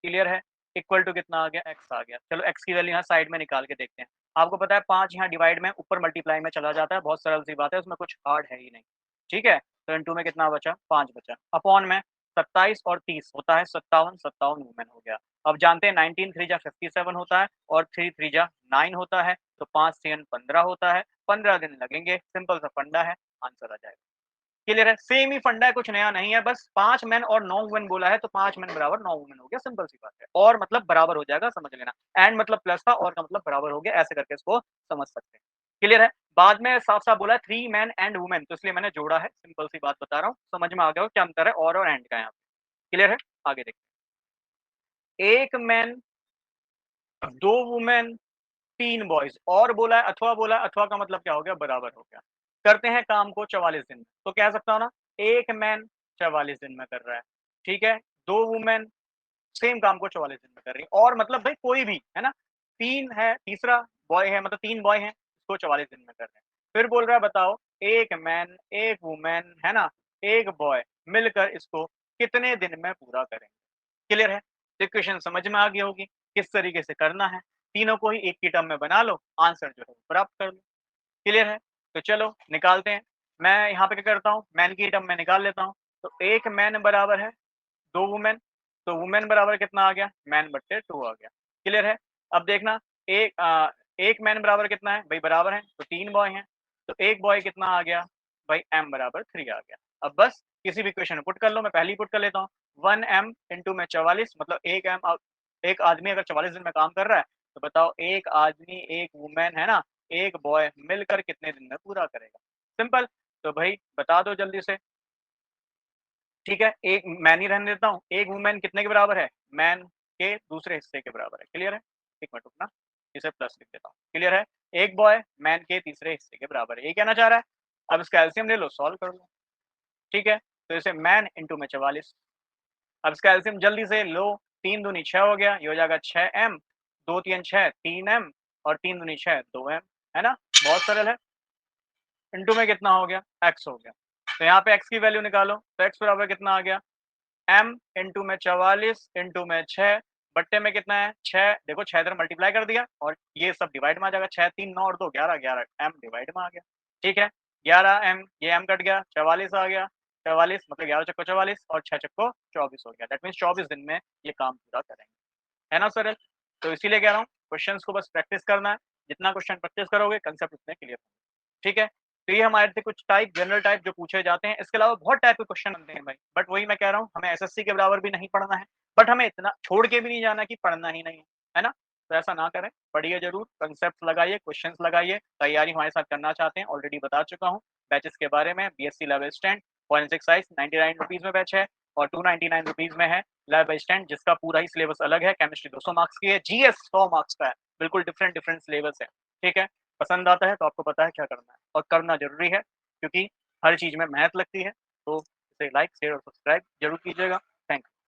क्लियर है? इक्वल टू कितना आ गया, एक्स आ गया। चलो एक्स की वैल्यू यहाँ साइड में निकाल के देखते हैं। आपको पता है 5 यहाँ डिवाइड में ऊपर मल्टीप्लाई में चला जाता है, बहुत सरल सी बात है, उसमें कुछ हार्ड है ही नहीं। ठीक है, तो इंटू में कितना बचा, 5 बचा, अपॉन में 27 और 30 होता है 57, 57 वुमेन हो गया। अब जानते हैं 19 3 जा 57 होता है और 3 3 जा 9 होता है, तो 5 3 15 होता है, 15 दिन लगेंगे। सिंपल सा फंडा है, आंसर आ जाएगा। क्लियर है? सेम ही फंडा है, कुछ नया नहीं है, बस 5 मेन और 9 वुमेन बोला है, तो 5 मेन बराबर 9 वुमेन हो गया, सिंपल सी बात है। और मतलब बराबर हो जाएगा, समझ लेना। एंड मतलब प्लस था, और का मतलब बराबर हो गया, ऐसे करके इसको समझ सकते हैं। क्लियर है? बाद में साफ-साफ बोला है 3 मेन एंड वुमेन, तो इसलिए मैंने जोड़ा है, सिंपल सी बात बता रहा हूँ, समझ में आ गया हो क्या अंतर है और एंड का यहाँ पे। क्लियर है? आगे देखते हैं। 1 मैन, 2 वुमेन, 3 बॉयज, और बोला है अथवा बोला है, अथवा का मतलब क्या हो गया, बराबर हो गया। करते हैं काम को 44 दिन में, तो कह सकता हूँ ना, 1 मैन 44 दिन में कर रहा है, ठीक है, 2 वुमेन सेम काम को 44 दिन में कर रही है, और मतलब भाई कोई भी, है ना, 3 है, तीसरा बॉय है, मतलब 3 बॉय हैं, इसको 44 दिन में कर रहे हैं। फिर बोल रहा है बताओ 1 मैन, 1 वुमेन, है ना, 1 बॉय मिलकर इसको कितने दिन में पूरा करेंगे। क्लियर है? इक्वेशन समझ में आ गई होगी किस तरीके से करना है। तीनों को ही एक की टर्म में बना लो, आंसर जो है प्राप्त कर लो। क्लियर है? तो चलो निकालते हैं। मैं यहाँ पे क्या करता हूँ, मैन की टर्म में निकाल लेता हूँ। तो 1 मैन बराबर है 2 वुमेन, तो वुमेन बराबर कितना आ गया, मैन/2 आ गया। क्लियर है? अब देखना, एक मैन बराबर कितना है भाई, बराबर है, तो 3 बॉय हैं, तो 1 बॉय कितना आ गया भाई, m बराबर 3 आ गया। अब बस किसी भी इक्वेशन में पुट कर लो, मैं पहले ही पुट कर लेता हूँ। 1m इंटू में 44, मतलब 1m, एक आदमी अगर 44 दिन में काम कर रहा है, तो बताओ एक आदमी, एक वुमेन, है ना, एक बॉय मिलकर कितने दिन में पूरा करेगा। सिंपल। तो भाई बता दो जल्दी से। ठीक है, एक मैन ही रहने देता हूँ, एक वुमेन कितने के बराबर है, मैन के दूसरे हिस्से के बराबर है। क्लियर है? एक मिनट रुकना, इसे प्लस लिख देता हूँ। क्लियर है? एक बॉय मैन के तीसरे हिस्से के बराबर है, ये कहना चाह रहा है। अब इसका एलसीएम ले लो, सॉल्व कर लो। ठीक है, तो इसे मैन इंटू में 44। अब इसका एलसीएम जल्दी से लो, 3 दूनी 6 हो गया, ये हो जाएगा 6m, 2 3 6 3m, और 3 दूनी 6 2m, है ना, बहुत सरल है। इंटू में कितना हो गया, x हो गया। तो यहाँ पे x की वैल्यू निकालो, तो x बराबर कितना आ गया, m इंटू में 44 इंटू में 6 बट्टे में कितना है 6, देखो 6 इधर मल्टीप्लाई कर दिया और ये सब डिवाइड में आ जाएगा, 6 3 9 और 2 11, 11 m डिवाइड में आ गया, ठीक है। 11 m, ये m कट गया, 44 आ गया, 44 मतलब 11 चक्को 44 और 6 चक्को 24 हो गया। दैट मीन्स 24 दिन में ये काम पूरा करेंगे, है ना सरल? तो इसीलिए कह रहा हूँ क्वेश्चंस को बस प्रैक्टिस करना है, जितना क्वेश्चन प्रैक्टिस करोगे कंसेप्ट उतने क्लियर, ठीक है। तो ये हमारे थे कुछ टाइप, जनरल टाइप जो पूछे जाते हैं। इसके अलावा बहुत टाइप के क्वेश्चन बनते हैं भाई, बट वही मैं कह रहा हूँ हमें एसएससी के बराबर भी नहीं पढ़ना है, बट हमें इतना छोड़ के भी नहीं जाना कि पढ़ना ही नहीं है ना? तो ऐसा ना करें, पढ़िए जरूर, कंसेप्ट लगाइए, क्वेश्चंस लगाइए, तैयारी हमारे साथ करना चाहते हैं ऑलरेडी बता चुका हूँ बैचेस के बारे में। BSc lab assistant forensic science 99 rupees में बैच है और 299 रुपीज में है लैब असिस्टेंट, जिसका पूरा ही सिलेबस अलग है। केमिस्ट्री 200 मार्क्स की है, जीएस 100 मार्क्स का है, बिल्कुल डिफरेंट डिफरेंट सिलेबस है, ठीक है। पसंद आता है तो आपको पता है क्या करना है और करना जरूरी है, क्योंकि हर चीज में मेहनत लगती है। तो इसे लाइक शेयर और सब्सक्राइब जरूर कीजिएगा।